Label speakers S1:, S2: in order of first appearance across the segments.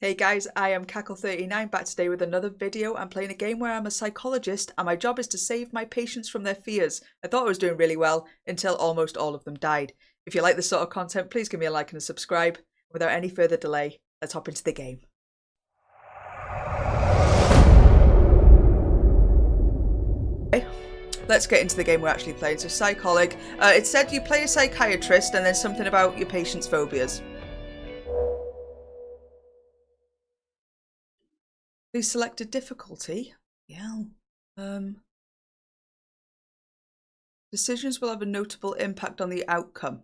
S1: Hey guys, I am Cackle39 back today with another video. I'm playing a game where I'm a psychologist and my job is to save my patients from their fears. I thought I was doing really well until almost all of them died. If you like this sort of content, please give me a like and a subscribe. Without any further delay, let's hop into the game. Okay, let's get into the game we're actually playing. So Psycholog, it said you play a psychiatrist and then something about your patient's phobias. Please select a difficulty. Yeah. Decisions will have a notable impact on the outcome.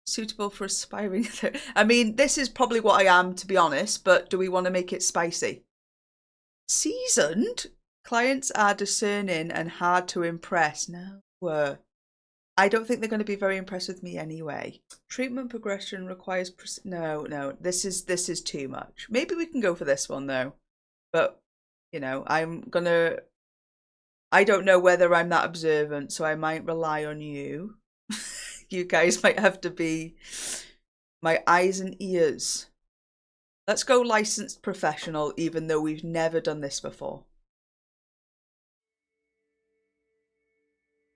S1: Suitable for aspiring. I mean, this is probably what I am, to be honest, but do we want to make it spicy? Seasoned? Clients are discerning and hard to impress. No. I don't think they're going to be very impressed with me anyway. Treatment progression requires... No, this is too much. Maybe we can go for this one, though. But, you know, I don't know whether I'm that observant, so I might rely on you. You guys might have to be my eyes and ears. Let's go licensed professional, even though we've never done this before.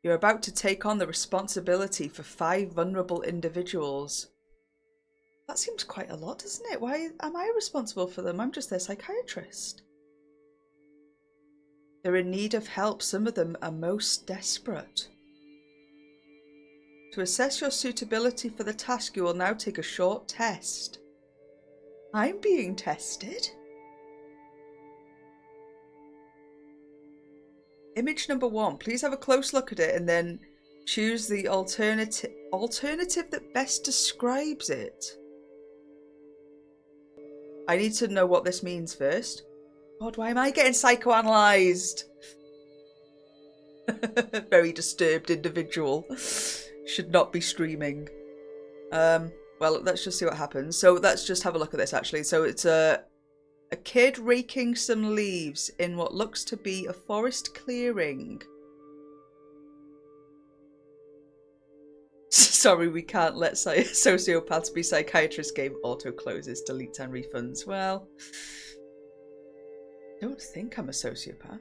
S1: You're about to take on the responsibility for 5 vulnerable individuals. That seems quite a lot, doesn't it? Why am I responsible for them? I'm just their psychiatrist. They're in need of help. Some of them are most desperate. To assess your suitability for the task, you will now take a short test. I'm being tested? Image number 1. Please have a close look at it and then choose the alternative that best describes it. I need to know what this means first. God, why am I getting psychoanalyzed? Very disturbed individual. Should not be streaming. Well, let's just see what happens. So let's just have a look at this, actually. So it's a kid raking some leaves in what looks to be a forest clearing. Sorry, we can't let sociopaths be psychiatrists. Game auto closes, deletes and refunds. Well, I don't think I'm a sociopath.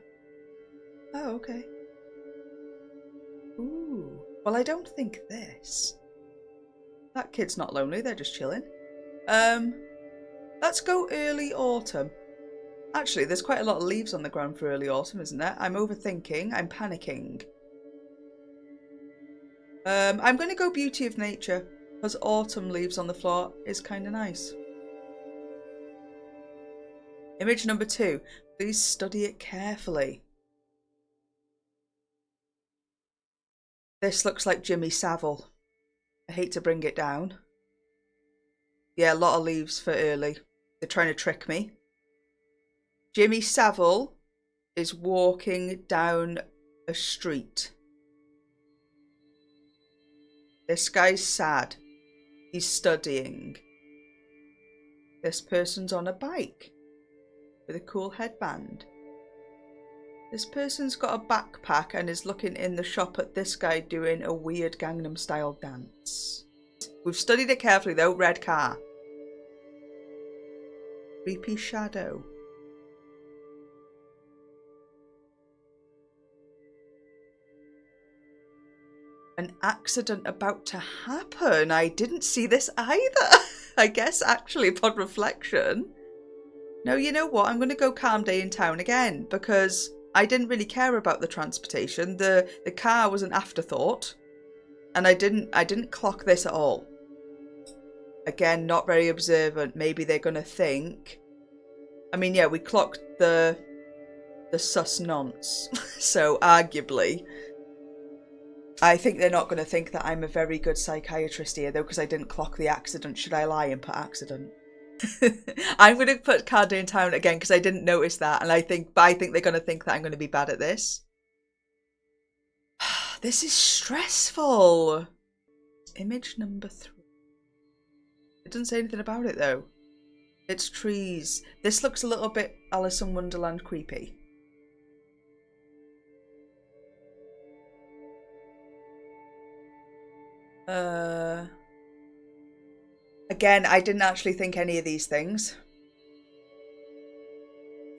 S1: Oh, okay. Ooh. Well, I don't think this. That kid's not lonely, they're just chilling. Let's go early autumn. Actually, there's quite a lot of leaves on the ground for early autumn, isn't there? I'm overthinking, I'm panicking. I'm going to go beauty of nature, because autumn leaves on the floor is kind of nice. Image number 2. Please study it carefully. This looks like Jimmy Savile. I hate to bring it down. Yeah, a lot of leaves for early. They're trying to trick me. Jimmy Savile is walking down a street. This guy's sad. He's studying. This person's on a bike with a cool headband. This person's got a backpack and is looking in the shop at this guy doing a weird Gangnam Style dance. We've studied it carefully though. Red car. Creepy shadow. An accident about to happen. I didn't see this either. I guess actually upon reflection. No, you know what? I'm going to go calm day in town again because I didn't really care about the transportation. The car was an afterthought. And I didn't clock this at all. Again, not very observant. Maybe they're going to think. I mean, yeah, we clocked the sus nonce. So arguably, I think they're not going to think that I'm a very good psychiatrist here, though, because I didn't clock the accident. Should I lie and put accident? I'm going to put car day in town again because I didn't notice that, and I think they're going to think that I'm going to be bad at this. This is stressful. Image number 3. It doesn't say anything about it though. It's trees. This looks a little bit Alice in Wonderland creepy. Again, I didn't actually think any of these things.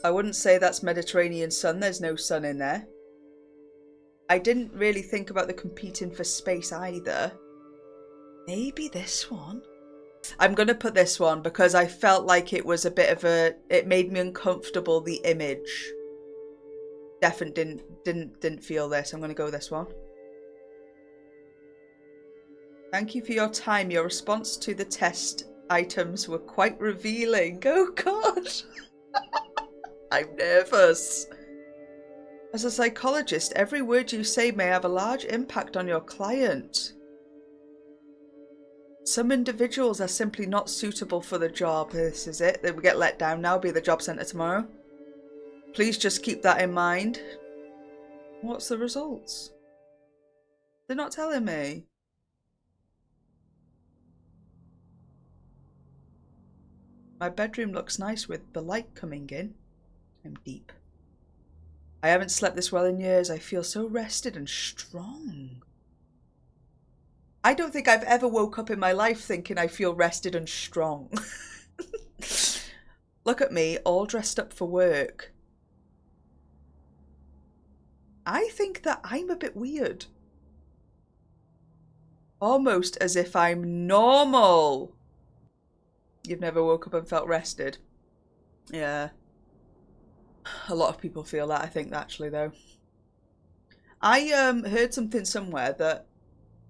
S1: I wouldn't say that's Mediterranean sun. There's no sun in there. I didn't really think about the competing for space either. Maybe this one. I'm going to put this one because I felt like it was a bit of a... It made me uncomfortable, the image. Definitely didn't feel this. I'm going to go with this one. Thank you for your time. Your response to the test items were quite revealing. Oh God. I'm nervous. As a psychologist, every word you say may have a large impact on your client. Some individuals are simply not suitable for the job. This is it. They will get let down now. Be at the job centre tomorrow. Please just keep that in mind. What's the results? They're not telling me. My bedroom looks nice with the light coming in. I'm deep. I haven't slept this well in years. I feel so rested and strong. I don't think I've ever woke up in my life thinking I feel rested and strong. Look at me, all dressed up for work. I think that I'm a bit weird. Almost as if I'm normal. You've never woke up and felt rested? Yeah. A lot of people feel that, I think, actually, though. I heard something somewhere that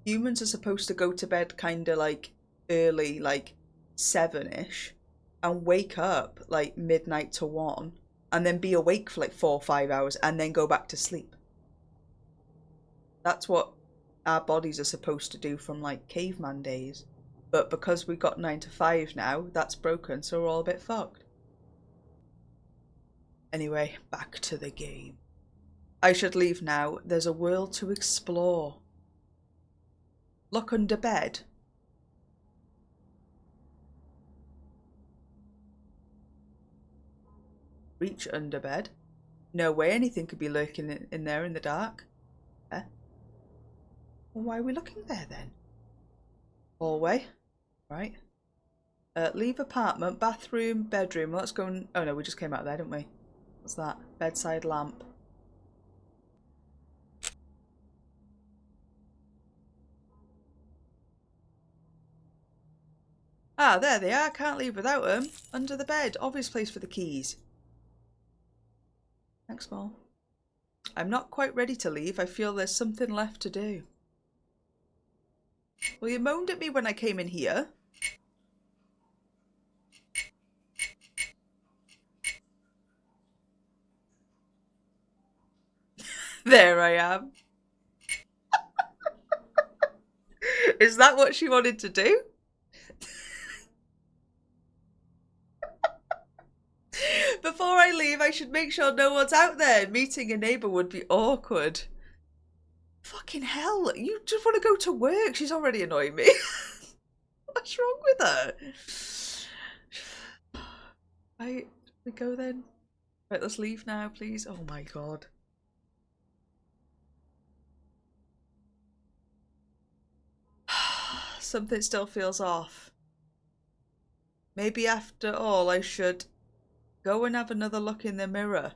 S1: humans are supposed to go to bed kind of like early, like 7-ish, and wake up like midnight to 1, and then be awake for like 4 or 5 hours, and then go back to sleep. That's what our bodies are supposed to do from like caveman days. But because we got 9 to 5 now, that's broken, so we're all a bit fucked. Anyway, back to the game. I should leave now. There's a world to explore. Look under bed. Reach under bed. No way anything could be lurking in there in the dark. Eh? Well, why are we looking there then? Hallway. Right. Leave apartment, bathroom, bedroom. Let's go and... Oh no, we just came out there, didn't we? What's that? Bedside lamp. Ah, there they are. Can't leave without them. Under the bed. Obvious place for the keys. Thanks, Paul. I'm not quite ready to leave. I feel there's something left to do. Well, you moaned at me when I came in here. There I am. Is that what she wanted to do? Before I leave, I should make sure no one's out there. Meeting a neighbour would be awkward. Fucking hell, you just want to go to work. She's already annoying me. What's wrong with her? Right, we go then. Right, let's leave now, please. Oh my God. Something still feels off. Maybe after all I should go and have another look in the mirror.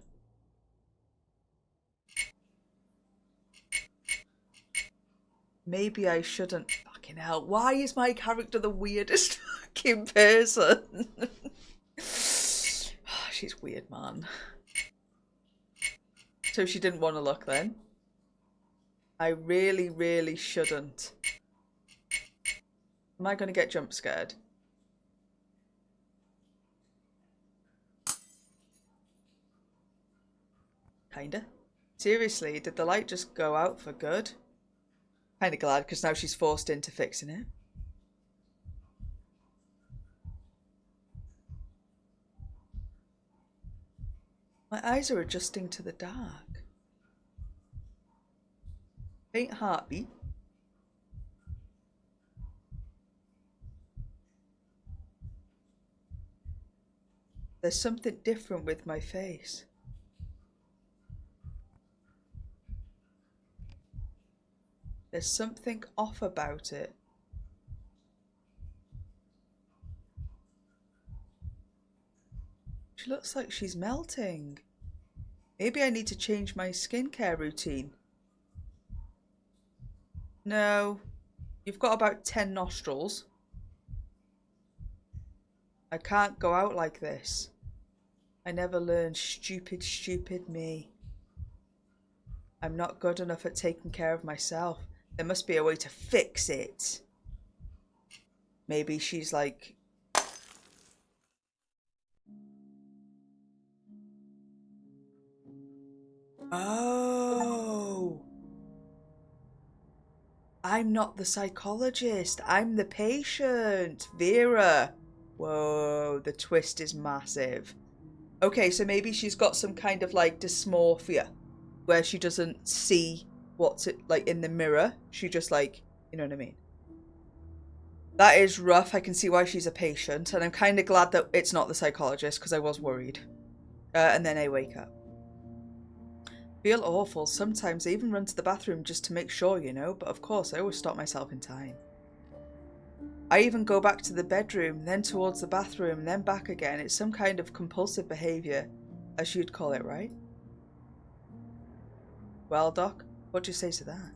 S1: Maybe I shouldn't. Fucking hell. Why is my character the weirdest fucking person? She's weird, man. So she didn't want to look then? I really, really shouldn't. Am I going to get jump scared? Kinda. Seriously, did the light just go out for good? Kinda glad, because now she's forced into fixing it. My eyes are adjusting to the dark. Faint heartbeat. There's something different with my face. There's something off about it. She looks like she's melting. Maybe I need to change my skincare routine. No. You've got about 10 nostrils. I can't go out like this. I never learned. Stupid, stupid me. I'm not good enough at taking care of myself. There must be a way to fix it. Maybe she's like... Oh. I'm not the psychologist. I'm the patient. Vera. Whoa, the twist is massive. Okay, so maybe she's got some kind of like dysmorphia where she doesn't see what's it like in the mirror. She just like, you know what I mean? That is rough. I can see why she's a patient, and I'm kind of glad that it's not the psychologist because I was worried. And then I wake up. Feel awful. Sometimes I even run to the bathroom just to make sure, you know, but of course I always stop myself in time. I even go back to the bedroom, then towards the bathroom, then back again. It's some kind of compulsive behaviour, as you'd call it, right? Well, Doc, what do you say to that?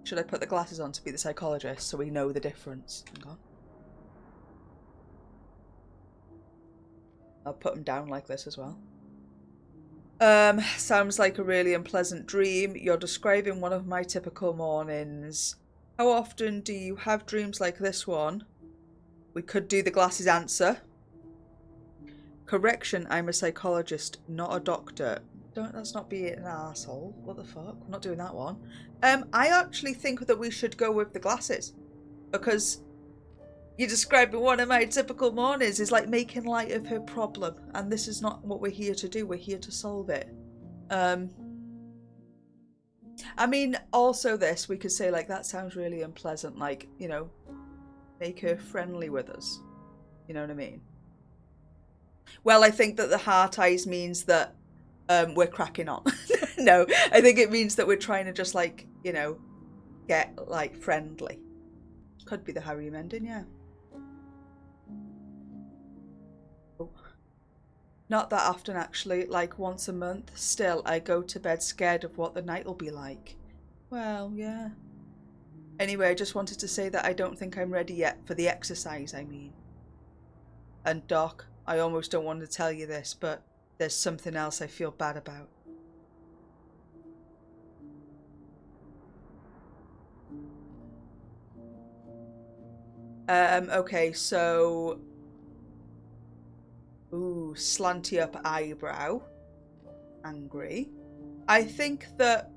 S1: Should I put the glasses on to be the psychologist so we know the difference? Hang on. I'll put them down like this as well. Sounds like a really unpleasant dream. You're describing one of my typical mornings. How often do you have dreams like this one? We could do the glasses answer. Correction, I'm a psychologist, not a doctor. Let's not be an asshole. What the fuck? We're not doing that one. I actually think that we should go with the glasses. Because you're describing one of my typical mornings is like making light of her problem. And this is not what we're here to do. We're here to solve it. I mean, also this, we could say like, that sounds really unpleasant. Like, you know, make her friendly with us. You know what I mean? Well, I think that the heart eyes means that we're cracking on. No, I think it means that we're trying to just like, you know, get like friendly. Could be the Harry Mendon, yeah. Oh. Not that often actually, like once a month. Still, I go to bed scared of what the night will be like. Well, yeah. Anyway, I just wanted to say that I don't think I'm ready yet for the exercise, I mean. And Doc, I almost don't want to tell you this, but there's something else I feel bad about. Okay, so... Ooh, slanty up eyebrow. Angry. I think that,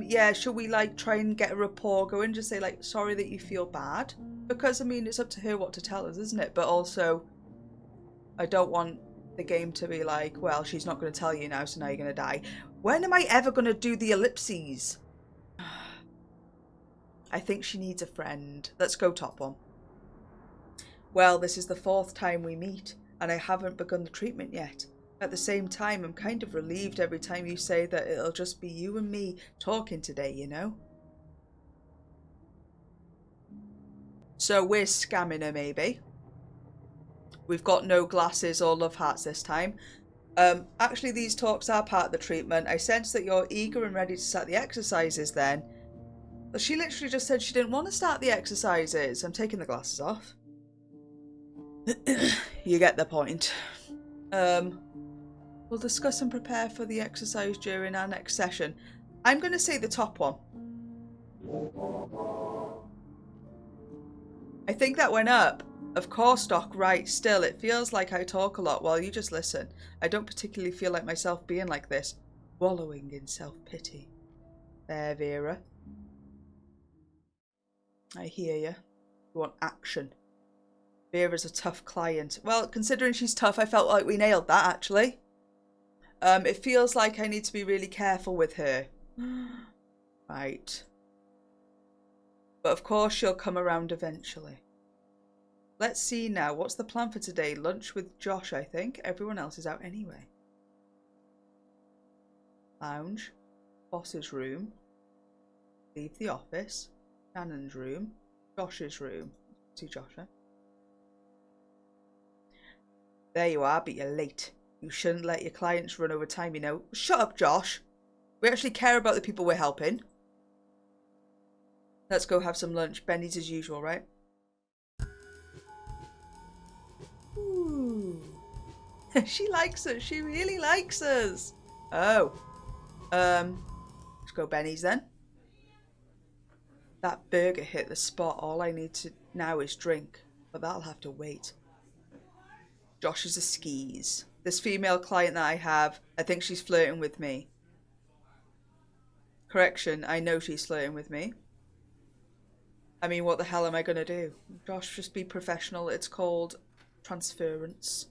S1: yeah, should we like try and get a rapport going? Just say like, sorry that you feel bad. Because, I mean, it's up to her what to tell us, isn't it? But also, I don't want the game to be like, well, she's not going to tell you now, so now you're going to die. When am I ever going to do the ellipses? I think she needs a friend. Let's go top one. Well, this is the 4th time we meet, and I haven't begun the treatment yet. At the same time, I'm kind of relieved every time you say that it'll just be you and me talking today, you know? So we're scamming her, maybe. We've got no glasses or love hearts this time. Actually, these talks are part of the treatment. I sense that you're eager and ready to start the exercises then. She literally just said she didn't want to start the exercises. I'm taking the glasses off. You get the point. We'll discuss and prepare for the exercise during our next session. I'm going to say the top one. I think that went up. Of course, Doc, right. Still, it feels like I talk a lot while you just listen. I don't particularly feel like myself being like this. Wallowing in self-pity. There, Vera. I hear you. You want action. Vera's a tough client. Well, considering she's tough, I felt like we nailed that, actually. It feels like I need to be really careful with her. Right. But of course she'll come around eventually. Let's see now. What's the plan for today? Lunch with Josh, I think. Everyone else is out anyway. Lounge. Boss's room. Leave the office. Shannon's room. Josh's room. See Josh, eh? There you are, but you're late. You shouldn't let your clients run over time, you know. Shut up, Josh. We actually care about the people we're helping. Let's go have some lunch. Benny's as usual, right? Ooh. She likes us. She really likes us. Oh. Let's go Benny's then. That burger hit the spot. All I need to now is drink. But that'll have to wait. Josh is a skis. This female client that I have, I think she's flirting with me. Correction, I know she's flirting with me. I mean, what the hell am I going to do? Josh, just be professional. It's called transference.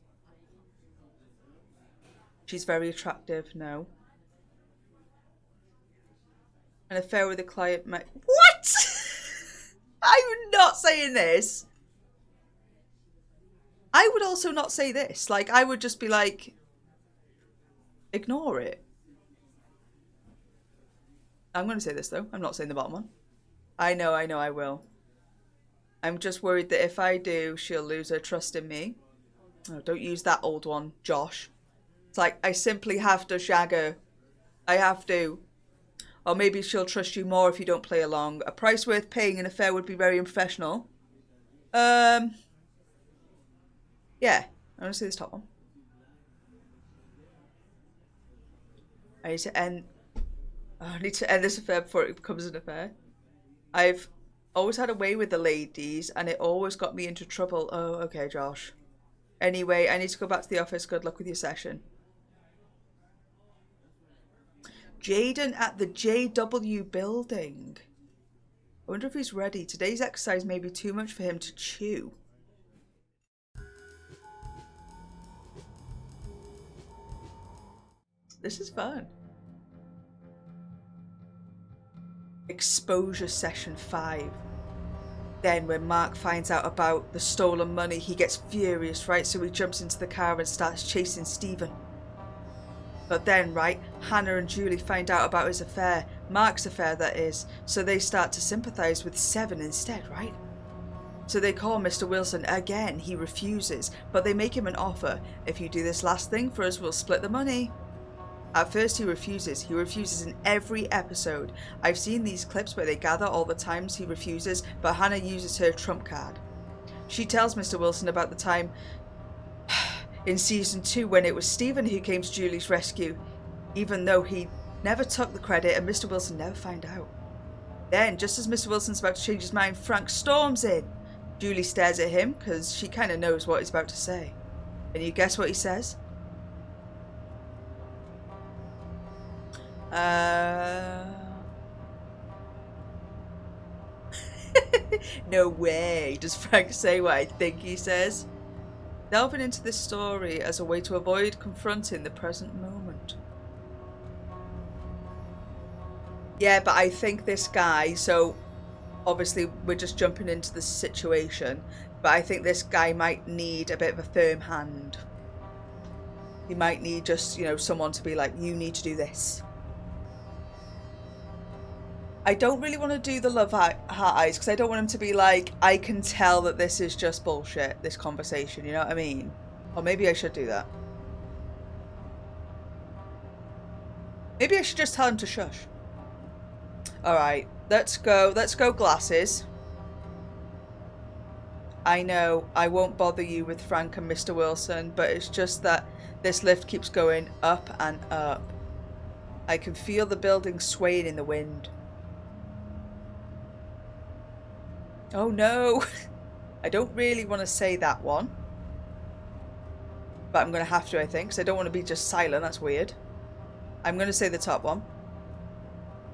S1: She's very attractive. No. An affair with a client might... What? I'm not saying this. I would also not say this. Like, I would just be like, ignore it. I'm going to say this, though. I'm not saying the bottom one. I know, I will. I'm just worried that if I do, she'll lose her trust in me. Oh, don't use that old one, Josh. It's like, I simply have to shag her. I have to. Or maybe she'll trust you more if you don't play along. A price worth paying an affair would be very unprofessional. Yeah, I want to see this top one. I need to end this affair before it becomes an affair. I've always had a way with the ladies and it always got me into trouble. Oh, okay, Josh. Anyway, I need to go back to the office. Good luck with your session. Jaden at the JW building. I wonder if he's ready. Today's exercise may be too much for him to chew. This is fun. Exposure session 5. Then when Mark finds out about the stolen money, he gets furious, right? So he jumps into the car and starts chasing Stephen. But then, right, Hannah and Julie find out about his affair, Mark's affair that is, so they start to sympathise with Seven instead, right? So they call Mr. Wilson again. He refuses, but they make him an offer. If you do this last thing for us, we'll split the money. At first he refuses. He refuses in every episode. I've seen these clips where they gather all the times he refuses, but Hannah uses her trump card. She tells Mr. Wilson about the time in season 2 when it was Stephen who came to Julie's rescue, even though he never took the credit and Mr. Wilson never found out. Then, just as Mr. Wilson's about to change his mind, Frank storms in. Julie stares at him because she kind of knows what he's about to say. Can you guess what he says? No way. Does Frank say what I think he says? Delving into this story as a way to avoid confronting the present moment. Yeah, but I think this guy, so obviously we're just jumping into the situation, but I think this guy might need a bit of a firm hand. He might need just, you know, someone to be like, you need to do this. I don't really want to do the love heart eyes because I don't want him to be like, I can tell that this is just bullshit, this conversation, you know what I mean? Or maybe I should do that. Maybe I should just tell him to shush. Alright, let's go glasses. I know I won't bother you with Frank and Mr. Wilson, but it's just that this lift keeps going up and up. I can feel the building swaying in the wind. Oh no, I don't really want to say that one. But I'm going to have to, I think, because I don't want to be just silent, that's weird. I'm going to say the top one.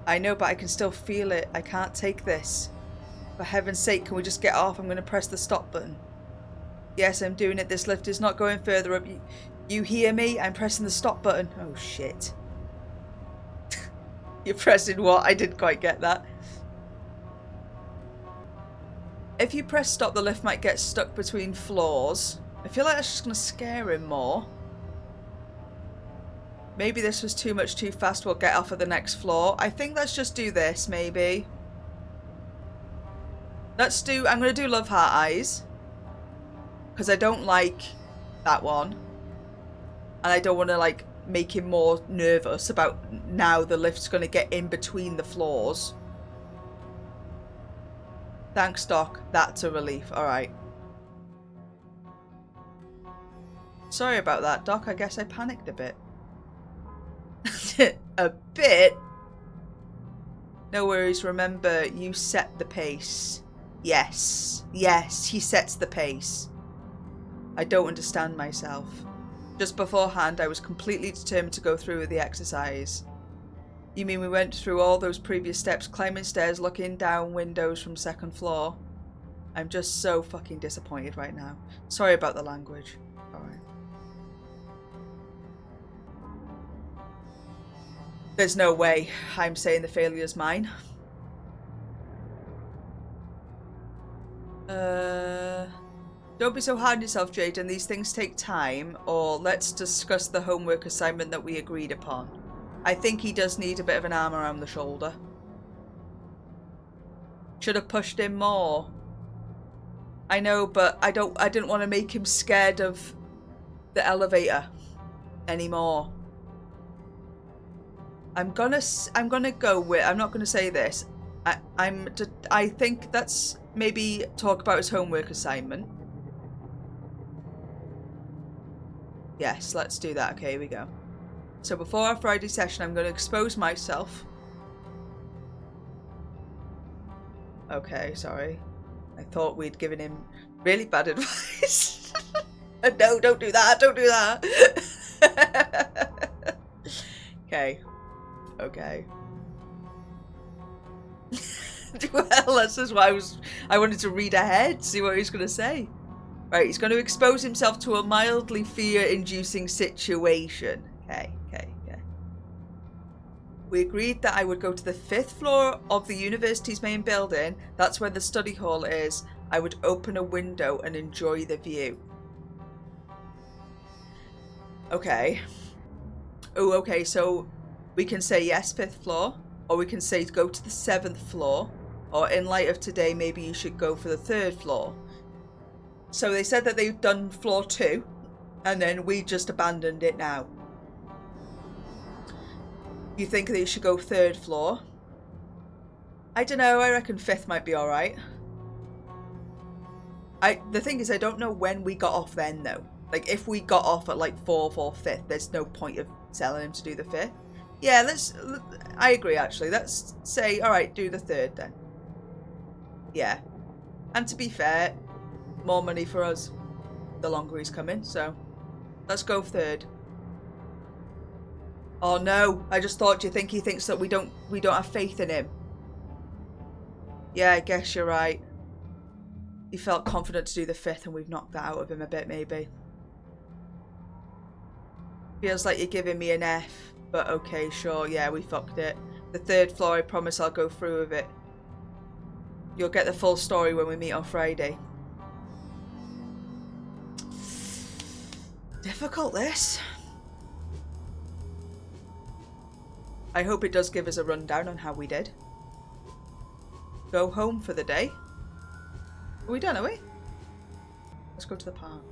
S1: I know, but I can still feel it. I can't take this. For heaven's sake, can we just get off? I'm going to press the stop button. Yes, I'm doing it. This lift is not going further up. You hear me? I'm pressing the stop button. Oh, shit. You're pressing what? I didn't quite get that. If you press stop, the lift might get stuck between floors. I feel like that's just going to scare him more. Maybe this was too much too fast. We'll get off at the next floor. I think let's just do this, maybe. I'm going to do love heart eyes. Because I don't like that one. And I don't want to, like, make him more nervous about now the lift's going to get in between the floors. Thanks, Doc. That's a relief. All right. Sorry about that, Doc. I guess I panicked a bit. A bit? No worries. Remember, you set the pace. Yes. Yes, he sets the pace. I don't understand myself. Just beforehand, I was completely determined to go through with the exercise. You mean we went through all those previous steps, climbing stairs, looking down windows from second floor? I'm just so fucking disappointed right now. Sorry about the language. Alright. There's no way I'm saying the failure's mine. Don't be so hard on yourself, Jaden. These things take time. Or let's discuss the homework assignment that we agreed upon. I think he does need a bit of an arm around the shoulder. Should have pushed him more. I know, but I didn't want to make him scared of the elevator anymore. I'm gonna go with, I'm not gonna say this. I think that's maybe talk about his homework assignment. Yes, let's do that. Okay, here we go. So before our Friday session, I'm going to expose myself. Okay, sorry. I thought we'd given him really bad advice. No, don't do that. Don't do that. Okay. Okay. Well, that's just why I wanted to read ahead, see what he's going to say. Right, he's going to expose himself to a mildly fear-inducing situation. Okay. We agreed that I would go to the 5th floor of the university's main building. That's where the study hall is. I would open a window and enjoy the view. Okay. Oh, okay, so we can say yes, 5th floor, or we can say go to the 7th floor, or in light of today, maybe you should go for the 3rd floor. So they said that they've done floor 2, and then we just abandoned it now. You think they should go 3rd floor? I don't know, I reckon 5th might be alright. The thing is, I don't know when we got off then, though. Like, if we got off at, like, 4th or 5th, there's no point of telling him to do the 5th. Yeah, I agree, actually. Let's say, alright, do the 3rd, then. Yeah. And to be fair, more money for us the longer he's coming, so let's go 3rd. Oh no, I just thought, do you think he thinks that we don't have faith in him? Yeah, I guess you're right. He felt confident to do the 5th and we've knocked that out of him a bit, maybe. Feels like you're giving me an F, but okay, sure, yeah, we fucked it. The 3rd floor, I promise I'll go through with it. You'll get the full story when we meet on Friday. Difficult, this. I hope it does give us a rundown on how we did. Go home for the day. Are we done, are we? Let's go to the park.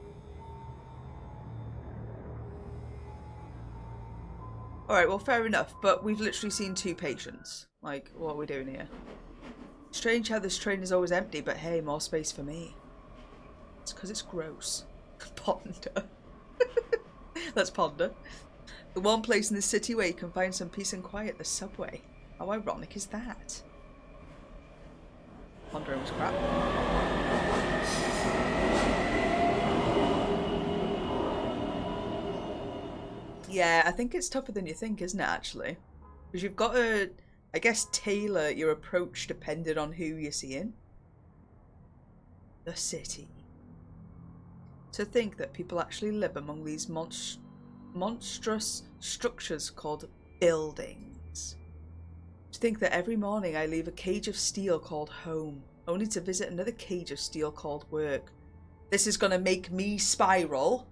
S1: Alright, well, fair enough, but we've literally seen 2 patients. Like, what are we doing here? Strange how this train is always empty, but hey, more space for me. It's because it's gross. Ponder. Let's ponder. The one place in the city where you can find some peace and quiet, the subway. How ironic is that? Pondering was crap. Yeah, I think it's tougher than you think, isn't it, actually? Because you've got to, I guess, tailor your approach depending on who you're seeing. The city. To think that people actually live among these monstrous structures called buildings. To think that every morning I leave a cage of steel called home, only to visit another cage of steel called work. This is gonna make me spiral.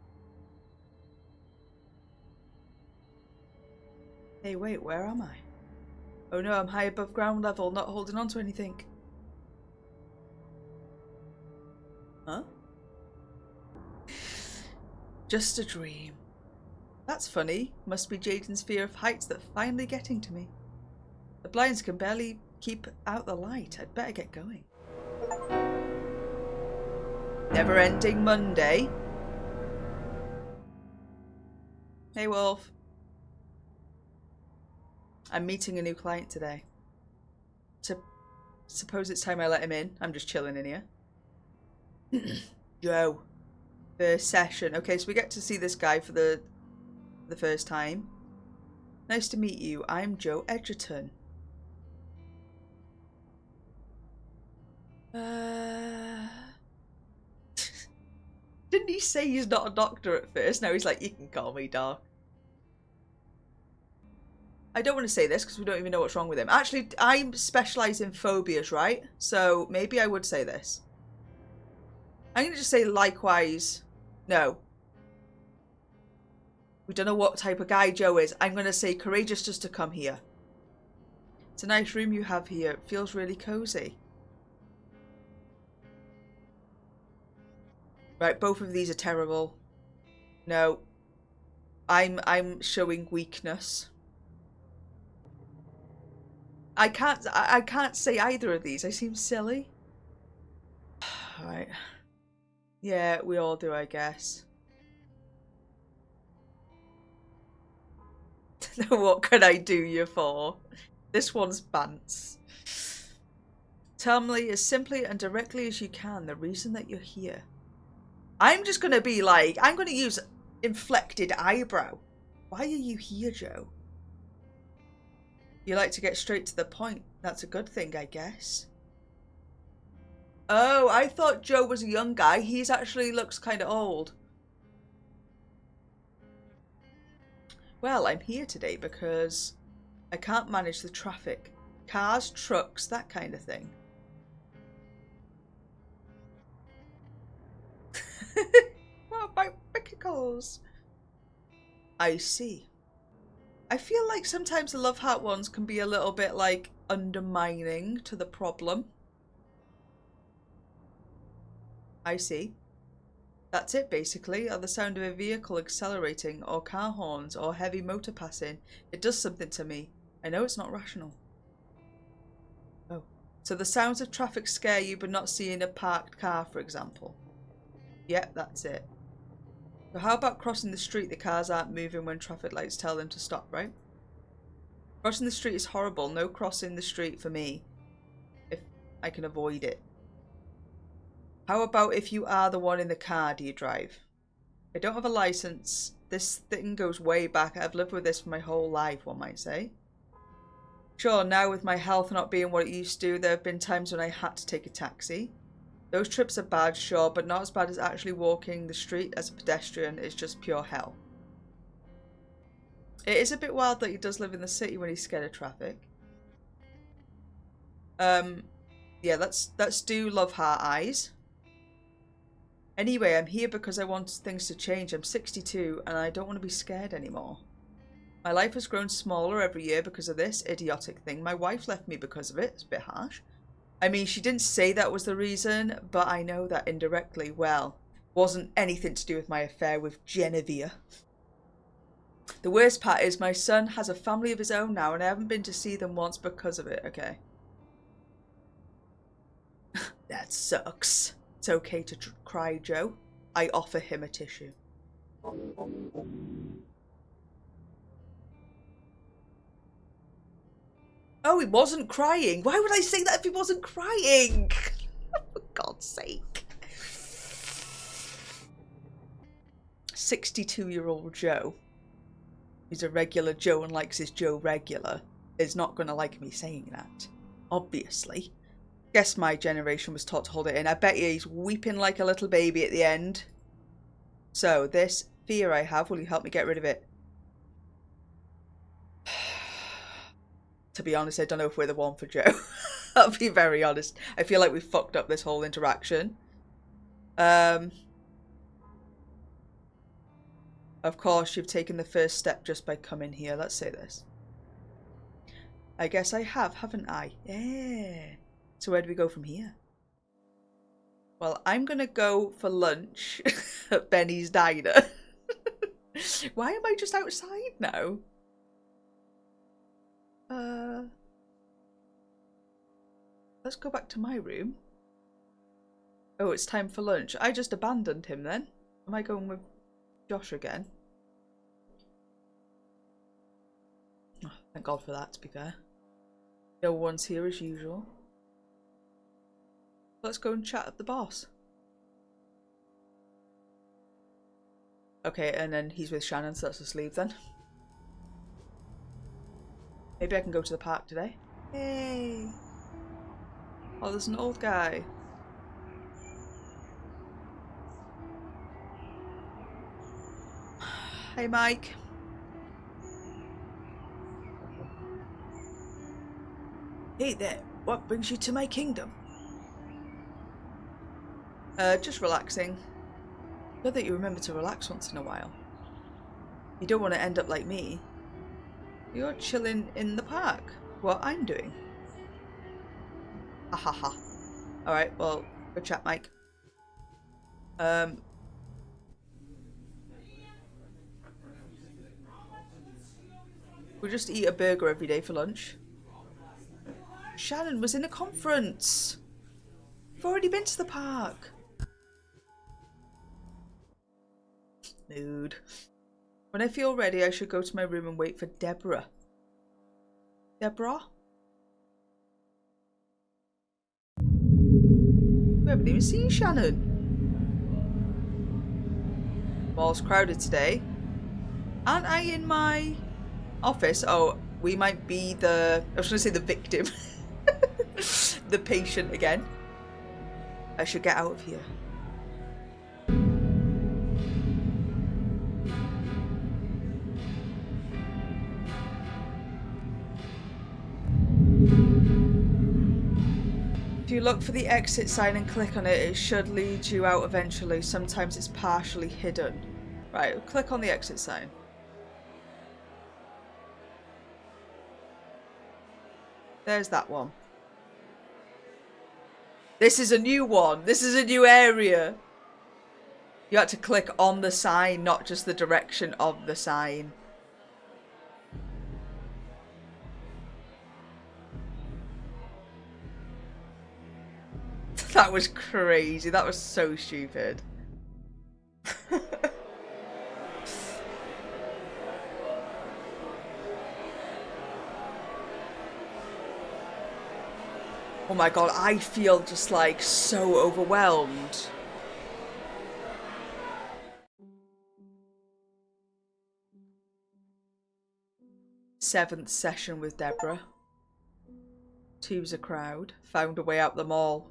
S1: Hey, wait, where am I? Oh no, I'm high above ground level, not holding on to anything. Huh? Just a dream. That's funny. Must be Jaden's fear of heights that finally getting to me. The blinds can barely keep out the light. I'd better get going. Never-ending Monday. Hey, Wolf. I'm meeting a new client today. Suppose it's time I let him in. I'm just chilling in here. Joe. First session. Okay, so we get to see this guy for the first time. Nice to meet you. I'm Joe Edgerton. Didn't he say he's not a doctor at first? Now he's like, you can call me Doc. I don't want to say this because we don't even know what's wrong with him. Actually, I specialise in phobias, right? So maybe I would say this. I'm going to just say likewise. No. We don't know what type of guy Joe is. I'm going to say courageous just to come here. It's a nice room you have here. It feels really cozy. Right, both of these are terrible. No. I'm showing weakness. I can't say either of these. I seem silly. Right. Yeah, we all do, I guess. What can I do you for? This one's bants. Tell me as simply and directly as you can the reason that you're here. I'm just going to be like, I'm going to use inflected eyebrow. Why are you here, Joe? You like to get straight to the point. That's a good thing, I guess. Oh, I thought Joe was a young guy. He's actually looks kind of old. Well, I'm here today because I can't manage the traffic. Cars, trucks, that kind of thing. What about vehicles? I see. I feel like sometimes the love heart ones can be a little bit like undermining to the problem. I see. That's it basically, or the sound of a vehicle accelerating, or car horns, or heavy motor passing. It does something to me. I know it's not rational. Oh. So the sounds of traffic scare you, but not seeing a parked car, for example. Yep, that's it. So how about crossing the street? The cars aren't moving when traffic lights tell them to stop, right? Crossing the street is horrible. No crossing the street for me. If I can avoid it. How about if you are the one in the car, do you drive? I don't have a license. This thing goes way back. I've lived with this for my whole life, one might say. Sure, now with my health not being what it used to, there have been times when I had to take a taxi. Those trips are bad, sure, but not as bad as actually walking the street as a pedestrian. It's just pure hell. It is a bit wild that he does live in the city when he's scared of traffic. Yeah, let's do love heart eyes. Anyway, I'm here because I want things to change. I'm 62 and I don't want to be scared anymore. My life has grown smaller every year because of this idiotic thing. My wife left me because of it. It's a bit harsh. I mean, she didn't say that was the reason, but I know that indirectly. Well, wasn't anything to do with my affair with Genevieve. The worst part is my son has a family of his own now and I haven't been to see them once because of it. Okay. That sucks. It's okay to cry, Joe. I offer him a tissue. Oh, he wasn't crying. Why would I say that if he wasn't crying? For God's sake. 62-year-old Joe, who's a regular Joe and likes his Joe regular, is not going to like me saying that. Obviously. Guess my generation was taught to hold it in. I bet you he's weeping like a little baby at the end. So, this fear I have, will you help me get rid of it? To be honest, I don't know if we're the one for Joe. I'll be very honest. I feel like we fucked up this whole interaction. Of course, you've taken the first step just by coming here. Let's say this. I guess I have, haven't I? Yeah. So where do we go from here? Well, I'm going to go for lunch at Benny's Diner. Why am I just outside now? Let's go back to my room. Oh, it's time for lunch. I just abandoned him then. Am I going with Josh again? Oh, thank God for that, to be fair. No one's here as usual. Let's go and chat at the boss. Okay, and then he's with Shannon, so let's just leave then. Maybe I can go to the park today. Hey! Oh, there's an old guy. Hey, Mike. Hey there, what brings you to my kingdom? Just relaxing. Good that you remember to relax once in a while. You don't want to end up like me. You're chilling in the park. What I'm doing. Ha ha ha. Alright, well, good chat, Mike. We'll just eat a burger every day for lunch. Shannon was in a conference. We've already been to the park. Mood. When I feel ready, I should go to my room and wait for Deborah. Deborah? We haven't even seen Shannon. Mall's crowded today. Aren't I in my office? Oh, we might be the... I was going to say the victim. The patient again. I should get out of here. If you look for the exit sign and click on it, it should lead you out eventually. Sometimes it's partially hidden. Right, click on the exit sign. There's that one. This is a new one. This is a new area. You had to click on the sign, not just the direction of the sign. That was crazy. That was so stupid. Oh my god, I feel just like so overwhelmed. Seventh session with Deborah. Two's a crowd. Found a way out the mall.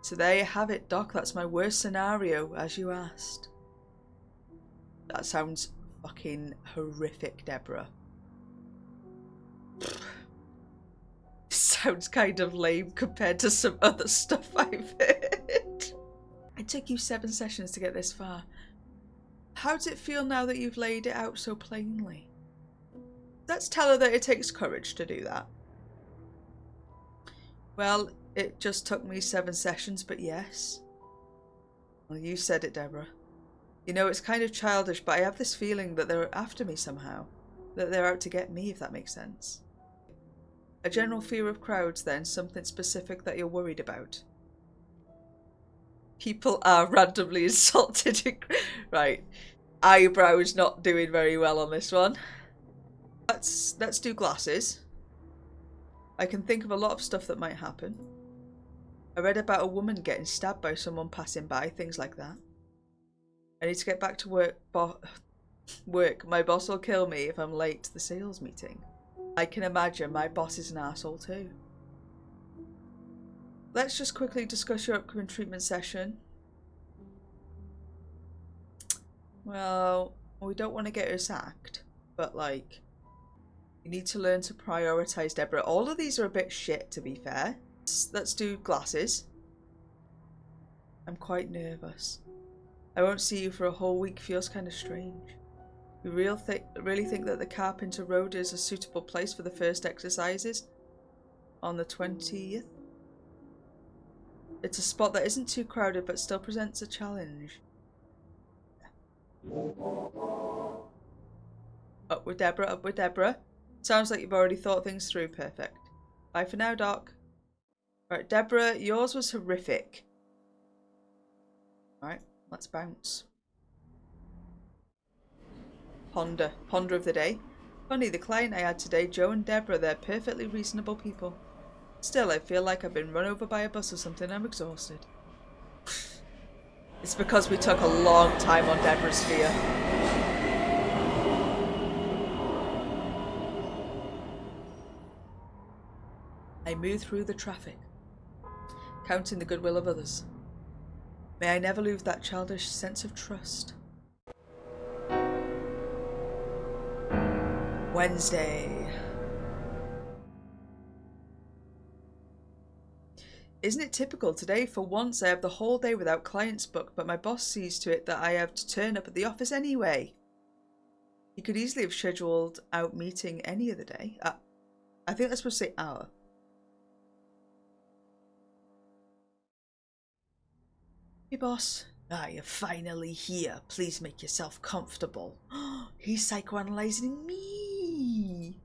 S1: So there you have it, Doc. That's my worst scenario, as you asked. That sounds fucking horrific, Deborah. Sounds kind of lame compared to some other stuff I've heard. It took you 7 sessions to get this far. How does it feel now that you've laid it out so plainly? Let's tell her that it takes courage to do that. Well, it just took me 7 sessions, but yes. Well, you said it, Deborah. You know, it's kind of childish, but I have this feeling that they're after me somehow. That they're out to get me, if that makes sense. A general fear of crowds, then? Something specific that you're worried about? People are randomly insulted. Right. Eyebrows not doing very well on this one. Let's do glasses. I can think of a lot of stuff that might happen. I read about a woman getting stabbed by someone passing by, things like that. I need to get back to work. My boss will kill me if I'm late to the sales meeting. I can imagine my boss is an arsehole too. Let's just quickly discuss your upcoming treatment session. Well, we don't want to get her sacked, but like, you need to learn to prioritise, Deborah. All of these are a bit shit, to be fair. Let's do glasses. I'm quite nervous. I won't see you for a whole week. Feels kind of strange. You really think that the Carpenter Road is a suitable place for the first exercises? On the 20th? It's a spot that isn't too crowded but still presents a challenge. Up with Deborah, up with Deborah. Sounds like you've already thought things through. Perfect. Bye for now, Doc. Right, Deborah, yours was horrific. Alright, let's bounce. Ponder of the day. Funny, the client I had today, Joe and Deborah, they're perfectly reasonable people. Still, I feel like I've been run over by a bus or something. I'm exhausted. It's because we took a long time on Deborah's sphere. I move through the traffic, counting the goodwill of others. May I never lose that childish sense of trust. Wednesday. Isn't it typical? Today, for once, I have the whole day without clients booked, but my boss sees to it that I have to turn up at the office anyway. He could easily have scheduled out meeting any other day. I think that's supposed to say hour. Hey, boss. Ah, you're finally here. Please make yourself comfortable. He's psychoanalyzing me.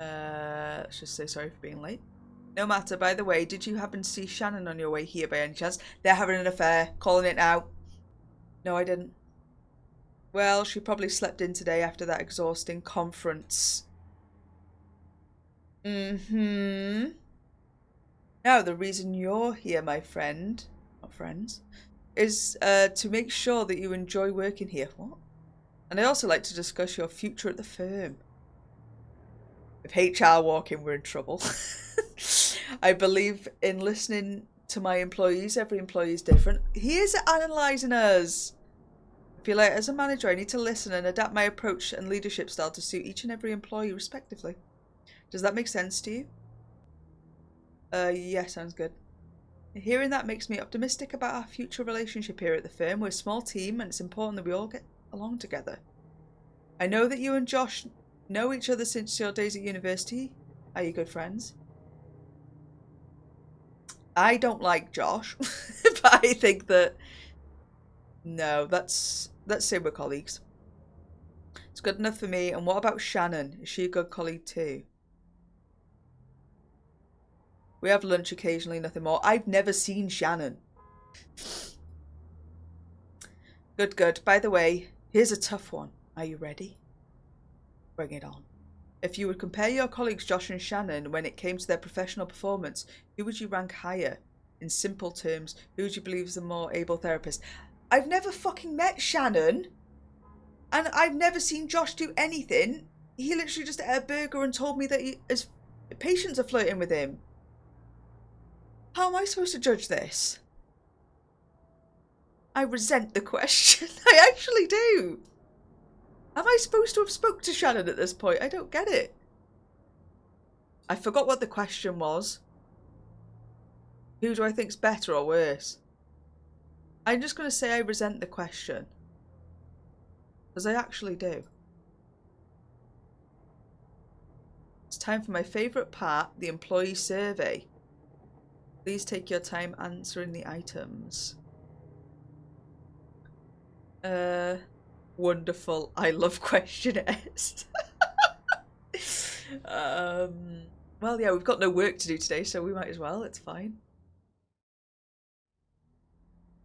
S1: Let's just say sorry for being late. No matter, by the way, did you happen to see Shannon on your way here by any chance? They're having an affair. Calling it now. No, I didn't. Well, she probably slept in today after that exhausting conference. Now, the reason you're here, my friend, not friends, is to make sure that you enjoy working here. What? And I also like to discuss your future at the firm. If HR walk in, we're in trouble. I believe in listening to my employees. Every employee is different. He is analysing us. I feel like as a manager, I need to listen and adapt my approach and leadership style to suit each and every employee respectively. Does that make sense to you? Yeah, sounds good. Hearing that makes me optimistic about our future relationship here at the firm. We're a small team and it's important that we all get along together. I know that you and Josh know each other since your days at university. Are you good friends? I don't like Josh, but I think that... No, let's say we're colleagues. It's good enough for me. And what about Shannon? Is she a good colleague too? We have lunch occasionally, nothing more. I've never seen Shannon. Good, good. By the way, here's a tough one. Are you ready? Bring it on. If you would compare your colleagues Josh and Shannon when it came to their professional performance, who would you rank higher? In simple terms, who would you believe is the more able therapist? I've never fucking met Shannon. And I've never seen Josh do anything. He literally just ate a burger and told me that his patients are flirting with him. How am I supposed to judge this? I resent the question. I actually do. Am I supposed to have spoke to Shannon at this point? I don't get it. I forgot what the question was. Who do I think's better or worse? I'm just going to say I resent the question. Because I actually do. It's time for my favourite part, the employee survey. Please take your time answering the items. Wonderful. I love questionnaires. Well, yeah, we've got no work to do today, so we might as well. It's fine.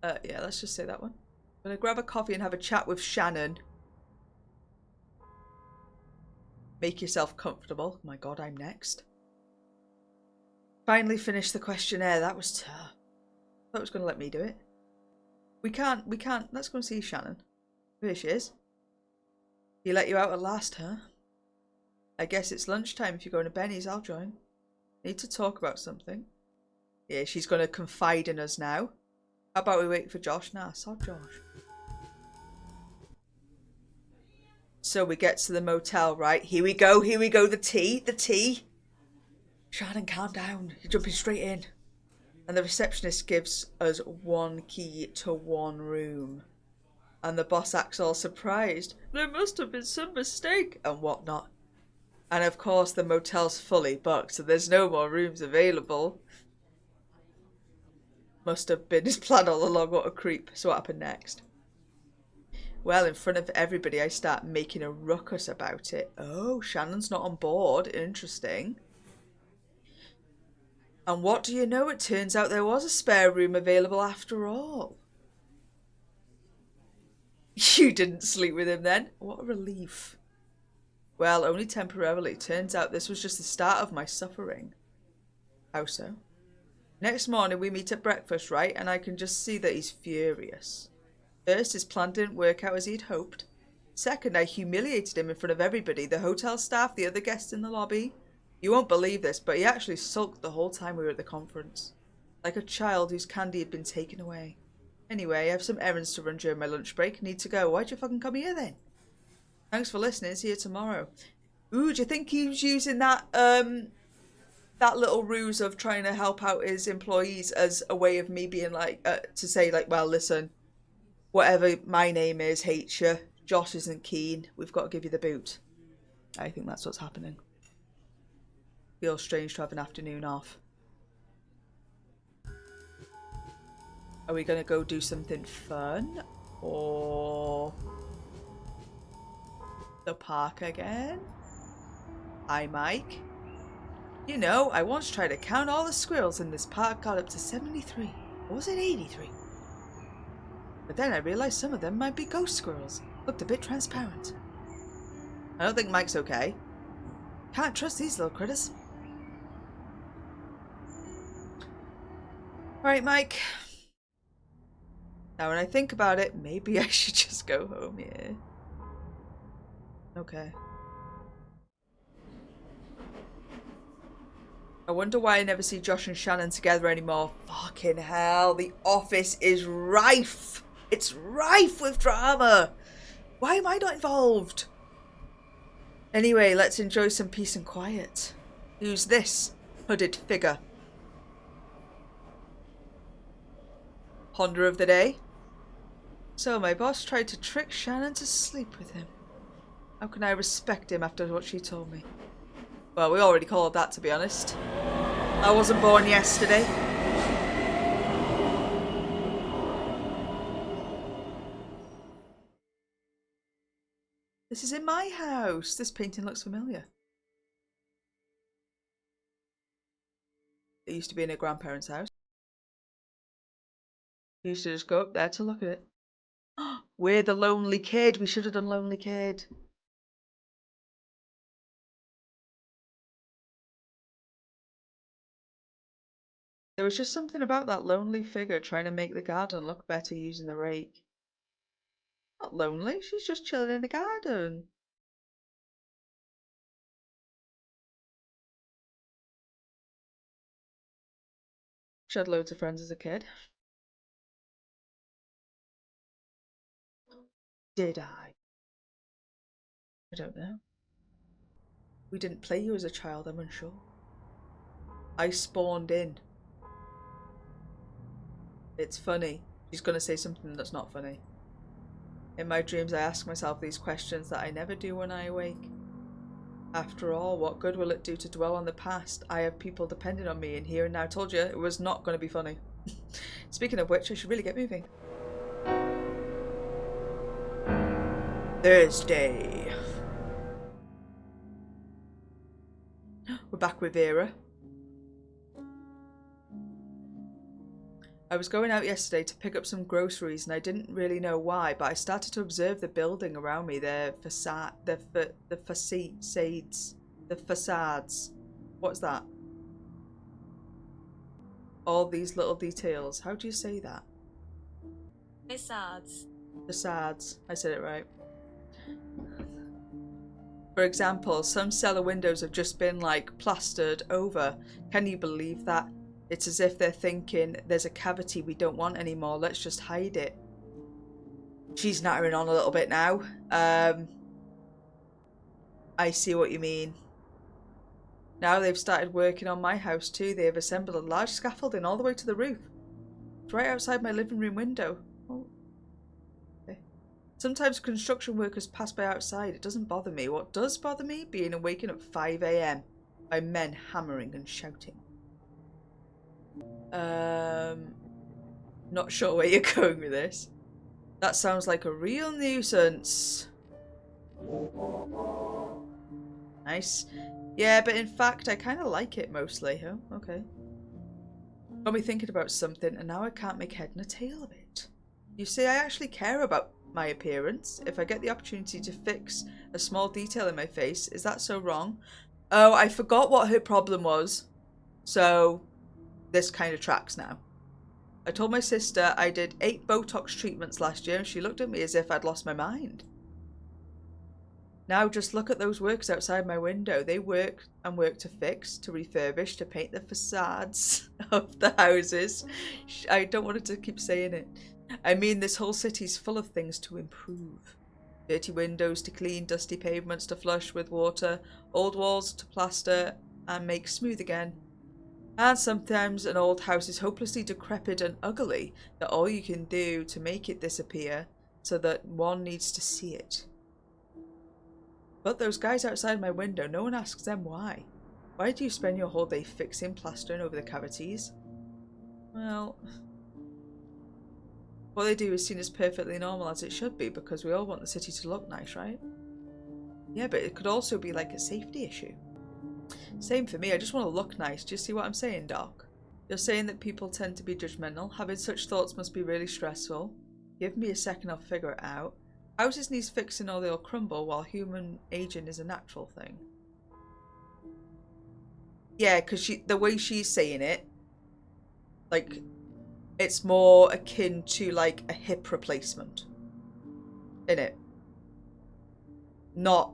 S1: Yeah, let's just say that one. I'm gonna grab a coffee and have a chat with Shannon. Make yourself comfortable. Oh my god, I'm next. Finally finished the questionnaire. That was tough. I thought it was gonna let me do it. We can't. Let's go and see Shannon. Here she is. He let you out at last, huh? I guess it's lunchtime. If you're going to Benny's, I'll join. Need to talk about something. Yeah, she's going to confide in us now. How about we wait for Josh? Nah, sod Josh. So we get to the motel, right? Here we go, the tea. Shannon, calm down. You're jumping straight in. And the receptionist gives us one key to one room. And the boss acts all surprised. There must have been some mistake and whatnot. And of course the motel's fully booked, so there's no more rooms available. Must have been his plan all along. What a creep. So what happened next? Well, in front of everybody, I start making a ruckus about it. Oh, Shannon's not on board. Interesting. And what do you know? It turns out there was a spare room available after all. You didn't sleep with him then? What a relief. Well, only temporarily. Turns out this was just the start of my suffering. How so? Next morning we meet at breakfast, right? And I can just see that he's furious. First, his plan didn't work out as he'd hoped. Second, I humiliated him in front of everybody, the hotel staff, the other guests in the lobby. You won't believe this, but he actually sulked the whole time we were at the conference. Like a child whose candy had been taken away. Anyway, I have some errands to run during my lunch break. Need to go. Why'd you fucking come here then? Thanks for listening. See you tomorrow. Ooh, do you think he was using that that little ruse of trying to help out his employees as a way of me being like, to say like, well, listen, whatever my name is hates you. Josh isn't keen. We've got to give you the boot. I think that's what's happening. Feels strange to have an afternoon off. Are we going to go do something fun? Or the park again? Hi, Mike. You know, I once tried to count all the squirrels in this park, got up to 73. Or was it 83? But then I realised some of them might be ghost squirrels. Looked a bit transparent. I don't think Mike's okay. Can't trust these little critters. Alright, Mike. Now when I think about it, maybe I should just go home here. Okay. I wonder why I never see Josh and Shannon together anymore. Fucking hell, the office is rife. It's rife with drama. Why am I not involved? Anyway, let's enjoy some peace and quiet. Who's this hooded figure? Ponder of the day. So my boss tried to trick Shannon to sleep with him. How can I respect him after what she told me? Well, we already called that, to be honest. I wasn't born yesterday. This is in my house. This painting looks familiar. It used to be in her grandparents' house. We used to just go up there to look at it. We're the lonely kid. We should have done lonely kid. There was just something about that lonely figure trying to make the garden look better using the rake. Not lonely, she's just chilling in the garden. She had loads of friends as a kid. Did I? I don't know. We didn't play you as a child, I'm unsure. I spawned in. It's funny. She's gonna say something that's not funny. In my dreams I ask myself these questions that I never do when I awake. After all, what good will it do to dwell on the past? I have people depending on me, and here and now. I told you it was not going to be funny. Speaking of which, I should really get moving. Thursday. We're back with Vera. I was going out yesterday to pick up some groceries and I didn't really know why, but I started to observe the building around me, the facades. What's that? All these little details. How do you say that?
S2: Facades.
S1: Facades. I said it right. For example, some cellar windows have just been like plastered over. Can you believe that? It's as if they're thinking, there's a cavity we don't want anymore, let's just hide it. She's nattering on a little bit now. I see what you mean. Now they've started working on my house too. They have assembled a large scaffolding all the way to the roof. It's right outside my living room window. Oh. Okay. Sometimes construction workers pass by outside. It doesn't bother me. What does bother me? Being awakened at 5 AM by men hammering and shouting. Not sure where you're going with this. That sounds like a real nuisance. Nice. Yeah, but in fact, I kind of like it mostly. Oh, okay. Got me thinking about something, and now I can't make head nor tail of it. You see, I actually care about my appearance. If I get the opportunity to fix a small detail in my face, is that so wrong? Oh, I forgot what her problem was. So, this kind of tracks now. I told my sister I did 8 Botox treatments last year, and she looked at me as if I'd lost my mind. Now just look at those works outside my window. They work and work to fix, to refurbish, to paint the facades of the houses. I don't want to keep saying it. I mean, this whole city's full of things to improve. Dirty windows to clean, dusty pavements to flush with water, old walls to plaster and make smooth again. And sometimes an old house is hopelessly decrepit and ugly that all you can do to make it disappear so that one needs to see it. But those guys outside my window, no one asks them why. Why do you spend your whole day fixing, plastering over the cavities? Well, what they do is seen as perfectly normal, as it should be, because we all want the city to look nice, right? Yeah, but it could also be like a safety issue. Same for me, I just want to look nice. Do you see what I'm saying, Doc? You're saying that people tend to be judgmental. Having such thoughts must be really stressful. Give me a second, I'll figure it out. Houses need fixing or they'll crumble, while human aging is a natural thing. Yeah, because the way she's saying it, like, it's more akin to, like, a hip replacement. Innit? Not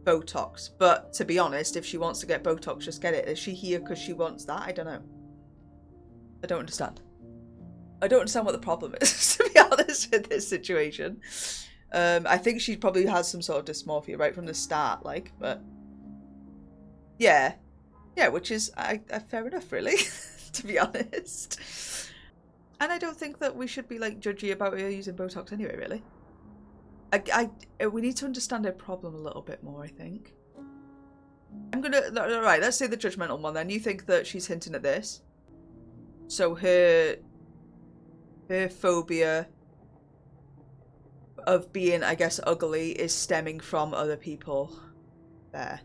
S1: Botox. But, to be honest, if she wants to get Botox, just get it. Is she here because she wants that? I don't know. I don't understand. I don't understand what the problem is, to be honest, with this situation. I think she probably has some sort of dysmorphia right from the start, like, but yeah, which is fair enough, really, to be honest. And I don't think that we should be like judgy about her using Botox anyway, really. We need to understand her problem a little bit more, I think. Right, let's say the judgmental one then. You think that she's hinting at this, so her phobia of being, I guess, ugly is stemming from other people. There.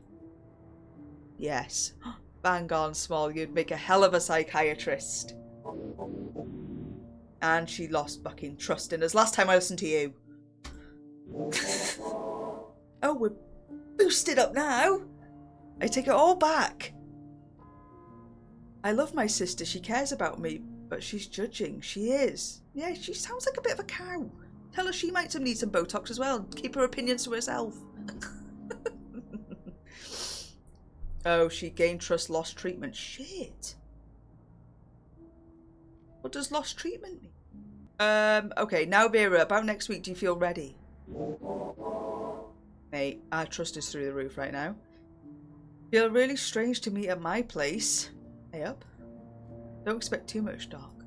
S1: Yes. Bang on, Small. You'd make a hell of a psychiatrist. And she lost fucking trust in us last time I listened to you. Oh, we're boosted up now. I take it all back. I love my sister. She cares about me, but she's judging. She is. Yeah, she sounds like a bit of a cow. Tell her she might need some Botox as well. Keep her opinions to herself. Oh, she gained trust, lost treatment. Shit. What does lost treatment mean? Okay, now Vera, about next week, do you feel ready? Mate, our trust is through the roof right now. Feel really strange to meet at my place. Hey up. Don't expect too much, Doc.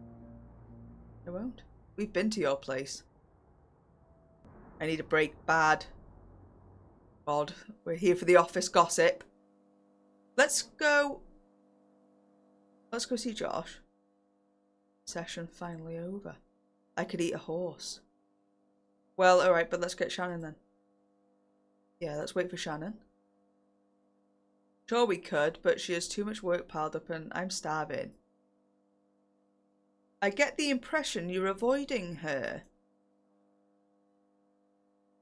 S1: I won't. We've been to your place. I need a break bad. God, we're here for the office gossip. Let's go see Josh. Session finally over. I could eat a horse. Well, alright, but let's get Shannon then. Yeah, let's wait for Shannon. Sure we could, but she has too much work piled up and I'm starving. I get the impression you're avoiding her.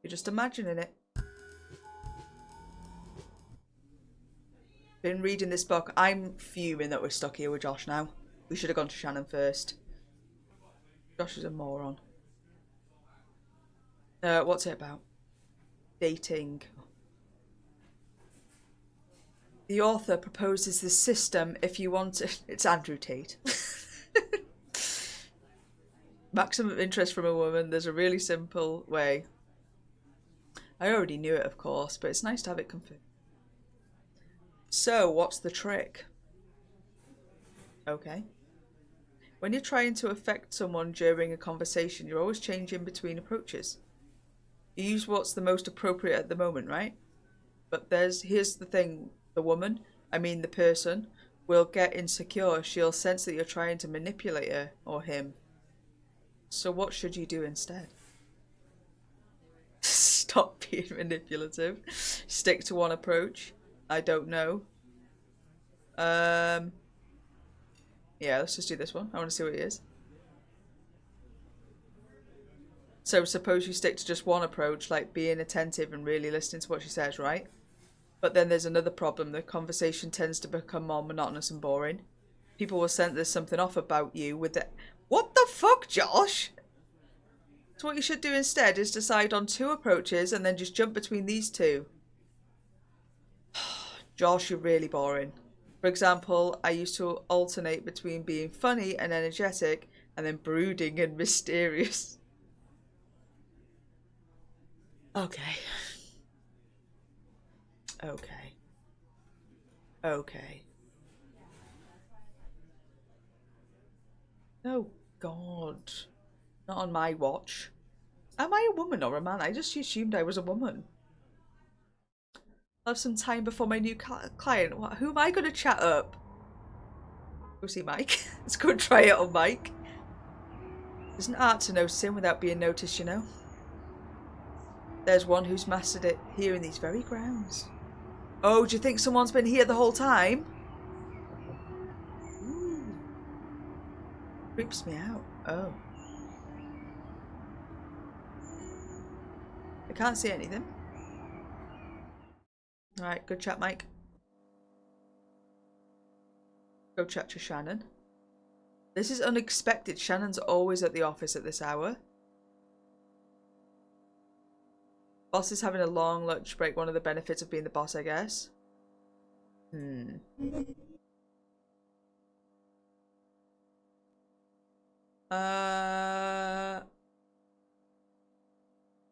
S1: You're just imagining it. Been reading this book. I'm fuming that we're stuck here with Josh now. We should have gone to Shannon first. Josh is a moron. What's it about? Dating. The author proposes this system if you want to... It's Andrew Tate. Maximum interest from a woman. There's a really simple way. I already knew it, of course, but it's nice to have it confirmed. So, what's the trick? Okay. When you're trying to affect someone during a conversation, you're always changing between approaches. You use what's the most appropriate at the moment, right? But here's the thing. The woman, I mean the person, will get insecure. She'll sense that you're trying to manipulate her or him. So what should you do instead? Stop being manipulative. Stick to one approach. I don't know. Yeah, let's just do this one. I want to see what it is. So suppose you stick to just one approach, like being attentive and really listening to what she says, right? But then there's another problem. The conversation tends to become more monotonous and boring. People will sense there's something off about you with the... What the fuck, Josh? So what you should do instead is decide on 2 approaches and then just jump between these 2. Josh, you're really boring. For example, I used to alternate between being funny and energetic and then brooding and mysterious. Okay. Okay. Okay. Oh, God. Not on my watch. Am I a woman or a man? I just assumed I was a woman. I'll have some time before my new client. What, who am I going to chat up? Go see Mike. Let's go and try it on Mike. There's an art to notice him without being noticed, you know. There's one who's mastered it here in these very grounds. Oh, do you think someone's been here the whole time? Ooh. Creeps me out. Oh. I can't see anything. Alright, good chat, Mike. Go chat to Shannon. This is unexpected. Shannon's always at the office at this hour. Boss is having a long lunch break. One of the benefits of being the boss, I guess.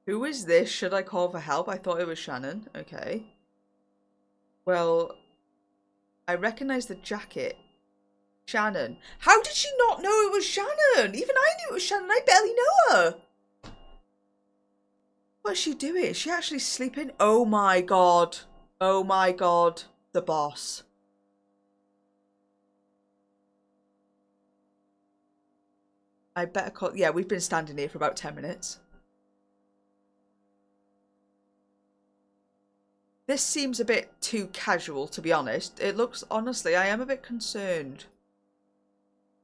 S1: Who is this? Should I call for help? I thought it was Shannon. Okay. Well, I recognize the jacket. Shannon. How did she not know it was Shannon? Even I knew it was Shannon. I barely know her. What's she doing? Is she actually sleeping? Oh my god. Oh my god. The boss. I better call... Yeah, we've been standing here for about 10 minutes. This seems a bit too casual, to be honest. It looks... Honestly, I am a bit concerned.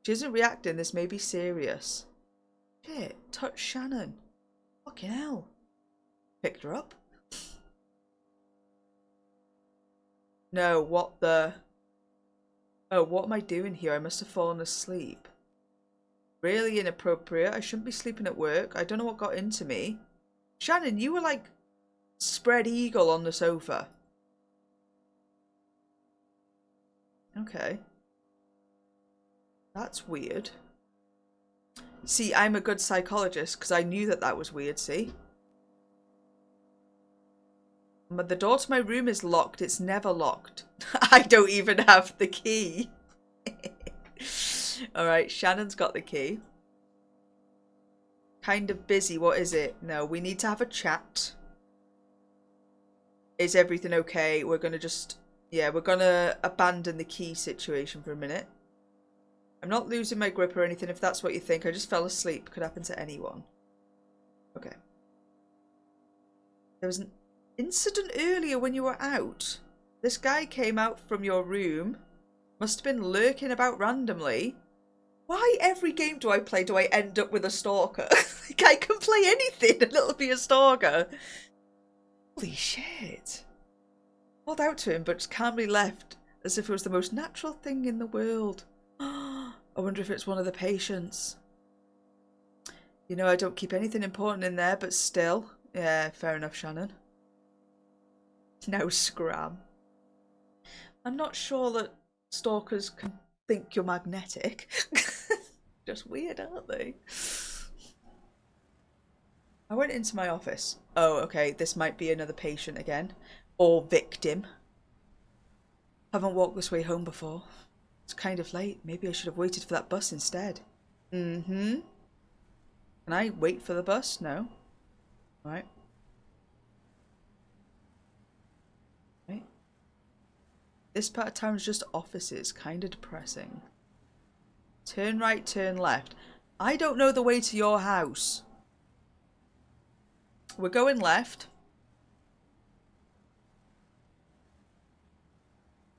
S1: She isn't reacting. This may be serious. Shit. Touch Shannon. Fucking hell. Picked her up. No, what the... Oh, what am I doing here? I must have fallen asleep. Really inappropriate. I shouldn't be sleeping at work. I don't know what got into me. Shannon, you were like spread eagle on the sofa. Okay. That's weird. See, I'm a good psychologist because I knew that that was weird, see? But the door to my room is locked. It's never locked. I don't even have the key. Alright, Shannon's got the key. Kind of busy. What is it? No, we need to have a chat. Is everything okay? We're going to just... Yeah, we're going to abandon the key situation for a minute. I'm not losing my grip or anything if that's what you think. I just fell asleep. Could happen to anyone. Okay. There was an incident earlier when you were out. This guy came out from your room. Must have been lurking about randomly. Why every game do I end up with a stalker? Like, I can play anything and it'll be a stalker. Holy shit. Called out to him but just calmly left as if it was the most natural thing in the world. I wonder if it's one of the patients. You know, I don't keep anything important in there, but still. Yeah, fair enough, Shannon. No scram. I'm not sure that stalkers can think you're magnetic. Just weird, aren't they? I went into my office. Oh, okay, this might be another patient again. Or victim. Haven't walked this way home before. It's kind of late. Maybe I should have waited for that bus instead. Mm-hmm. Can I wait for the bus? No. Right. Right. This part of town is just offices. Kind of depressing. Turn right, turn left. I don't know the way to your house. We're going left.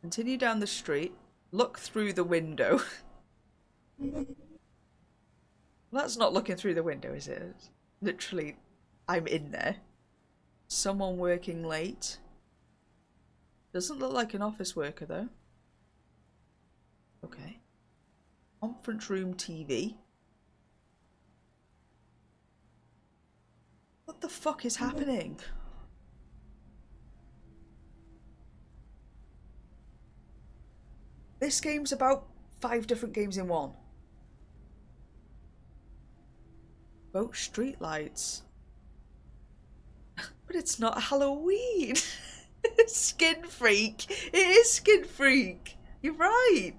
S1: Continue down the street. Look through the window. That's not looking through the window, is it? Literally, I'm in there. Someone working late. Doesn't look like an office worker, though. Okay. Conference room TV. What the fuck is happening? This game's about 5 different games in one. Boat streetlights. But it's not Halloween. Skin Freak. It is Skin Freak. You're right.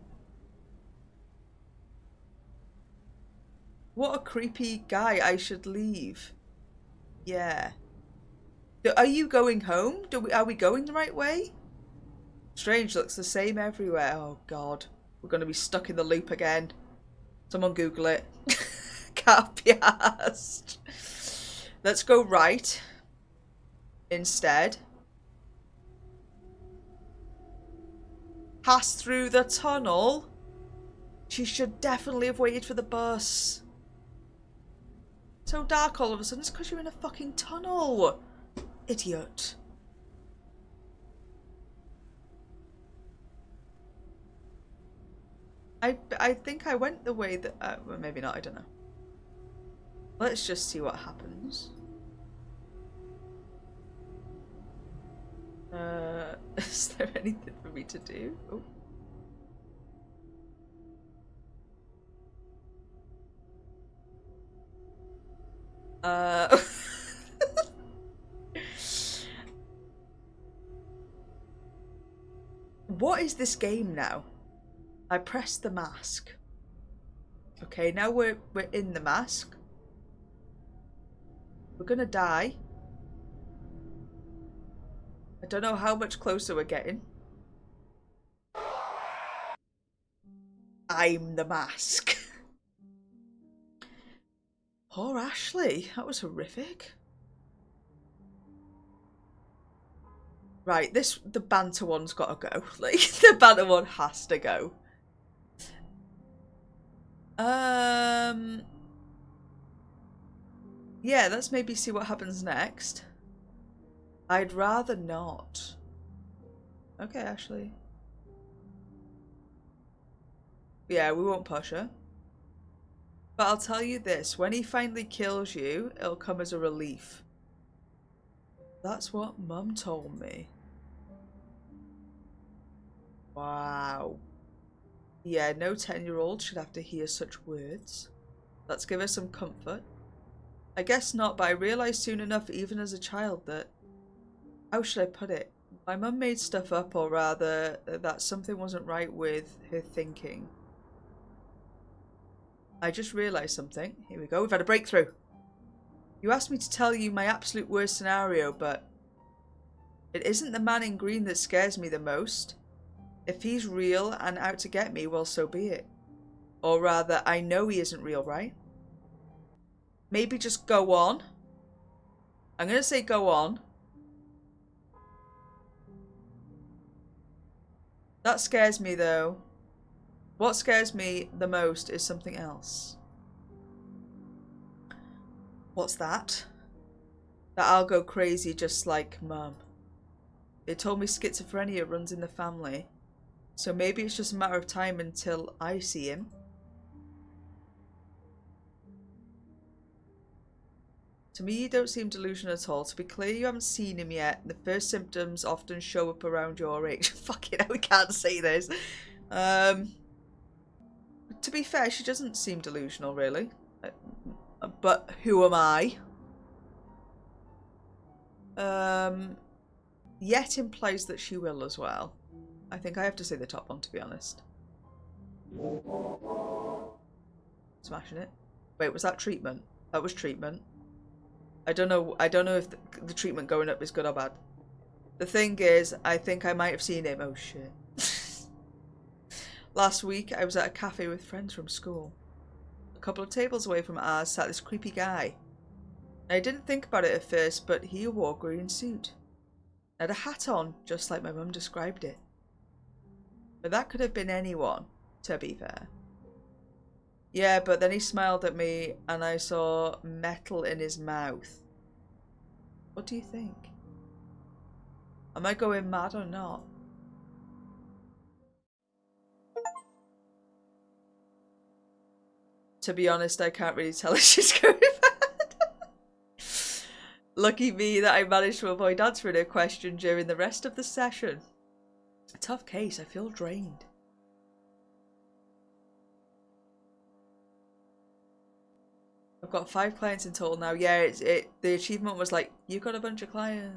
S1: What a creepy guy. I should leave. Yeah. Are you going home? Are we going the right way? Strange, looks the same everywhere. Oh god. We're going to be stuck in the loop again. Someone Google it. Can't be asked. Let's go right. Instead. Pass through the tunnel. She should definitely have waited for the bus. So dark all of a sudden. It's because you're in a fucking tunnel. Idiot. I think I went the way that... well, maybe not, I don't know. Let's just see what happens. Is there anything for me to do? Oh. What is this game now? I pressed the mask. Okay, now we're in the mask. We're gonna die. I don't know how much closer we're getting. I'm the mask. Poor Ashley. That was horrific. Right, the banter one's gotta go. Like, the banter one has to go. Yeah, let's maybe see what happens next. I'd rather not. Okay, Ashley. Yeah, we won't push her. But I'll tell you this, when he finally kills you, it'll come as a relief. That's what Mum told me. Wow. Yeah, no 10-year-old should have to hear such words. Let's give her some comfort. I guess not, but I realised soon enough, even as a child, that... How should I put it? My mum made stuff up, or rather, that something wasn't right with her thinking. I just realised something. Here we go, we've had a breakthrough. You asked me to tell you my absolute worst scenario, but... It isn't the man in green that scares me the most. If he's real and out to get me, well, so be it. Or rather, I know he isn't real, right? Maybe just go on. I'm going to say go on. That scares me, though. What scares me the most is something else. What's that? That I'll go crazy just like Mum. They told me schizophrenia runs in the family. So maybe it's just a matter of time until I see him. To me, you don't seem delusional at all. To be clear, you haven't seen him yet. The first symptoms often show up around your age. Fucking hell, we can't say this. To be fair, she doesn't seem delusional, really. But who am I? Yet implies that she will as well. I think I have to say the top one, to be honest. Smashing it. Wait, was that treatment? That was treatment. I don't know if the treatment going up is good or bad. The thing is, I think I might have seen him. Oh shit. Last week, I was at a cafe with friends from school. A couple of tables away from ours sat this creepy guy. I didn't think about it at first, but he wore a green suit. Had a hat on, just like my mum described it. But that could have been anyone, to be fair. Yeah, but then he smiled at me and I saw metal in his mouth. What do you think? Am I going mad or not? To be honest, I can't really tell if she's going mad. Lucky me that I managed to avoid answering her question during the rest of the session. A tough case, I feel drained. I've got 5 clients in total now. Yeah, the achievement was like, you got a bunch of clients.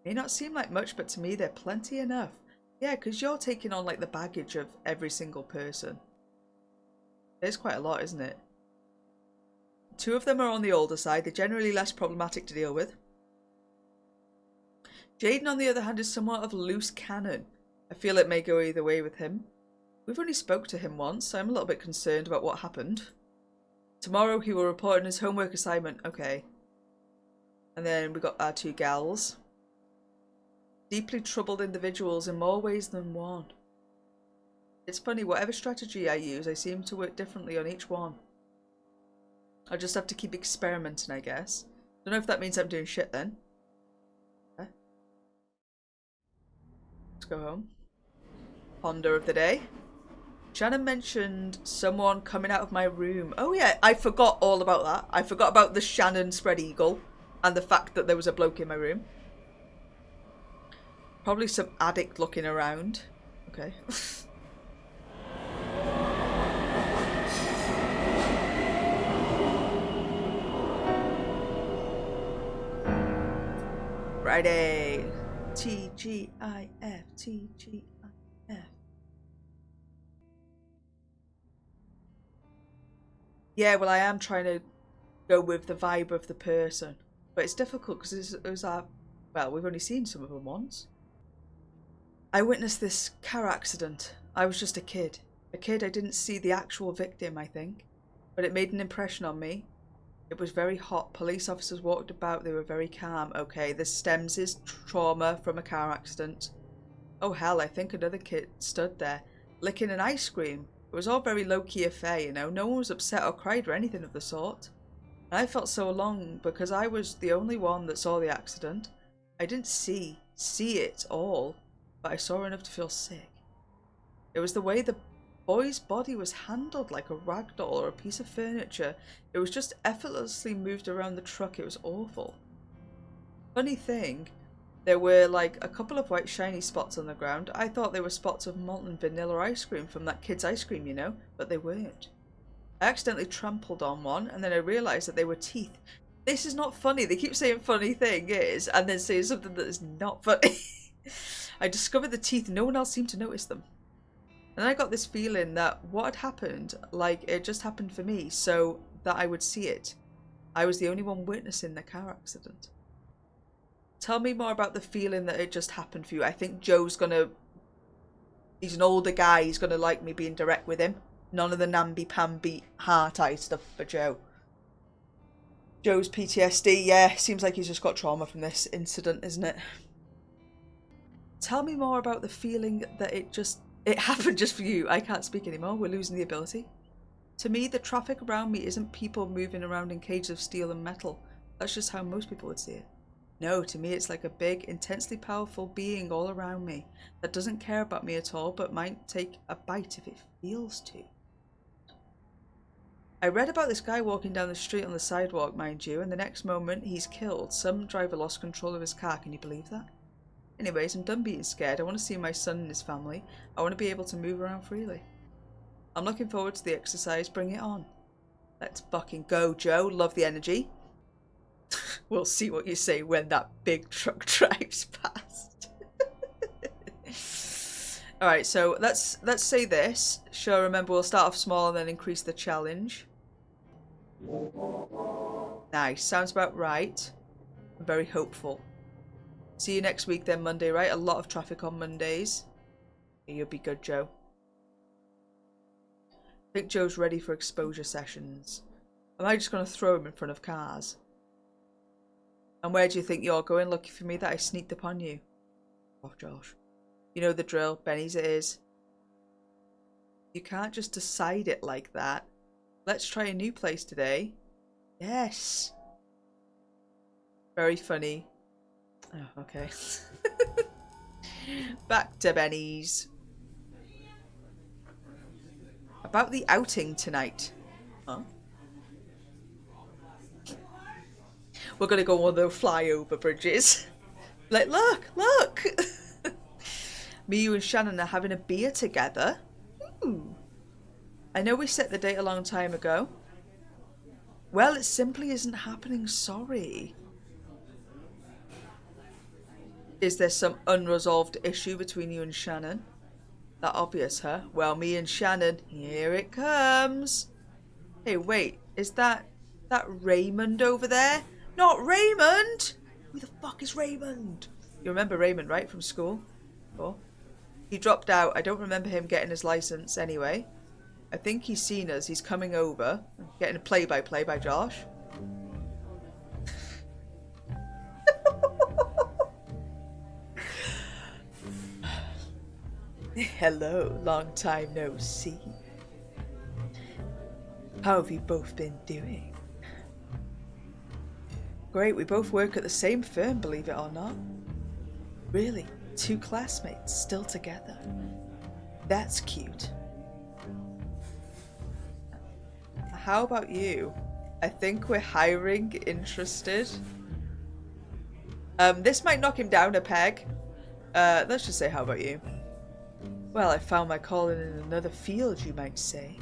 S1: May not seem like much, but to me they're plenty enough. Yeah, because you're taking on like the baggage of every single person. There's quite a lot, isn't it? 2 of them are on the older side. They're generally less problematic to deal with. Jaden, on the other hand, is somewhat of a loose cannon. I feel it may go either way with him. We've only spoke to him once, so I'm a little bit concerned about what happened. Tomorrow he will report on his homework assignment. Okay. And then we got our 2 gals. Deeply troubled individuals in more ways than one. It's funny, whatever strategy I use, I seem to work differently on each one. I just have to keep experimenting, I guess. Don't know if that means I'm doing shit then. Okay. Let's go home. Ponder of the day. Shannon mentioned someone coming out of my room. Oh yeah, I forgot all about that. I forgot about the Shannon spread eagle and the fact that there was a bloke in my room. Probably some addict looking around. Okay. Friday. TGIF. TGIF. Yeah, well, I am trying to go with the vibe of the person. But it's difficult because it was our... Well, we've only seen some of them once. I witnessed this car accident. I was just a kid. A kid, I didn't see the actual victim, I think. But it made an impression on me. It was very hot. Police officers walked about. They were very calm. Okay, this stems is trauma from a car accident. Oh hell, I think another kid stood there, licking an ice cream. It was all very low-key affair, you know. No one was upset or cried or anything of the sort. And I felt so alone because I was the only one that saw the accident. I didn't see it all, but I saw enough to feel sick. It was the way the boy's body was handled like a rag doll or a piece of furniture. It was just effortlessly moved around the truck. It was awful. Funny thing, there were like a couple of white shiny spots on the ground. I thought they were spots of molten vanilla ice cream from that kid's ice cream, you know, but they weren't. I accidentally trampled on one and then I realised that they were teeth. This is not funny. They keep saying funny thing is and then saying something that is not funny. I discovered the teeth. No one else seemed to notice them. And I got this feeling that what had happened, like it just happened for me, so that I would see it. I was the only one witnessing the car accident. Tell me more about the feeling that it just happened for you. I think Joe's gonna... He's an older guy. He's gonna like me being direct with him. None of the namby-pamby heart-eye stuff for Joe. Joe's PTSD, yeah, seems like he's just got trauma from this incident, isn't it? Tell me more about the feeling that it happened just for you. I can't speak anymore. We're losing the ability. To me, the traffic around me isn't people moving around in cages of steel and metal. That's just how most people would see it. No, to me it's like a big, intensely powerful being all around me that doesn't care about me at all but might take a bite if it feels to. I read about this guy walking down the street on the sidewalk, mind you, and the next moment he's killed. Some driver lost control of his car. Can you believe that? Anyways, I'm done being scared. I want to see my son and his family. I want to be able to move around freely. I'm looking forward to the exercise. Bring it on. Let's fucking go, Joe. Love the energy. We'll see what you say when that big truck drives past. Alright, so let's say this. Sure, remember we'll start off small and then increase the challenge. Nice. Sounds about right. I'm very hopeful. See you next week then, Monday, right? A lot of traffic on Mondays. You'll be good, Joe. I think Joe's ready for exposure sessions. Am I just going to throw him in front of cars? And where do you think you're going? Lucky for me that I sneaked upon you. Oh, Josh. You know the drill. Benny's it is. You can't just decide it like that. Let's try a new place today. Yes. Very funny. Oh, okay. Back to Benny's. About the outing tonight. Huh? We're gonna go on one of those flyover bridges. Like, look! Me, you and Shannon are having a beer together. Ooh. I know we set the date a long time ago. Well, it simply isn't happening, sorry. Is there some unresolved issue between you and Shannon? That obvious, huh? Well, me and Shannon, here it comes. Hey, wait, is that Raymond over there? Not Raymond! Who the fuck is Raymond? You remember Raymond, right, from school? Oh. He dropped out. I don't remember him getting his license anyway. I think he's seen us. He's coming over. Getting a play-by-play by Josh. Hello, long time no see. How have you both been doing? Great, we both work at the same firm, believe it or not. Really? 2 classmates still together? That's cute. How about you? I think we're hiring. Interested? This might knock him down a peg. Let's just say, how about you? Well, I found my calling in another field, you might say.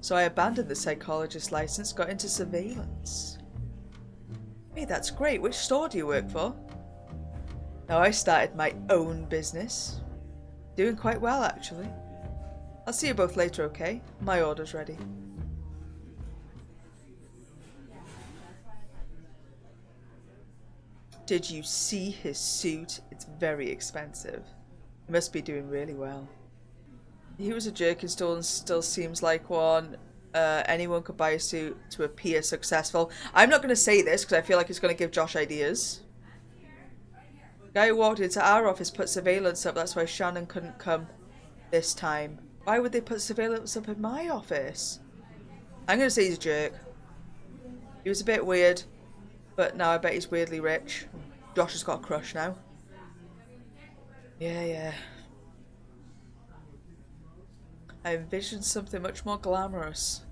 S1: So I abandoned the psychologist license, got into surveillance. Hey, that's great. Which store do you work for? Now, I started my own business. Doing quite well, actually. I'll see you both later, okay? My order's ready. Did you see his suit? It's very expensive. He must be doing really well. He was a jerk in store and still seems like one. Anyone could buy a suit to appear successful. I'm not going to say this because I feel like it's going to give Josh ideas. Guy who walked into our office put surveillance up. That's why Shannon couldn't come this time. Why would they put surveillance up in my office? I'm going to say he's a jerk. He was a bit weird, but now I bet he's weirdly rich. Josh has got a crush now. Yeah. I envisioned something much more glamorous.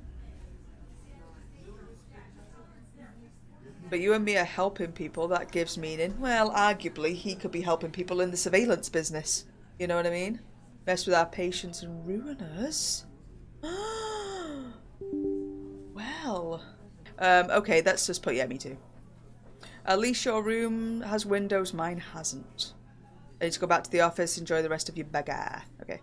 S1: But you and me are helping people, that gives meaning. Well, arguably, he could be helping people in the surveillance business. You know what I mean? Mess with our patients and ruin us. Well. Okay, that's just put, yeah, me too. At least your room has windows, mine hasn't. I need to go back to the office, enjoy the rest of your bagarre. Okay.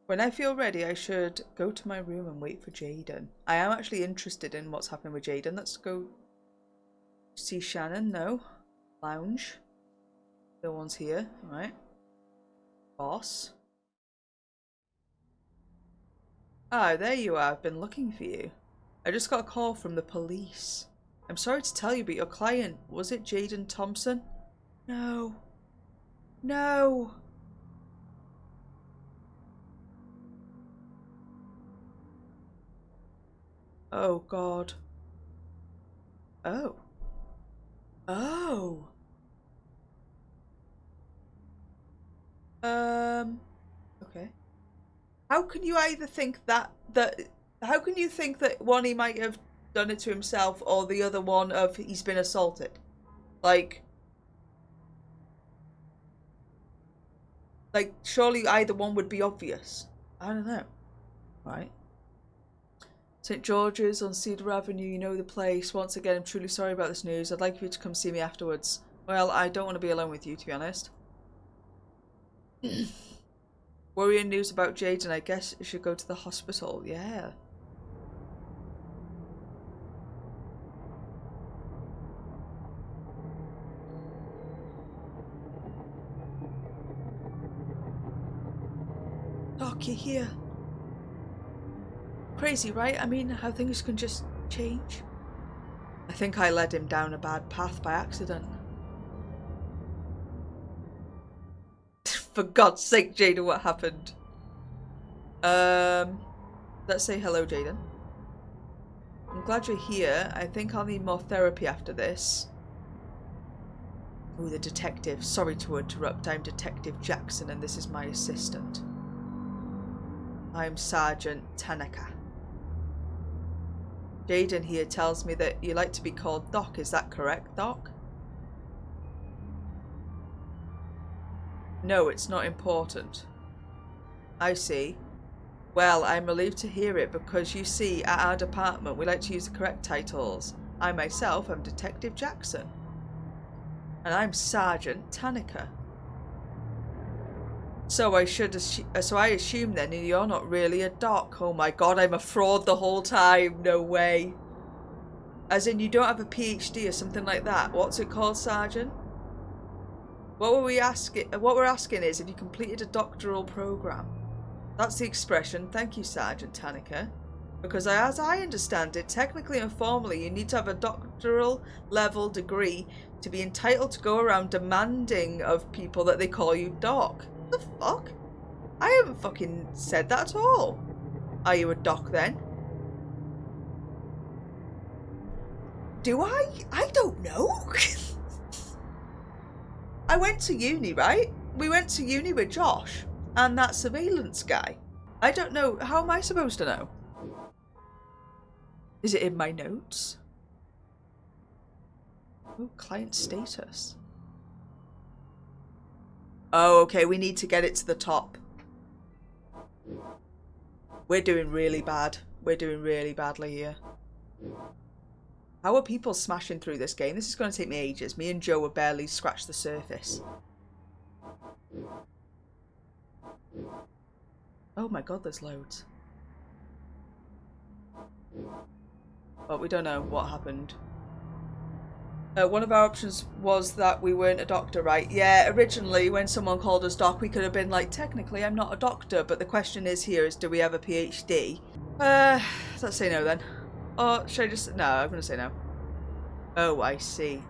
S1: When I feel ready, I should go to my room and wait for Jaden. I am actually interested in what's happening with Jaden. Let's go see Shannon. No. Lounge. No one's here. Alright. Boss. Ah, there you are. I've been looking for you. I just got a call from the police. I'm sorry to tell you, but your client, was it Jaden Thompson? No. No. Oh, God. Oh. Oh. Okay. How can you either think how can you think that one, he might have done it to himself, or the other one of he's been assaulted? Like, surely either one would be obvious. I don't know. Right. St. George's on Cedar Avenue, you know the place. Once again, I'm truly sorry about this news. I'd like you to come see me afterwards. Well, I don't want to be alone with you, to be honest. Worrying news about Jaden. I guess you should go to the hospital. Yeah. Doc, you're here. Crazy, right? I mean, how things can just Change. I think I led him down a bad path by accident. For God's sake, Jaden, what happened? Let's say hello, Jaden. I'm glad you're here. I think I'll need more therapy after this. Oh, the detective. Sorry to interrupt. I'm Detective Jackson and this is my assistant. I'm Sergeant Tanaka. Jaden here tells me that you like to be called Doc. Is that correct, Doc? No, it's not important. I see. Well, I'm relieved to hear it because you see, at our department we like to use the correct titles. I myself am Detective Jackson. And I'm Sergeant Tanaka. So I assume then you're not really a doc. Oh my god, I'm a fraud the whole time. No way. As in you don't have a PhD or something like that. What's it called, Sergeant? What we're asking is if you completed a doctoral program. That's the expression. Thank you, Sergeant Tanaka. Because as I understand it, technically and formally, you need to have a doctoral level degree to be entitled to go around demanding of people that they call you doc. What the fuck? I haven't fucking said that at all. Are you a doc then? Do I? I don't know. I went to uni, right? We went to uni with Josh and that surveillance guy. I don't know. How am I supposed to know? Is it in my notes? Oh, client status. Oh, okay. We need to get it to the top. We're doing really bad. We're doing really badly here. How are people smashing through this game? This is going to take me ages. Me and Joe have barely scratched the surface. Oh my god, there's loads. But we don't know what happened. One of our options was that we weren't a doctor, right? Yeah, originally when someone called us doc, we could have been like, technically I'm not a doctor, but the question is here is, do we have a PhD? Let's say no then. Or should I just... No, I'm going to say no. Oh, I see.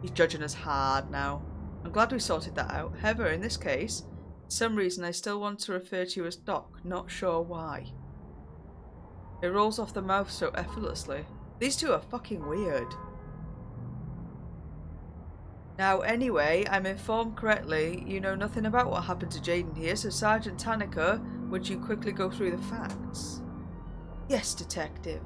S1: He's judging us hard now. I'm glad we sorted that out. However, in this case, for some reason I still want to refer to you as Doc. Not sure why. It rolls off the mouth so effortlessly. These two are fucking weird. Now, anyway, I'm informed correctly. You know nothing about what happened to Jaden here, so Sergeant Tanaka, would you quickly go through the facts? Yes, Detective.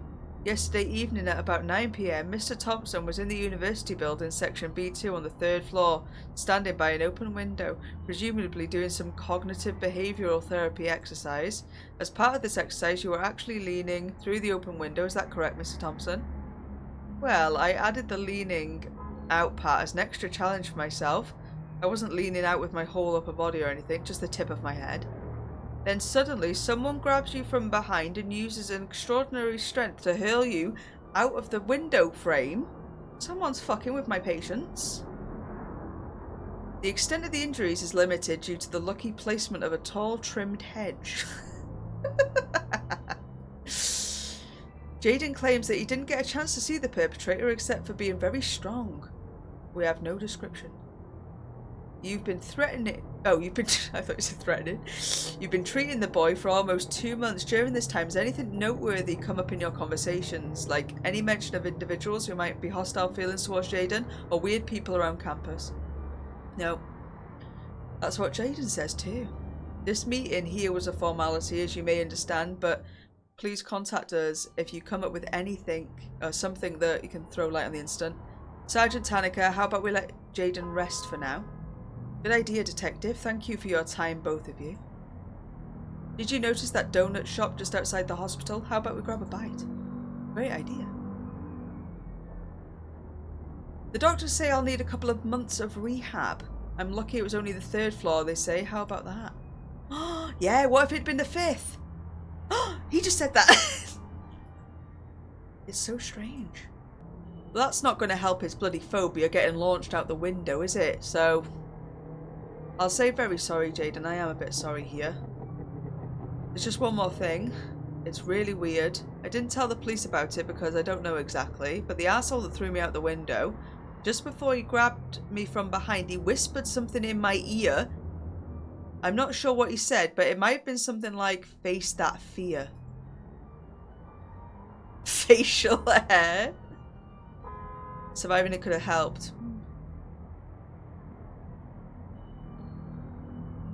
S1: Yesterday evening at about 9 PM, Mr. Thompson was in the university building, section B2 on the 3rd floor, standing by an open window, presumably doing some cognitive behavioural therapy exercise. As part of this exercise, you were actually leaning through the open window. Is that correct, Mr. Thompson? Well, I added the leaning out part as an extra challenge for myself. I wasn't leaning out with my whole upper body or anything, just the tip of my head. Then suddenly someone grabs you from behind and uses an extraordinary strength to hurl you out of the window frame. Someone's fucking with my patience. The extent of the injuries is limited due to the lucky placement of a tall trimmed hedge. Jaden claims that he didn't get a chance to see the perpetrator except for being very strong. We have no description. You've been threatening... Oh, you've been... I thought you said threatening. You've been treating the boy for almost 2 months. During this time, has anything noteworthy come up in your conversations? Like any mention of individuals who might be hostile feelings towards Jaden or weird people around campus? No. That's what Jaden says too. This meeting here was a formality, as you may understand, but please contact us if you come up with anything or something that you can throw light on the incident. Sergeant Tanaka, how about we let Jaden rest for now? Good idea, Detective. Thank you for your time, both of you. Did you notice that donut shop just outside the hospital? How about we grab a bite? Great idea. The doctors say I'll need a couple of months of rehab. I'm lucky it was only the 3rd floor, they say. How about that? Yeah, what if it'd been the 5th? He just said that. It's so strange. Well, that's not going to help his bloody phobia getting launched out the window, is it? So... I'll say very sorry, Jaden. I am a bit sorry here. There's just one more thing. It's really weird. I didn't tell the police about it because I don't know exactly, but the asshole that threw me out the window, just before he grabbed me from behind, he whispered something in my ear. I'm not sure what he said, but it might have been something like, face that fear. Facial hair. Surviving it could have helped.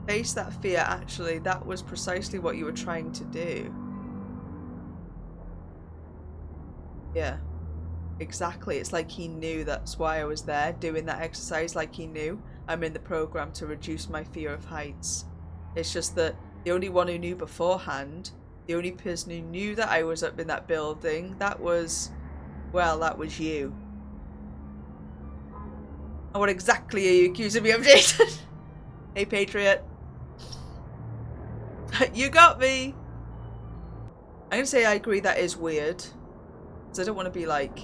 S1: Face that fear, actually, that was precisely what you were trying to do. Yeah, exactly. It's like he knew that's why I was there doing that exercise, like he knew I'm in the program to reduce my fear of heights. It's just that the only one who knew beforehand, the only person who knew that I was up in that building, that was, well, that was you. And what exactly are you accusing me of, Jason? Hey, Patriot. You got me. I'm gonna say I agree that is weird. Because I don't want to be like...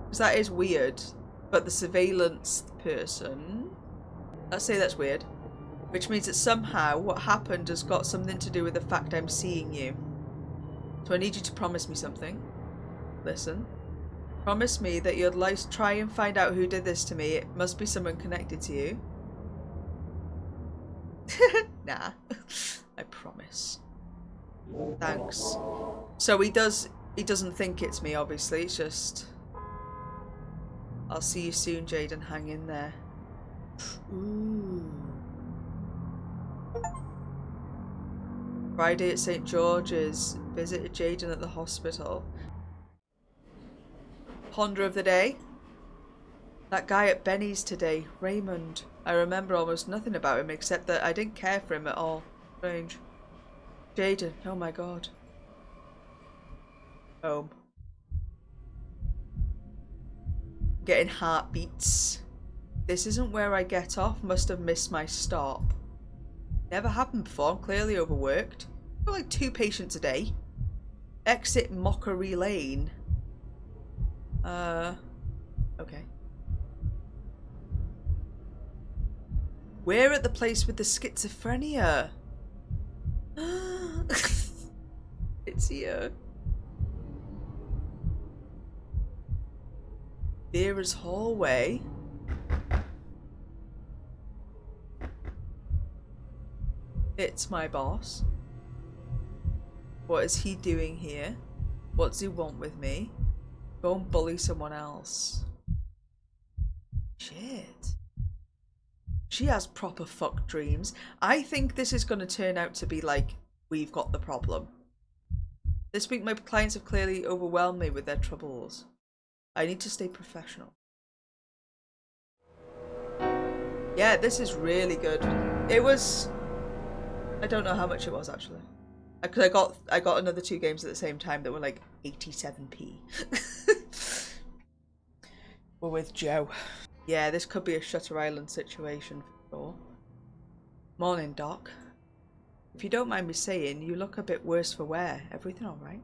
S1: Because that is weird. But the surveillance person... Let's say that's weird. Which means that somehow what happened has got something to do with the fact I'm seeing you. So I need you to promise me something. Listen. Promise me that you'd like to try and find out who did this to me. It must be someone connected to you. Nah. I promise. Thanks. So he doesn't think it's me, obviously. It's just... I'll see you soon, Jaden. Hang in there. Ooh. Friday at St. George's. Visited Jaden at the hospital. Ponder of the day. That guy at Benny's today, Raymond. I remember almost nothing about him except that I didn't care for him at all. Strange. Jaden, oh my god. Home. Getting heartbeats. This isn't where I get off. Must have missed my stop. Never happened before. I'm clearly overworked. I've got like 2 patients a day. Exit Mockery Lane. Okay. We're at the place with the schizophrenia. It's here. Vera's hallway. It's my boss. What is he doing here? What does he want with me? Go and bully someone else. Shit. She has proper fuck dreams. I think this is going to turn out to be like, we've got the problem. This week my clients have clearly overwhelmed me with their troubles. I need to stay professional. Yeah, this is really good. It was... I don't know how much it was actually. Because I got another 2 games at the same time that were like 87p. We're with Joe. Yeah, this could be a Shutter Island situation for sure. Morning, Doc. If you don't mind me saying, you look a bit worse for wear. Everything all right?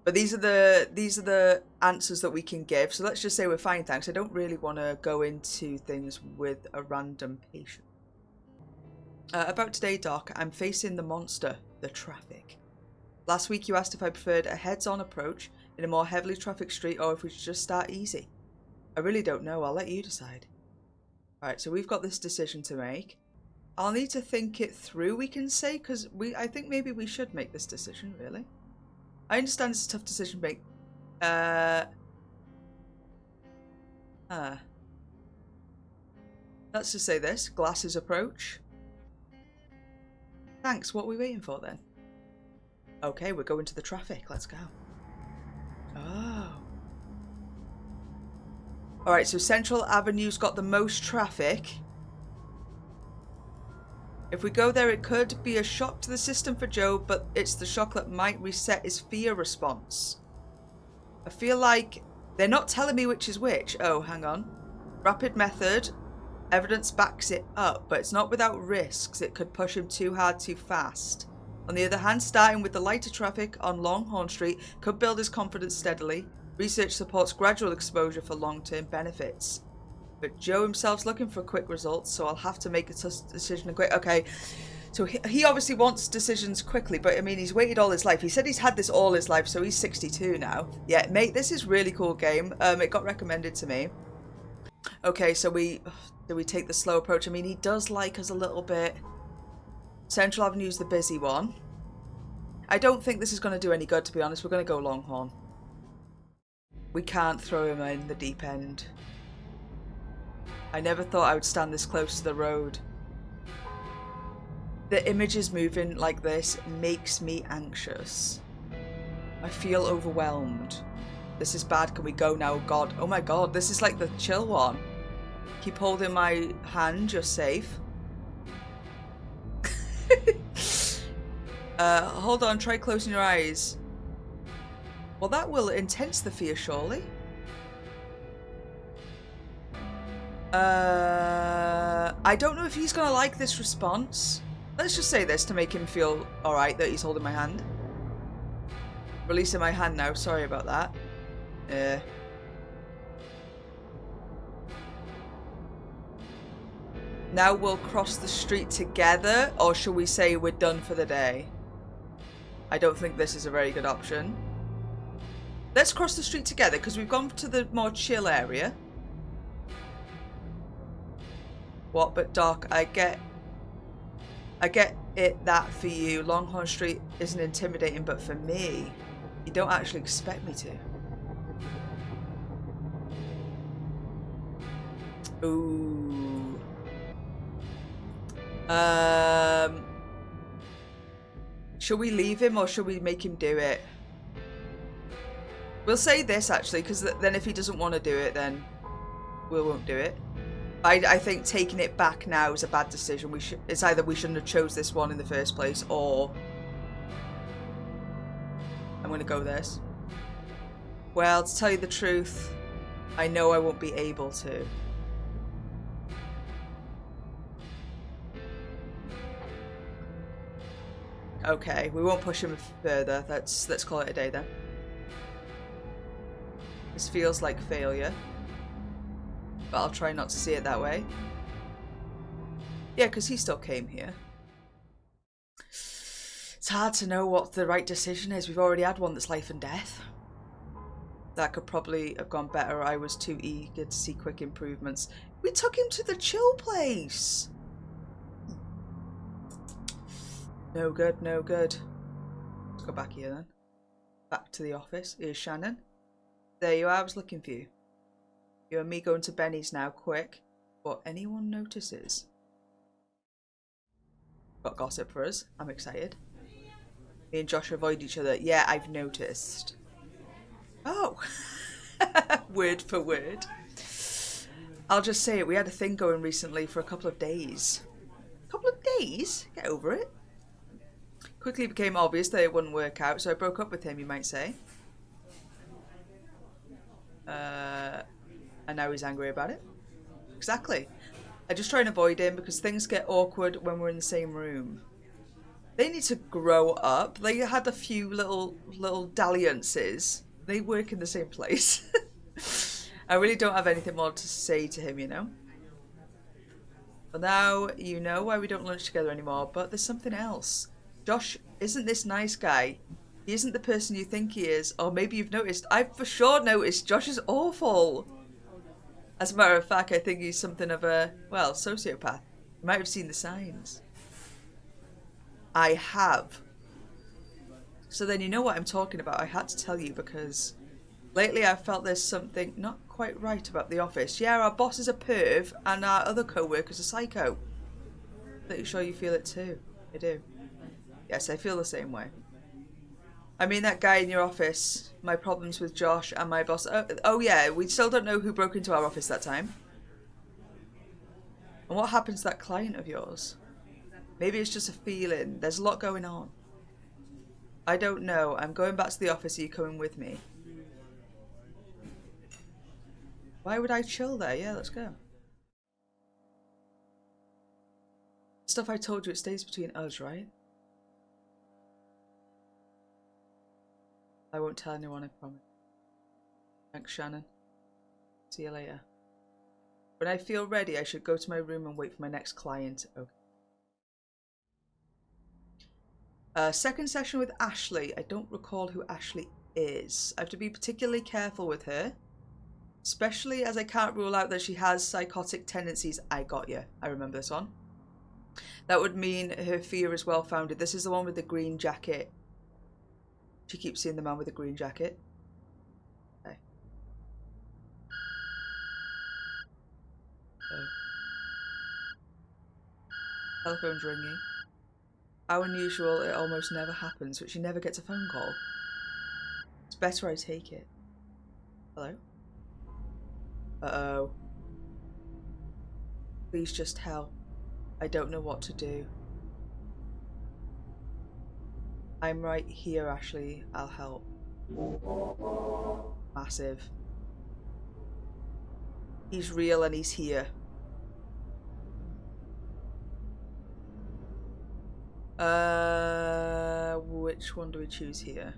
S1: But these are the answers that we can give. So let's just say we're fine, thanks. I don't really want to go into things with a random patient. About today, Doc, I'm facing the monster, the traffic. Last week you asked if I preferred a heads-on approach in a more heavily trafficked street or if we should just start easy. I really don't know. I'll let you decide. Alright, so we've got this decision to make. I'll need to think it through, we can say, because I think maybe we should make this decision, really. I understand it's a tough decision to make. Let's just say this. Glasses approach. Thanks, what are we waiting for then? Okay, we're going to the traffic. Let's go. Oh. Alright, so Central Avenue's got the most traffic. If we go there, it could be a shock to the system for Joe, but it's the shock that might reset his fear response. I feel like they're not telling me which is which. Oh, hang on. Rapid method. Evidence backs it up, but it's not without risks. It could push him too hard too fast. On the other hand, starting with the lighter traffic on Longhorn Street could build his confidence steadily. Research supports gradual exposure for long-term benefits. But Joe himself's looking for quick results, so I'll have to make a tough decision quick. Okay, So he obviously wants decisions quickly, but I mean, he's waited all his life. He said he's had this all his life, so he's 62 now. Yeah, mate, this is really cool game. It got recommended to me. Okay, so do we take the slow approach? I mean, he does like us a little bit. Central Avenue's the busy one. I don't think this is going to do any good, to be honest. We're going to go Longhorn. We can't throw him in the deep end. I never thought I would stand this close to the road. The images moving like this makes me anxious. I feel overwhelmed. This is bad. Can we go now? God. Oh my God. This is like the chill one. Keep holding my hand. You're safe. Hold on. Try closing your eyes. Well, that will intense the fear, surely. I don't know if he's going to like this response. Let's just say this to make him feel alright that he's holding my hand. Releasing my hand now. Sorry about that. Now we'll cross the street together, or shall we say we're done for the day? I don't think this is a very good option. Let's cross the street together because we've gone to the more chill area. What but dark? I get it that for you Longhorn Street isn't intimidating, but for me, you don't actually expect me to. Ooh. Should we leave him or should we make him do it? We'll say this actually, because then if he doesn't want to do it, then we won't do it. I think taking it back now is a bad decision. It's either we shouldn't have chose this one in the first place, or I'm going to go this. Well, to tell you the truth, I know I won't be able to. Okay, we won't push him further. Let's call it a day then. This feels like failure, but I'll try not to see it that way. Yeah, because he still came here. It's hard to know what the right decision is. We've already had one that's life and death. That could probably have gone better. I was too eager to see quick improvements. We took him to the chill place. No good, no good. Let's go back here then. Back to the office. Here's Shannon. There you are, I was looking for you. You and me going to Benny's now, quick. Before anyone notices. Got gossip for us. I'm excited. Me and Josh avoid each other. Yeah, I've noticed. Oh. Word for word. I'll just say it. We had a thing going recently for a couple of days. A couple of days? Get over it. Quickly became obvious that it wouldn't work out, so I broke up with him, you might say. And now he's angry about it. Exactly. I just try and avoid him because things get awkward when we're in the same room. They need to grow up. They had a few little dalliances. They work in the same place. I really don't have anything more to say to him, you know. But now you know why we don't lunch together anymore, but there's something else. Josh isn't this nice guy. He isn't the person you think he is. Or maybe you've noticed. I've for sure noticed Josh is awful. As a matter of fact, I think he's something of a, well, sociopath. You might have seen the signs. I have. So then you know what I'm talking about. I had to tell you because lately I've felt there's something not quite right about the office. Yeah, our boss is a perv and our other co-worker's a psycho. Pretty sure you feel it too. I do. Yes, I feel the same way. I mean, that guy in your office, my problems with Josh and my boss. Oh yeah, we still don't know who broke into our office that time. And what happened to that client of yours? Maybe it's just a feeling. There's a lot going on. I don't know. I'm going back to the office. Are you coming with me? Why would I chill there? Yeah, let's go. Stuff I told you, it stays between us, right? I won't tell anyone, I promise. Thanks, Shannon. See you later. When I feel ready, I should go to my room and wait for my next client. Okay. Second session with Ashley. I don't recall who Ashley is. I have to be particularly careful with her. Especially as I can't rule out that she has psychotic tendencies. I got you. I remember this one. That would mean her fear is well founded. This is the one with the green jacket. She keeps seeing the man with the green jacket. Okay. Telephone's ringing. How unusual, it almost never happens, but she never gets a phone call. It's better I take it. Hello? Uh-oh. Please just help. I don't know what to do. I'm right here, Ashley. I'll help. Massive. He's real and he's here. Which one do we choose here?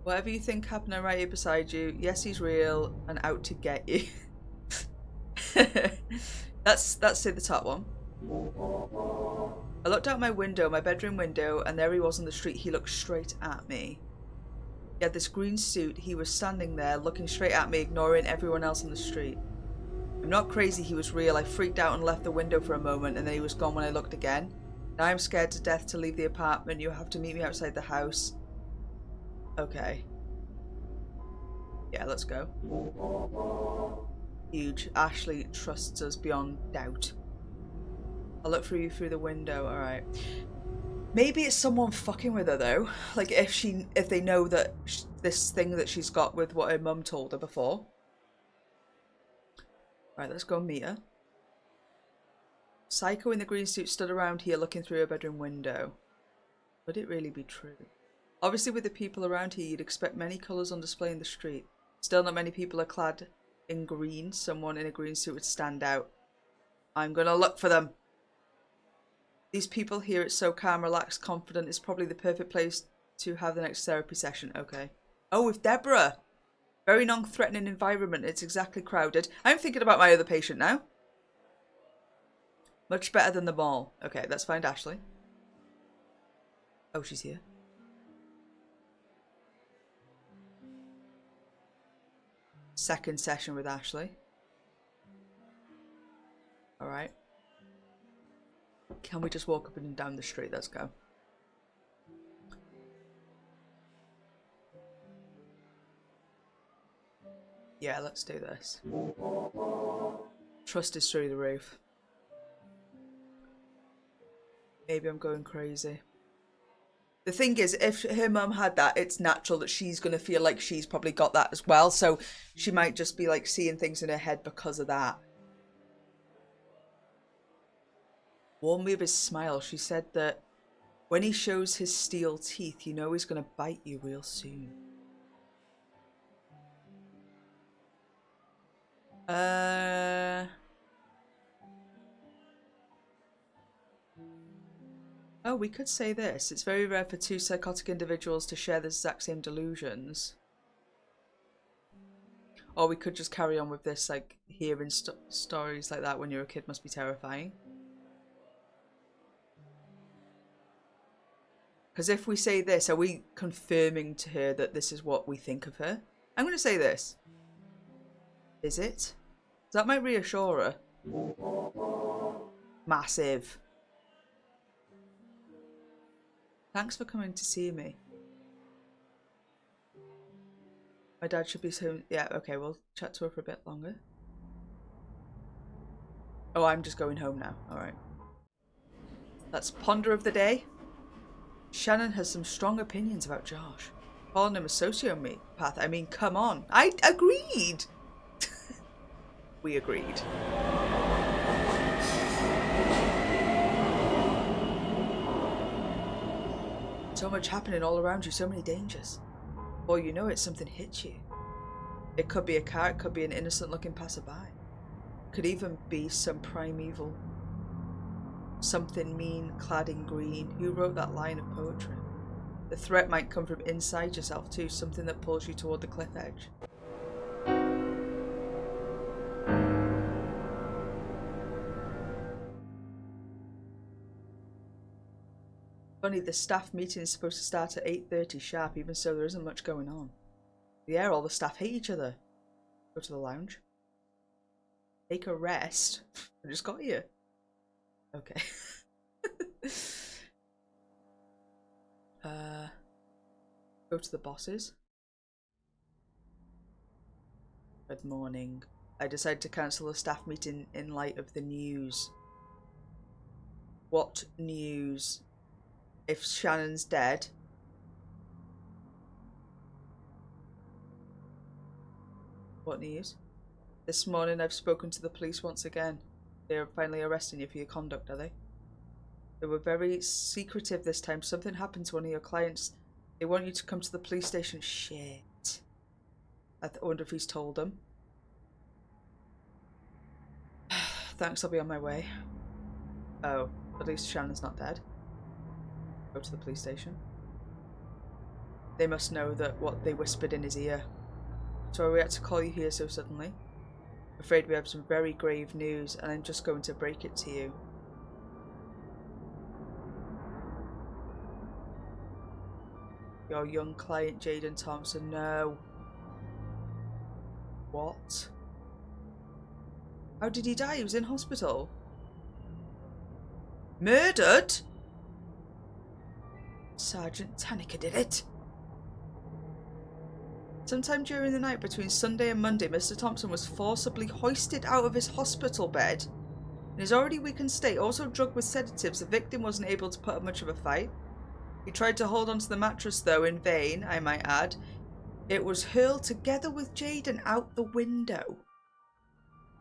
S1: Whatever you think happened, I'm right here beside you. Yes, he's real and out to get you. That's say the top one. I looked out my window, my bedroom window, and there he was on the street. He looked straight at me. He had this green suit. He was standing there looking straight at me, ignoring everyone else on the street. I'm not crazy, he was real. I freaked out and left the window for a moment, and then he was gone when I looked again. Now I'm scared to death to leave the apartment. You have to meet me outside the house. Okay. Yeah, let's go. Huge. Ashley trusts us beyond doubt. I'll look for you through the window. Alright. Maybe it's someone fucking with her though. Like if they know that this thing that she's got with what her mum told her before. Right, let's go meet her. Psycho in the green suit stood around here looking through her bedroom window. Would it really be true? Obviously with the people around here you'd expect many colours on display in the street. Still not many people are clad in green. Someone in a green suit would stand out. I'm gonna look for them. These people here, it's so calm, relaxed, confident. It's probably the perfect place to have the next therapy session. Okay. Oh, with Deborah. Very non-threatening environment. It's exactly crowded. I'm thinking about my other patient now. Much better than the mall. Okay, let's find Ashley. Oh, she's here. Second session with Ashley. Alright. Can we just walk up and down the street? Let's go. Yeah, let's do this. Trust is through the roof. Maybe I'm going crazy. The thing is, if her mum had that, it's natural that she's going to feel like she's probably got that as well. So she might just be like seeing things in her head because of that. Warm me with his smile. She said that when he shows his steel teeth, you know he's going to bite you real soon. Oh, we could say this. It's very rare for two psychotic individuals to share the exact same delusions. Or we could just carry on with this, like, hearing stories like that when you're a kid must be terrifying. Because if we say this, are we confirming to her that this is what we think of her? I'm going to say this. Is it? That might reassure her. Massive. Thanks for coming to see me. My dad should be home. Yeah, okay, we'll chat to her for a bit longer. Oh, I'm just going home now. Alright. That's Ponder of the Day. Shannon has some strong opinions about Josh. Calling him a sociopath. I mean, come on. I agreed. We agreed. So much happening all around you, so many dangers. Before you know it, something hits you. It could be a car, it could be an innocent looking passerby. It could even be some primeval. Something mean, clad in green. Who wrote that line of poetry? The threat might come from inside yourself too, something that pulls you toward the cliff edge. Funny, the staff meeting is supposed to start at 8:30 sharp, even so there isn't much going on. Yeah, all the staff hate each other. Go to the lounge. Take a rest. I just got here. Okay. Go to the bosses. Good morning. I decided to cancel the staff meeting in light of the news. What news? If Shannon's dead. What news? This morning I've spoken to the police once again. They are finally arresting you for your conduct, are they? They were very secretive this time. Something happened to one of your clients. They want you to come to the police station. Shit. I wonder if he's told them. Thanks, I'll be on my way. Oh, at least Shannon's not dead. Go to the police station. They must know that what they whispered in his ear. Sorry we had to call you here so suddenly. I'm afraid we have some very grave news and I'm just going to break it to you. Your young client, Jaden Thompson, no. What? How did he die? He was in hospital. Murdered? Sergeant Tanica did it. Sometime during the night between Sunday and Monday, Mr. Thompson was forcibly hoisted out of his hospital bed. In his already weakened state, also drugged with sedatives, the victim wasn't able to put up much of a fight. He tried to hold onto the mattress, though, in vain, I might add. It was hurled together with Jaden out the window.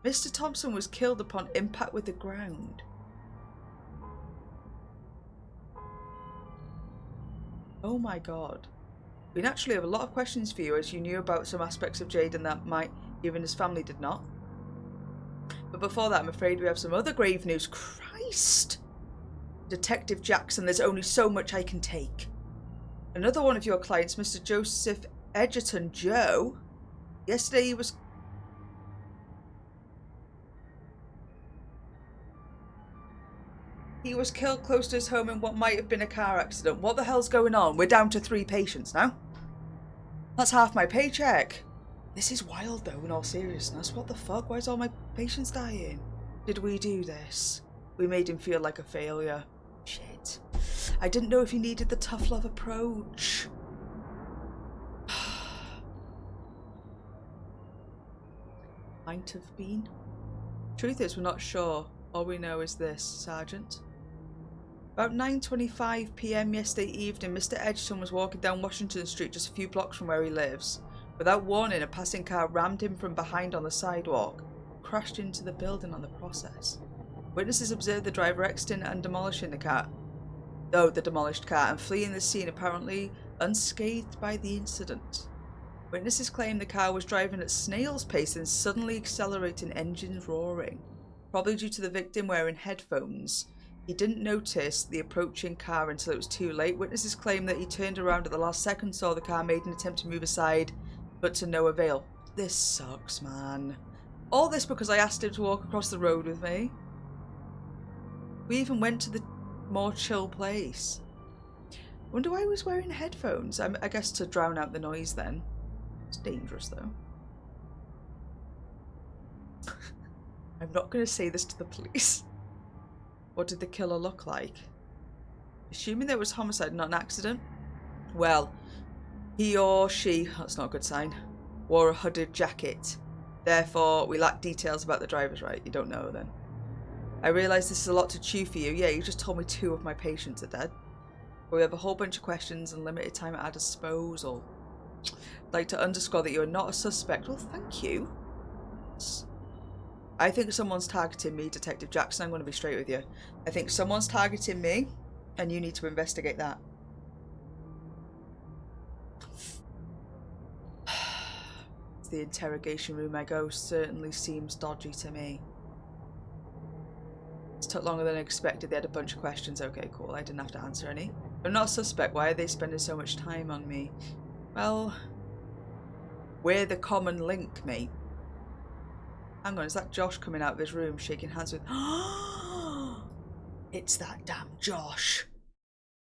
S1: Mr. Thompson was killed upon impact with the ground. Oh my god. We naturally have a lot of questions for you, as you knew about some aspects of Jaden that might, even his family did not. But before that, I'm afraid we have some other grave news. Christ! Detective Jackson, there's only so much I can take. Another one of your clients, Mr. Joseph Edgerton Joe. Yesterday he was... He was killed close to his home in what might have been a car accident. What the hell's going on? We're down to 3 patients now. That's half my paycheck. This is wild though, in all seriousness. What the fuck? Why is all my patients dying? Did we do this? We made him feel like a failure. Shit. I didn't know if he needed the tough love approach. Might have been. Truth is, we're not sure. All we know is this, Sergeant. About 9:25 PM yesterday evening, Mr. Edgerton was walking down Washington Street just a few blocks from where he lives. Without warning, a passing car rammed him from behind on the sidewalk, crashed into the building on the process. Witnesses observed the driver exiting and demolishing the demolished car, and fleeing the scene apparently unscathed by the incident. Witnesses claim the car was driving at snail's pace and suddenly accelerating, engines roaring. Probably due to the victim wearing headphones. He didn't notice the approaching car until it was too late. Witnesses claim that he turned around at the last second, saw the car, made an attempt to move aside, but to no avail. This sucks, man. All this because I asked him to walk across the road with me. We even went to the more chill place. Wonder why he was wearing headphones. I guess to drown out the noise then. It's dangerous though. I'm not going to say this to the police. What did the killer look like? Assuming there was homicide, not an accident. Well, he or she, that's not a good sign, wore a hooded jacket. Therefore, we lack details about the driver's right. You don't know then. I realise this is a lot to chew for you. Yeah, you just told me 2 of my patients are dead. But we have a whole bunch of questions and limited time at our disposal. I'd like to underscore that you are not a suspect. Well, thank you. I think someone's targeting me, Detective Jackson. I'm going to be straight with you. I think someone's targeting me, and you need to investigate that. The interrogation room I go certainly seems dodgy to me. It took longer than I expected. They had a bunch of questions. Okay, cool. I didn't have to answer any. I'm not a suspect. Why are they spending so much time on me? Well, we're the common link, mate. Hang on, is that Josh coming out of his room shaking hands with... It's that damn Josh.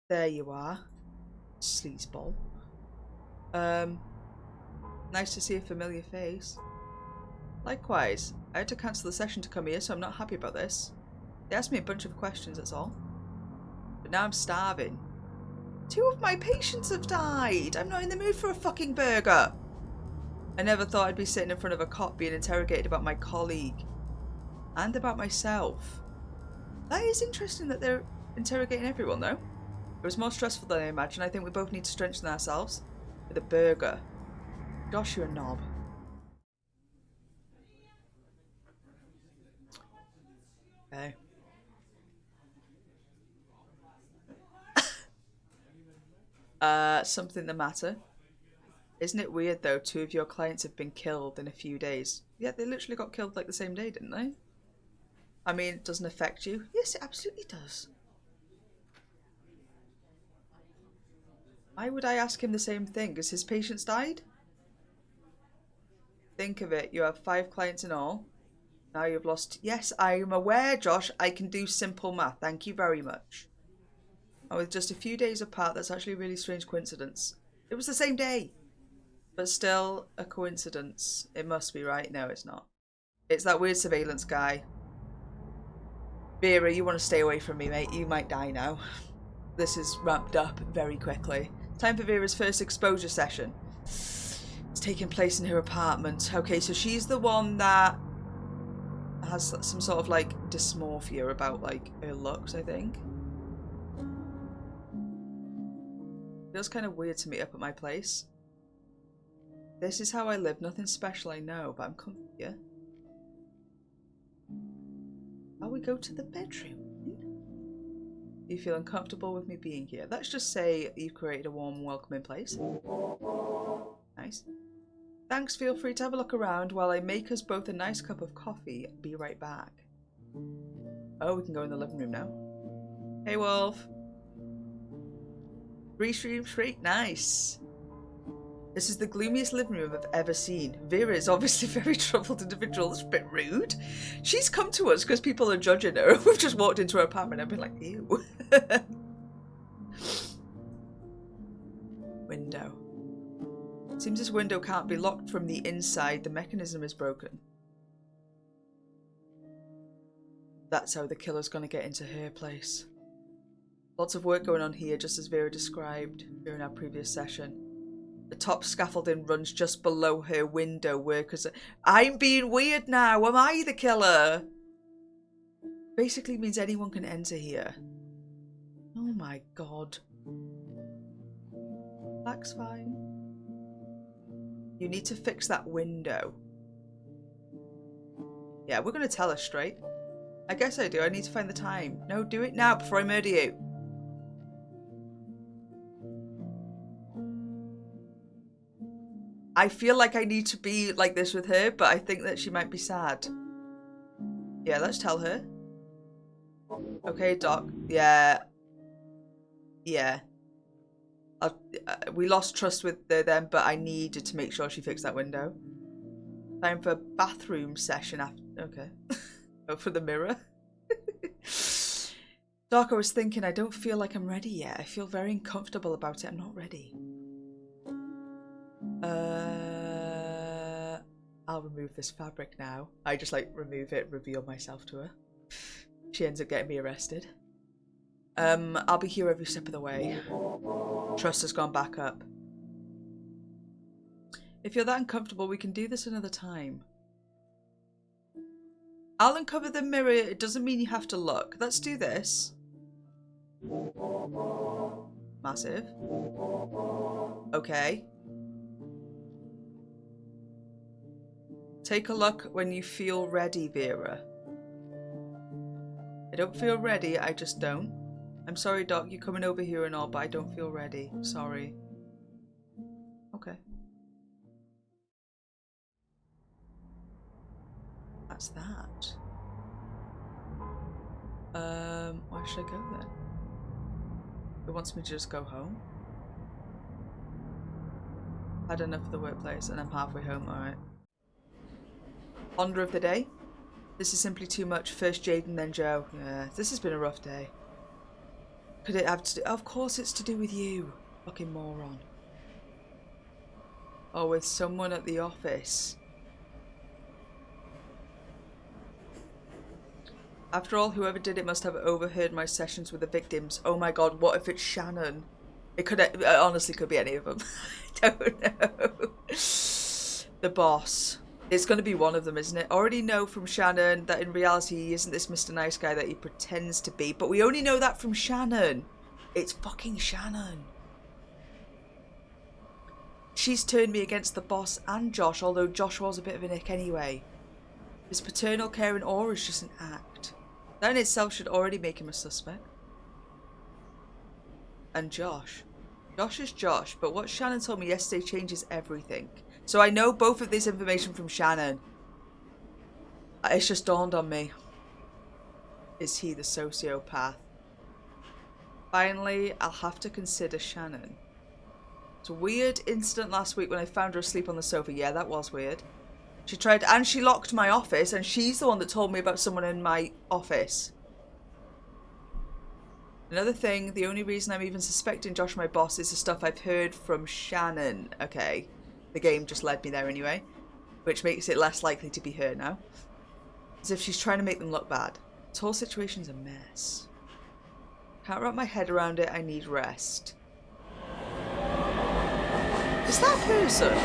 S1: There you are. Sleazeball. Nice to see a familiar face. Likewise, I had to cancel the session to come here, so I'm not happy about this. They asked me a bunch of questions, that's all. But now I'm starving. 2 of my patients have died. I'm not in the mood for a fucking burger. I never thought I'd be sitting in front of a cop being interrogated about my colleague. And about myself. That is interesting that they're interrogating everyone, though. It was more stressful than I imagined. I think we both need to strengthen ourselves with a burger. Gosh, you're a knob. Okay. Something the matter? Isn't it weird though, 2 of your clients have been killed in a few days? Yeah, they literally got killed like the same day, didn't they? I mean, it doesn't affect you. Yes, it absolutely does. Why would I ask him the same thing? Has his patients died? Think of it, you have 5 clients in all. Now you've lost... Yes, I am aware, Josh. I can do simple math. Thank you very much. And with just a few days apart, that's actually a really strange coincidence. It was the same day. But still a coincidence. It must be, right? No, it's not. It's that weird surveillance guy. Vera, you want to stay away from me, mate. You might die now. This is ramped up very quickly. Time for Vera's first exposure session. It's taking place in her apartment. Okay, so she's the one that has some sort of like dysmorphia about like her looks, I think. Feels kind of weird to meet up at my place. This is how I live. Nothing special, I know, but I'm comfy here. Shall we go to the bedroom? You feel uncomfortable with me being here? Let's just say you've created a warm and welcoming place. Nice. Thanks, feel free to have a look around while I make us both a nice cup of coffee. Be right back. Oh, we can go in the living room now. Hey, Wolf. Restream Shriek, nice. This is the gloomiest living room I've ever seen. Vera is obviously a very troubled individual. That's a bit rude. She's come to us because people are judging her. We've just walked into her apartment and been like, ew. Window. Seems this window can't be locked from the inside. The mechanism is broken. That's how the killer's gonna get into her place. Lots of work going on here, just as Vera described during our previous session. The top scaffolding runs just below her window. Workers. I'm being weird now. Am I the killer? Basically means anyone can enter here. Oh my god. Black's fine. You need to fix that window. Yeah, we're going to tell her straight. I guess I do. I need to find the time. No, do it now before I murder you. I feel like I need to be like this with her, but I think that she might be sad. Yeah, let's tell her. Okay, Doc. Yeah. Yeah. We lost trust with them, but I needed to make sure she fixed that window. Time for bathroom session after. Okay. Go for the mirror. Doc, I was thinking, I don't feel like I'm ready yet. I feel very uncomfortable about it. I'm not ready. I'll remove this fabric now. I just like remove it, reveal myself to her. She ends up getting me arrested. I'll be here every step of the way. Trust has gone back up. If you're that uncomfortable, we can do this another time. I'll uncover the mirror. It doesn't mean you have to look. Let's do this. Massive. Okay. Take a look when you feel ready, Vera. I don't feel ready, I just don't. I'm sorry, Doc, you're coming over here and all, but I don't feel ready. Sorry. Okay. That's that. Where should I go then? It wants me to just go home? Had enough of the workplace and I'm halfway home, alright. Honor of the day. This is simply too much. First Jaden, then Joe. Yeah, this has been a rough day. Could it have to do... Of course it's to do with you. Fucking moron. Or with someone at the office. After all, whoever did it must have overheard my sessions with the victims. Oh my god, what if it's Shannon? It honestly could be any of them. I don't know. The boss. It's going to be one of them, isn't it? I already know from Shannon that in reality he isn't this Mr. Nice Guy that he pretends to be. But we only know that from Shannon. It's fucking Shannon. She's turned me against the boss and Josh, although Josh was a bit of an ick anyway. His paternal care and awe is just an act. That in itself should already make him a suspect. And Josh. Josh is Josh, but what Shannon told me yesterday changes everything. So I know both of this information from Shannon. It's just dawned on me. Is he the sociopath? Finally, I'll have to consider Shannon. It's a weird incident last week when I found her asleep on the sofa. Yeah, that was weird. She tried, and she locked my office, and she's the one that told me about someone in my office. Another thing, the only reason I'm even suspecting Josh, my boss, is the stuff I've heard from Shannon. Okay, the game just led me there anyway, which makes it less likely to be her now. As if she's trying to make them look bad. This whole situation's a mess. Can't wrap my head around it, I need rest. Is that a person?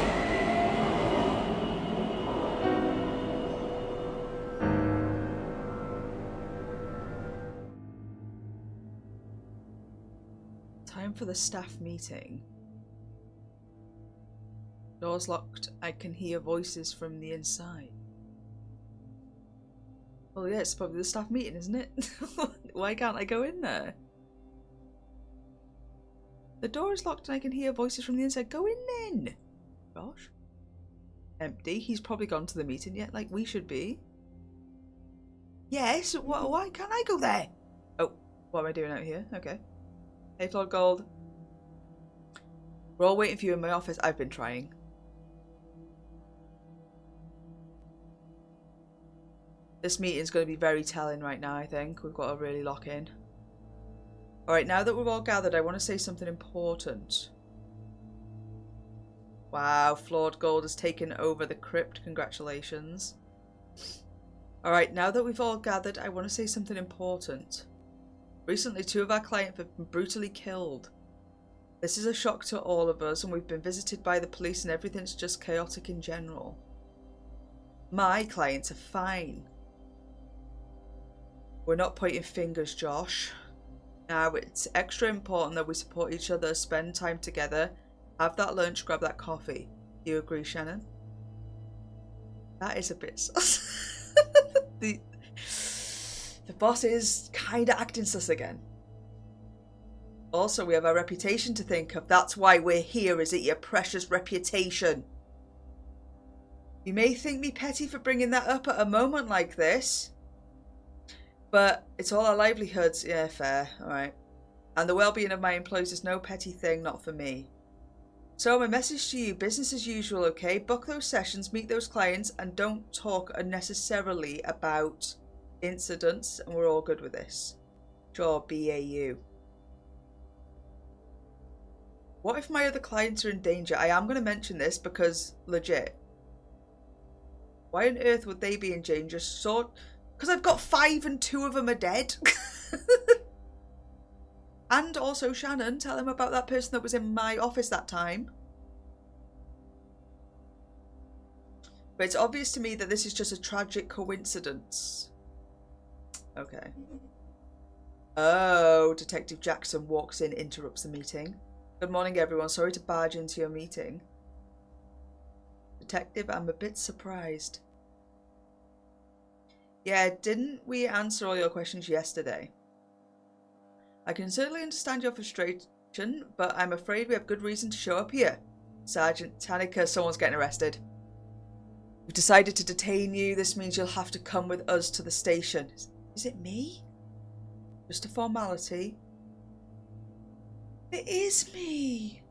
S1: Time for the staff meeting. Doors locked. I can hear voices from the inside. Well, yeah, it's probably the staff meeting, isn't it? Why can't I go in there? The door is locked and I can hear voices from the inside. Go in then. Gosh. Empty. He's probably gone to the meeting yet, like we should be. Yes, why can't I go there? Oh, what am I doing out here? Okay. Hey, Flawed Gold. We're all waiting for you in my office. I've been trying. This meeting's going to be very telling right now, I think. We've got to really lock in. Alright, now that we're all gathered, I want to say something important. Wow, Flawed Gold has taken over the crypt. Congratulations. Alright, now that we've all gathered, I want to say something important. Recently, 2 of our clients have been brutally killed. This is a shock to all of us, and we've been visited by the police and everything's just chaotic in general. My clients are fine. We're not pointing fingers, Josh. Now, it's extra important that we support each other, spend time together, have that lunch, grab that coffee. Do you agree, Shannon? That is a bit sus. The boss is kind of acting sus again. Also, we have our reputation to think of. That's why we're here, is it your precious reputation? You may think me petty for bringing that up at a moment like this. But it's all our livelihoods. Yeah, fair. Alright. And the well-being of my employees is no petty thing, not for me. So my message to you, business as usual, okay? Book those sessions, meet those clients, and don't talk unnecessarily about incidents, and we're all good with this. Sure, BAU. What if my other clients are in danger? I am going to mention this because, legit. Why on earth would they be in danger? Because I've got 5 and 2 of them are dead. And also, Shannon, tell him about that person that was in my office that time. But it's obvious to me that this is just a tragic coincidence. Okay. Oh, Detective Jackson walks in, interrupts the meeting. Good morning, everyone. Sorry to barge into your meeting. Detective, I'm a bit surprised. Yeah, didn't we answer all your questions yesterday? I can certainly understand your frustration, but I'm afraid we have good reason to show up here. Sergeant Tanica, someone's getting arrested. We've decided to detain you. This means you'll have to come with us to the station. Is it me? Just a formality. It is me.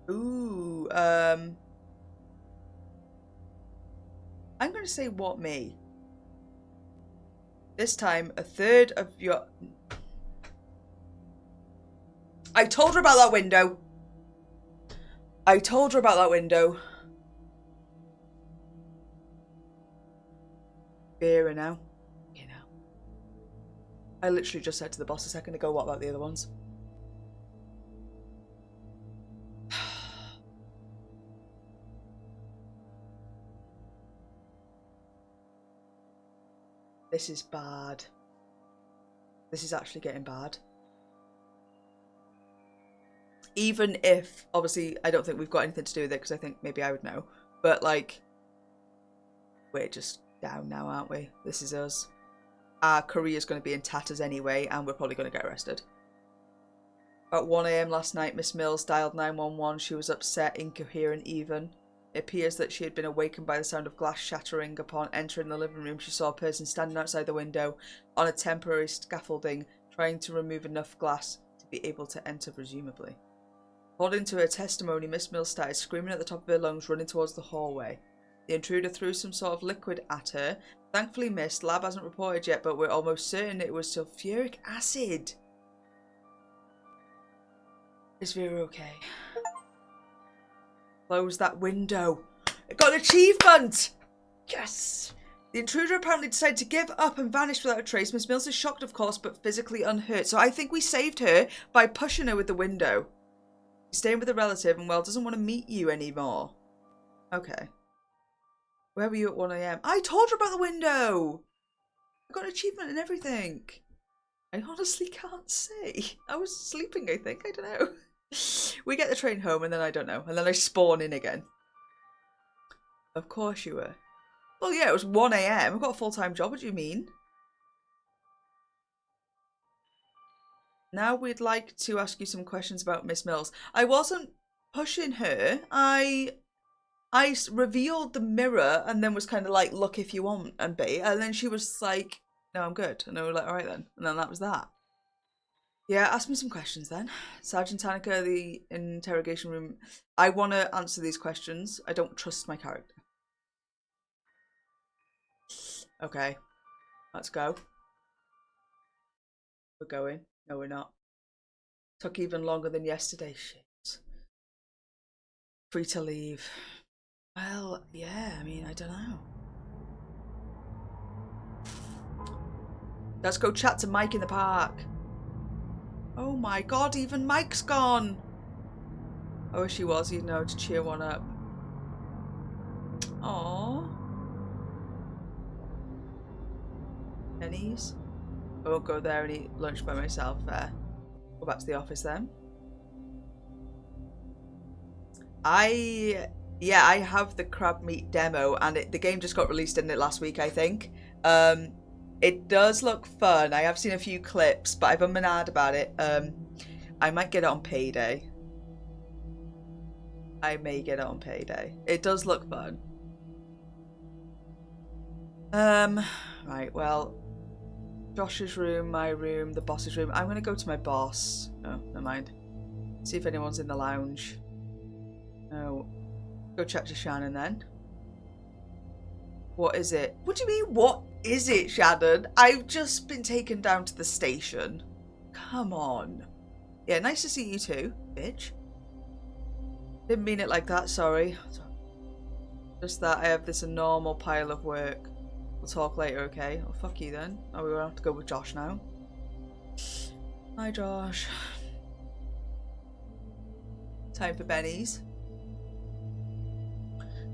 S1: Ooh, I'm going to say what me. This time, a third of your... I told her about that window. I told her about that window. Vera now. You know. I literally just said to the boss a second ago, what about the other ones? This is bad. This is actually getting bad. Even if, obviously, I don't think we've got anything to do with it, because I think maybe I would know. But, like, we're just down now, aren't we? This is us. Our career's going to be in tatters anyway, and we're probably going to get arrested. At 1 AM last night, Miss Mills dialed 911. She was upset, incoherent even. It appears that she had been awakened by the sound of glass shattering. Upon entering the living room, she saw a person standing outside the window on a temporary scaffolding, trying to remove enough glass to be able to enter, presumably. According to her testimony, Miss Mills started screaming at the top of her lungs, running towards the hallway. The intruder threw some sort of liquid at her. Thankfully missed. Lab hasn't reported yet, but we're almost certain it was sulfuric acid. Is Vera okay? Close that window. I got an achievement! Yes! The intruder apparently decided to give up and vanish without a trace. Miss Mills is shocked, of course, but physically unhurt. So I think we saved her by pushing her with the window. She's staying with a relative and, well, doesn't want to meet you anymore. Okay. Where were you at 1 AM? I told her about the window! I got an achievement and everything. I honestly can't say. I was sleeping, I think. I don't know. We get the train home and then I don't know. And then I spawn in again. Of course you were. Well, yeah, it was 1 AM. I've got a full-time job. What do you mean? Now we'd like to ask you some questions about Miss Mills. I wasn't pushing her. I revealed the mirror and then was kind of like, look if you want and be. And then she was like, no, I'm good. And I was like, all right then. And then that was that. Yeah, ask me some questions then. Sergeant Tanaka, the interrogation room. I want to answer these questions. I don't trust my character. Okay, let's go. We're going. No, we're not. Took even longer than yesterday. Shit. Free to leave. Well, yeah, I mean, I don't know. Let's go chat to Mike in the park. Oh my god, even Mike's gone. I wish he was, you know, to cheer one up. Aww. Pennies? I won't go there and eat lunch by myself there. Go back to the office then. Yeah, I have the crab meat demo and the game just got released, didn't it, last week, I think. It does look fun. I have seen a few clips, but I've been mad about it. I might get it on payday. I may get it on payday. It does look fun. Right, well, Josh's room, my room, the boss's room. I'm gonna go to my boss. Oh, never mind. See if anyone's in the lounge. No. Go chat to Shannon then. What is it? What do you mean, what is it, Shannon? I've just been taken down to the station. Come on. Yeah, nice to see you too, bitch. Didn't mean it like that, sorry. Just that I have this normal pile of work. We'll talk later, okay? Oh, fuck you then. Oh, we're gonna have to go with Josh now. Hi, Josh. Time for Benny's.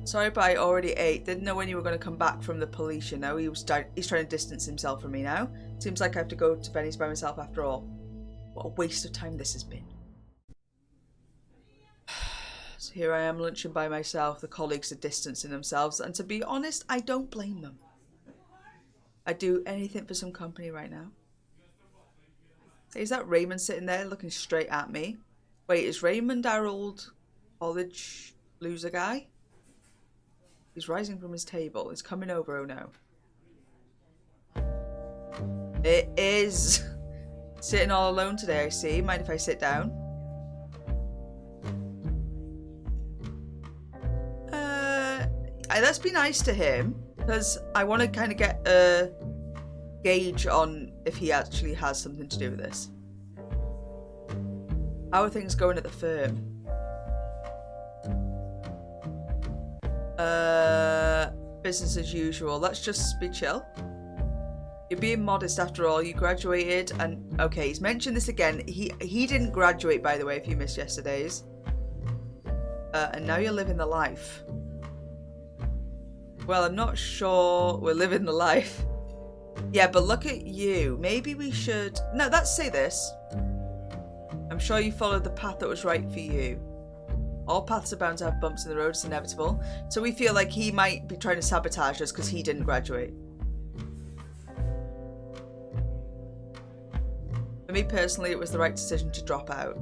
S1: Sorry, but I already ate. Didn't know when you were going to come back from the police, you know. He's trying to distance himself from me now. Seems like I have to go to Benny's by myself after all. What a waste of time this has been. So here I am lunching by myself. The colleagues are distancing themselves. And to be honest, I don't blame them. I'd do anything for some company right now. Hey, is that Raymond sitting there looking straight at me? Wait, is Raymond our old college loser guy? He's rising from his table. He's coming over, oh no. It is. Sitting all alone today, I see. Mind if I sit down? Let's be nice to him. Because I want to kind of get a gauge on if he actually has something to do with this. How are things going at the firm? Business as usual. Let's just be chill. You're being modest after all. You graduated and... Okay, he's mentioned this again. He didn't graduate, by the way, if you missed yesterday's. And now you're living the life. Well, I'm not sure we're living the life. Yeah, but look at you. Maybe we should... No, let's say this. I'm sure you followed the path that was right for you. All paths are bound to have bumps in the road. It's inevitable. So we feel like he might be trying to sabotage us because he didn't graduate. For me personally, it was the right decision to drop out.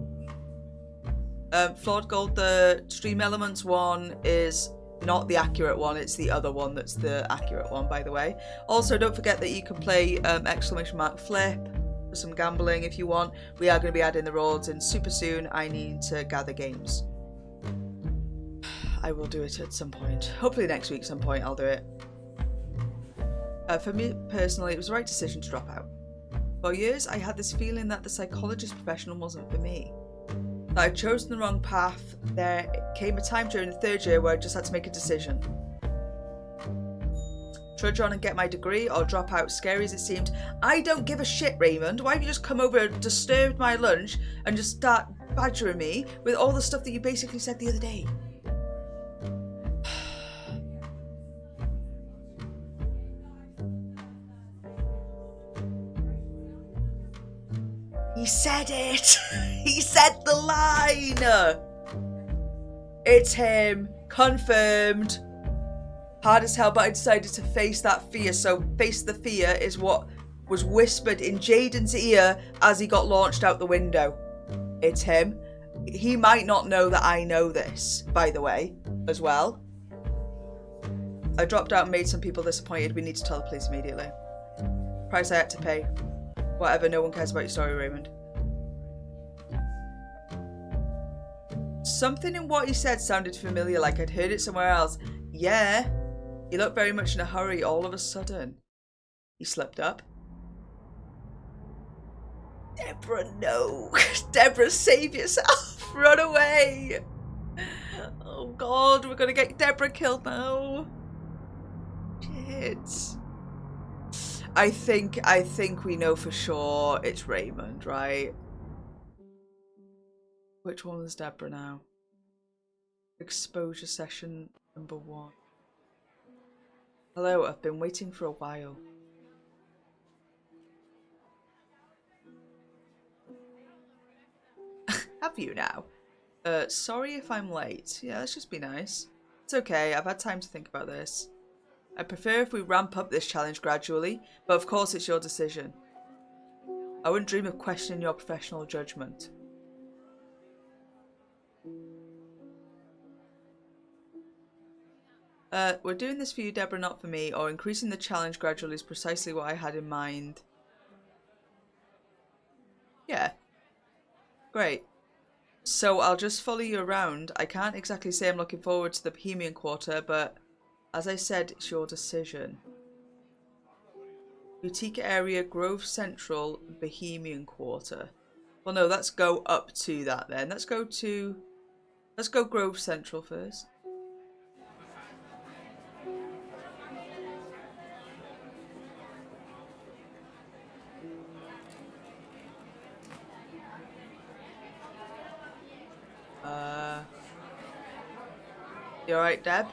S1: Flawed Gold, the Stream Elements one is not the accurate one. It's the other one that's the accurate one, by the way. Also, don't forget that you can play !flip for some gambling if you want. We are going to be adding the rewards in super soon. I need to gather games. I will do it at some point. Hopefully next week, some point, I'll do it. For me personally, it was the right decision to drop out. For years, I had this feeling that the psychologist profession wasn't for me. That I'd chosen the wrong path. There came a time during the third year where I just had to make a decision. Trudge on and get my degree or drop out, scary as it seemed. I don't give a shit, Raymond. Why have you just come over and disturbed my lunch and just start badgering me with all the stuff that you basically said the other day? He said it! He said the line! It's him. Confirmed. Hard as hell, but I decided to face that fear. So face the fear is what was whispered in Jaden's ear as he got launched out the window. It's him. He might not know that I know this, by the way, as well. I dropped out and made some people disappointed. We need to tell the police immediately. Price I had to pay. Whatever, no one cares about your story, Raymond. Something in what he said sounded familiar, like I'd heard it somewhere else. Yeah. You look very much in a hurry all of a sudden. He slipped up. Deborah, no. Deborah, save yourself. Run away. Oh God, we're gonna get Deborah killed now. Shit. I think we know for sure it's Raymond, right? Which one is Deborah now? Exposure session number 1. Hello, I've been waiting for a while. Have you now? Sorry if I'm late. Yeah, let's just be nice. It's okay, I've had time to think about this. I prefer if we ramp up this challenge gradually, but of course it's your decision. I wouldn't dream of questioning your professional judgment. We're doing this for you, Deborah, not for me, or increasing the challenge gradually is precisely what I had in mind. Yeah. Great. So I'll just follow you around. I can't exactly say I'm looking forward to the Bohemian Quarter, but as I said, it's your decision. Boutique area, Grove Central, Bohemian Quarter. Well, no, let's go up to that then. Let's go Grove Central first. You alright, Deb?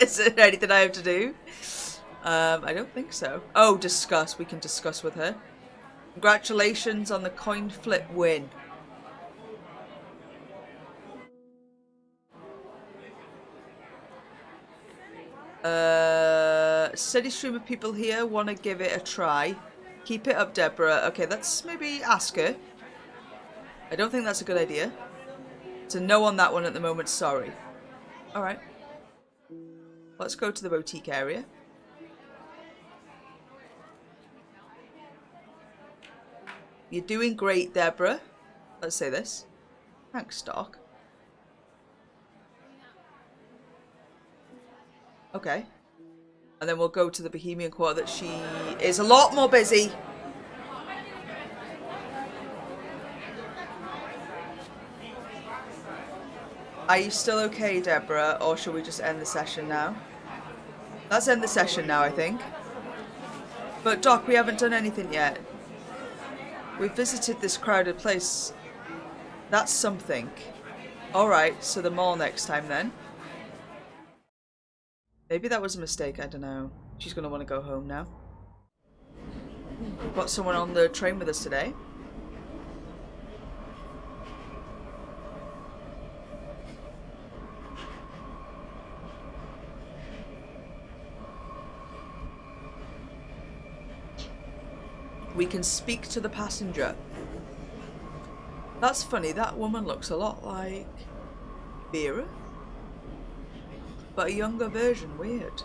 S1: Is there anything I have to do? I don't think so. Oh, discuss. We can discuss with her. Congratulations on the coin flip win. Steady stream of people here want to give it a try. Keep it up, Deborah. Okay, let's maybe ask her. I don't think that's a good idea. So no on that one at the moment, sorry. Alright. Let's go to the boutique area. You're doing great, Deborah. Let's say this. Thanks, Doc. Okay. And then we'll go to the Bohemian Quarter that she is a lot more busy. Are you still okay, Deborah? Or shall we just end the session now? Let's end the session now, I think. But Doc, we haven't done anything yet. We've visited this crowded place. That's something. Alright, so the mall next time then. Maybe that was a mistake, I don't know. She's gonna want to go home now. We've got someone on the train with us today. We can speak to the passenger. That's funny, that woman looks a lot like Vera, but a younger version. Weird.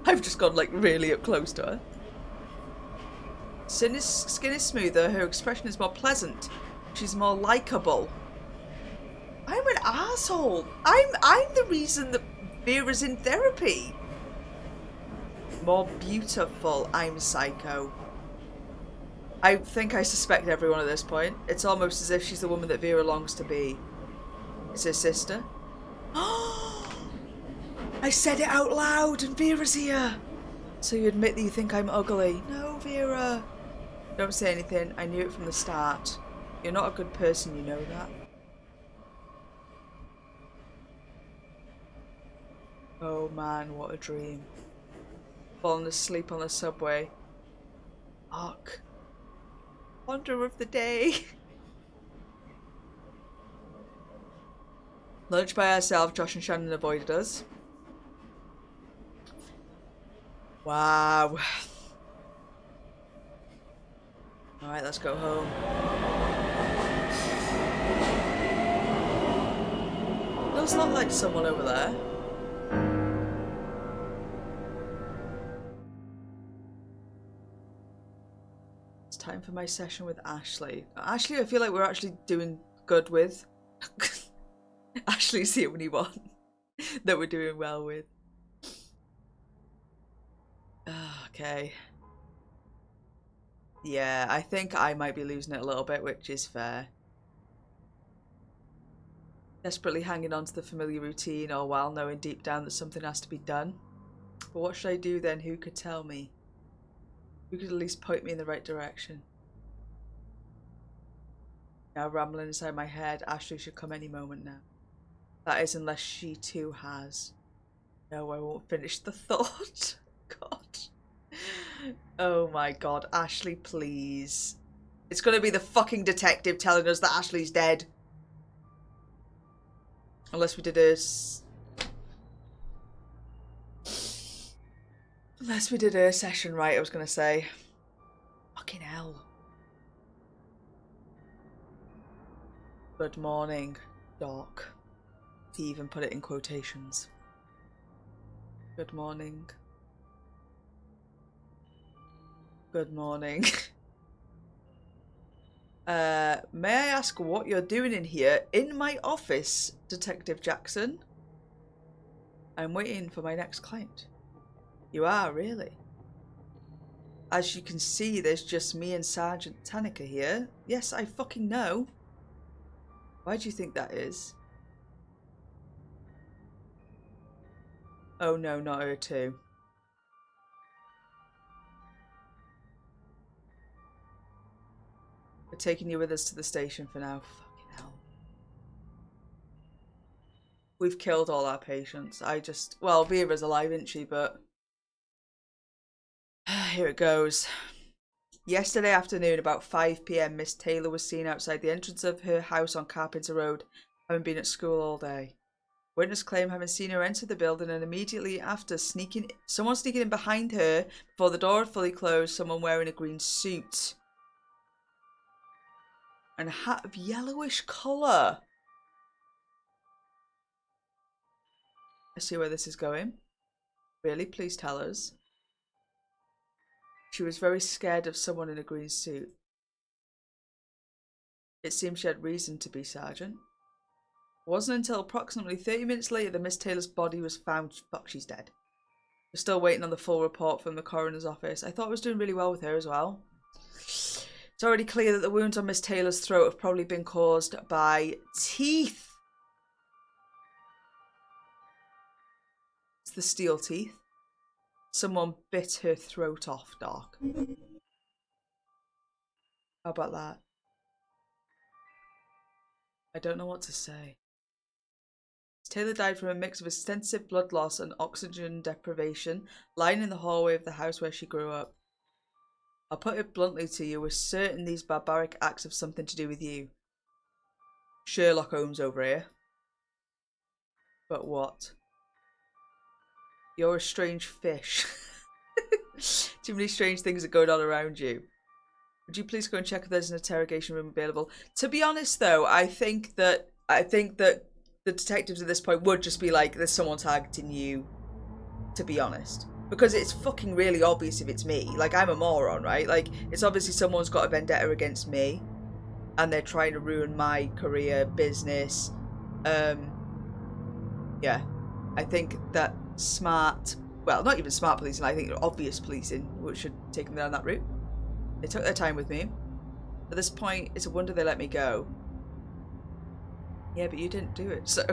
S1: I've just gone like really up close to her. Skin is smoother, her expression is more pleasant. She's more likable. I'm an asshole. I'm the reason that Vera's in therapy. More beautiful. I'm psycho. I think I suspect everyone at this point. It's almost as if she's the woman that Vera longs to be. It's her sister. I said it out loud and Vera's here. So you admit that you think I'm ugly? No, Vera. Don't say anything. I knew it from the start. You're not a good person, you know that. Oh man, what a dream. Falling asleep on the subway. Fuck. Wonder of the day. Lunch by ourselves, Josh and Shannon avoided us. Wow. Alright, let's go home. Does look like someone over there. It's time for my session with Ashley. Ashley, I feel like we're actually doing good with. Ashley's the only one that we're doing well with. Okay. Yeah, I think I might be losing it a little bit, which is fair. Desperately hanging on to the familiar routine, all while knowing deep down that something has to be done. But what should I do then? Who could tell me? Who could at least point me in the right direction? Now rambling inside my head, Ashley should come any moment now. That is, unless she too has. No, I won't finish the thought. God. Oh my god, Ashley, please. It's gonna be the fucking detective telling us that Ashley's dead. Unless we did a... Unless we did a session right, I was gonna say. Fucking hell. Good morning, Doc. He even put it in quotations. Good morning. Good morning. May I ask what you're doing in here? In my office, Detective Jackson. I'm waiting for my next client. You are, really? As you can see, there's just me and Sergeant Tanica here. Yes, I fucking know. Why do you think that is? Oh no, not her too. We're taking you with us to the station for now. Fucking hell. We've killed all our patients. Well, Vera's alive, isn't she? But here it goes. Yesterday afternoon, about 5 PM, Miss Taylor was seen outside the entrance of her house on Carpenter Road, having been at school all day. Witness claim having seen her enter the building and immediately after someone sneaking in behind her before the door had fully closed, someone wearing a green suit and a hat of yellowish colour. I see where this is going. Really? Please tell us. She was very scared of someone in a green suit. It seems she had reason to be, Sergeant. It wasn't until approximately 30 minutes later that Miss Taylor's body was found. Fuck, she's dead. We're still waiting on the full report from the coroner's office. I thought I was doing really well with her as well. It's already clear that the wounds on Miss Taylor's throat have probably been caused by teeth. It's the steel teeth. Someone bit her throat off, Doc. How about that? I don't know what to say. Taylor died from a mix of extensive blood loss and oxygen deprivation, lying in the hallway of the house where she grew up. I'll put it bluntly to you, we're certain these barbaric acts have something to do with you. Sherlock Holmes over here. But what? You're a strange fish. Too many strange things are going on around you. Would you please go and check if there's an interrogation room available? To be honest though, I think that the detectives at this point would just be like, there's someone targeting you, to be honest. Because it's fucking really obvious if it's me. Like, I'm a moron, right? Like, it's obviously someone's got a vendetta against me. And they're trying to ruin my career, business. Yeah. I think that smart, well, not even smart policing, I think obvious policing should take them down that route. They took their time with me. At this point, it's a wonder they let me go. Yeah, but you didn't do it, so...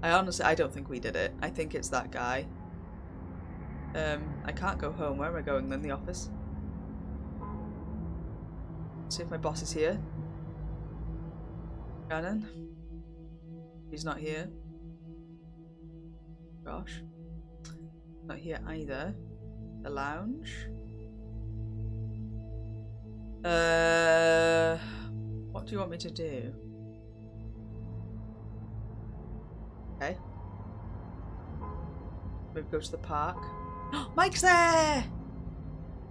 S1: I don't think we did it. I think it's that guy. I can't go home. Where am I going then? The office? See if my boss is here. Shannon? He's not here. Gosh. Not here either. The lounge? What do you want me to do? Okay. Maybe go to the park. Mike's there!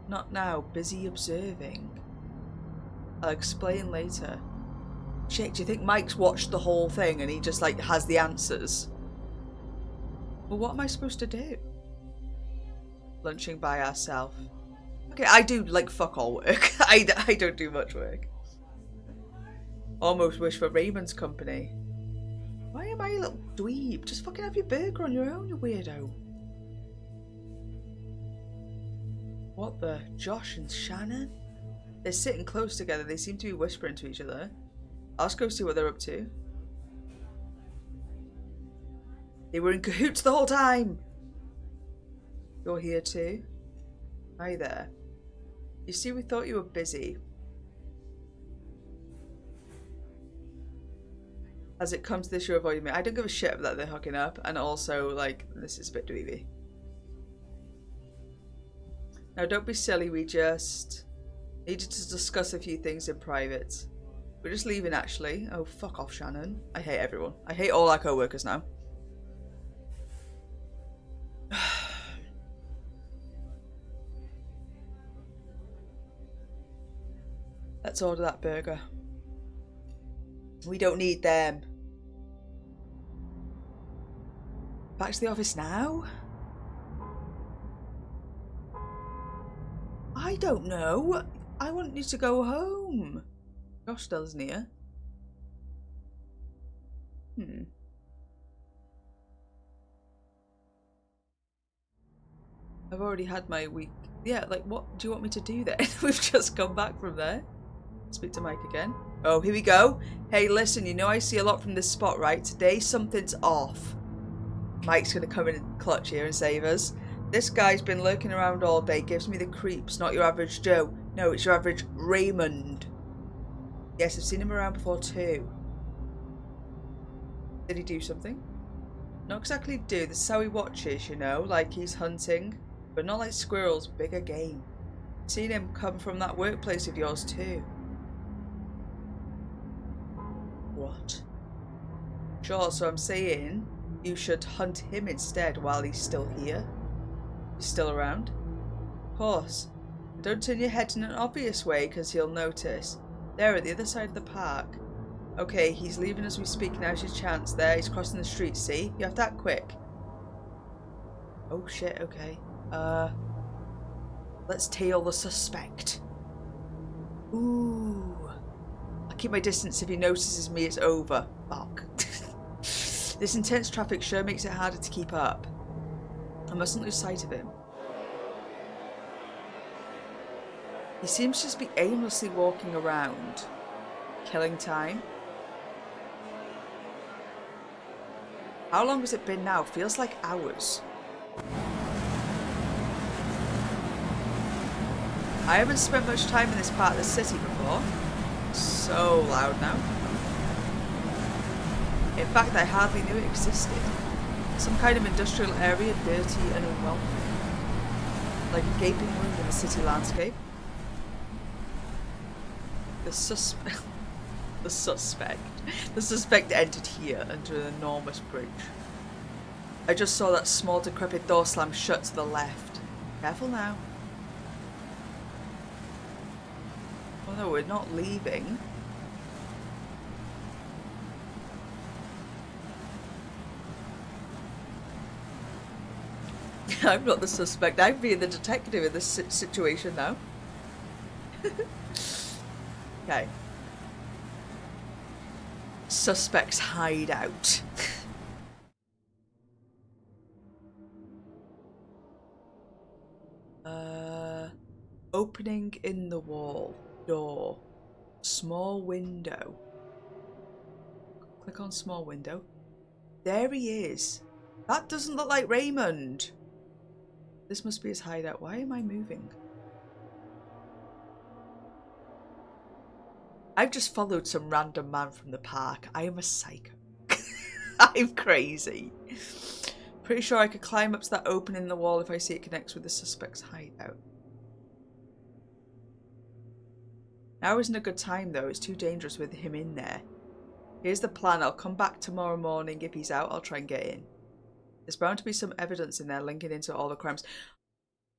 S1: Not now. Busy observing. I'll explain later. Shit, do you think Mike's watched the whole thing and he just like has the answers? Well, what am I supposed to do? Lunching by ourselves. Okay, I do like fuck all work. I don't do much work. Almost wish for Raymond's company. Why am I a little dweeb? Just fucking have your burger on your own, you weirdo. What the? Josh and Shannon? They're sitting close together. They seem to be whispering to each other. I'll just go see what they're up to. They were in cahoots the whole time. You're here too? Hi there. You see, we thought you were busy. As it comes to this, you're avoiding me. I don't give a shit that they're hooking up, and also, like, this is a bit dweeby. Now, don't be silly, we just needed to discuss a few things in private. We're just leaving, actually. Oh, fuck off, Shannon. I hate everyone. I hate all our co-workers now. Let's order that burger. We don't need them. Back to the office now? I don't know. I want you to go home. Josh still isn't here. I've already had my week. Yeah, like, what do you want me to do then? We've just come back from there. Speak to Mike again. Oh, here we go. Hey, listen, you know I see a lot from this spot, right? Today something's off. Mike's gonna come in and clutch here and save us. This guy's been lurking around all day, gives me the creeps. Not your average Joe. No, it's your average Raymond. Yes, I've seen him around before too. Did he do something? Not exactly do. This is how he watches, you know, like he's hunting. But not like squirrels, bigger game. Seen him come from that workplace of yours too. What? Sure, so I'm saying you should hunt him instead while he's still here. He's still around. Of course. Don't turn your head in an obvious way because he'll notice. There at the other side of the park. Okay, he's leaving as we speak. Now's your chance. There, he's crossing the street, see? You have to act quick. Oh shit, okay. Let's tail the suspect. Ooh. I'll keep my distance. If he notices me, it's over. Fuck. This intense traffic sure makes it harder to keep up. I mustn't lose sight of him. He seems to just be aimlessly walking around, killing time. How long has it been now? Feels like hours. I haven't spent much time in this part of the city before. So loud now. In fact, I hardly knew it existed. Some kind of industrial area, dirty and unwelcoming. Like a gaping wound in the city landscape. The suspect entered here under an enormous bridge. I just saw that small decrepit door slam shut to the left. Careful now. Oh no, we're not leaving. I'm not the suspect. I'm being the detective in this situation now. Okay. Suspect's hideout. Opening in the wall. Door. Small window. Click on small window. There he is. That doesn't look like Raymond. This must be his hideout. Why am I moving? I've just followed some random man from the park. I am a psycho. I'm crazy. Pretty sure I could climb up to that opening in the wall if I see it connects with the suspect's hideout. Now isn't a good time though. It's too dangerous with him in there. Here's the plan. I'll come back tomorrow morning. If he's out, I'll try and get in. There's bound to be some evidence in there linking into all the crimes.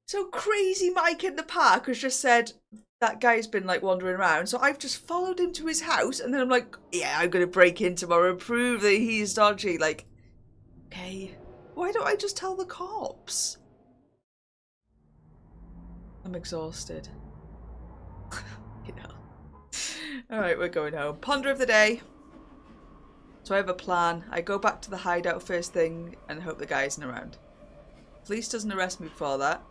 S1: So Crazy Mike in the park has just said that guy's been like wandering around. So I've just followed him to his house and then I'm like, yeah, I'm going to break in tomorrow and prove that he's dodgy. Like, okay, why don't I just tell the cops? I'm exhausted. You know. Alright, we're going home. Ponder of the day. So I have a plan. I go back to the hideout first thing and hope the guy isn't around. Police doesn't arrest me before that.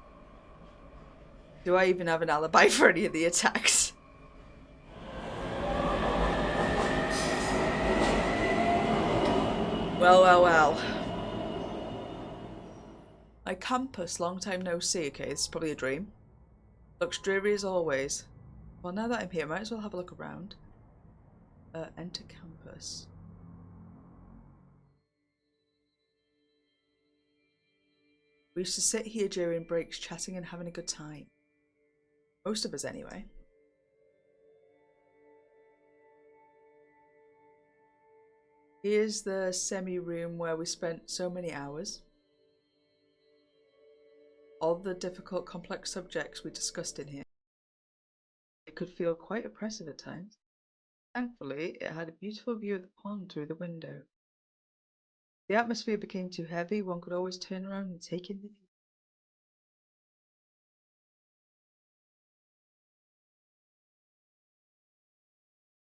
S1: Do I even have an alibi for any of the attacks? Well, well, well. My campus, long time no see. Okay, this is probably a dream. Looks dreary as always. Well, now that I'm here, I might as well have a look around. Enter campus. We used to sit here during breaks chatting and having a good time. Most of us anyway. Here's the semi-room where we spent so many hours. All the difficult, complex subjects we discussed in here. It could feel quite oppressive at times. Thankfully, it had a beautiful view of the pond through the window. If the atmosphere became too heavy, one could always turn around and take in the view.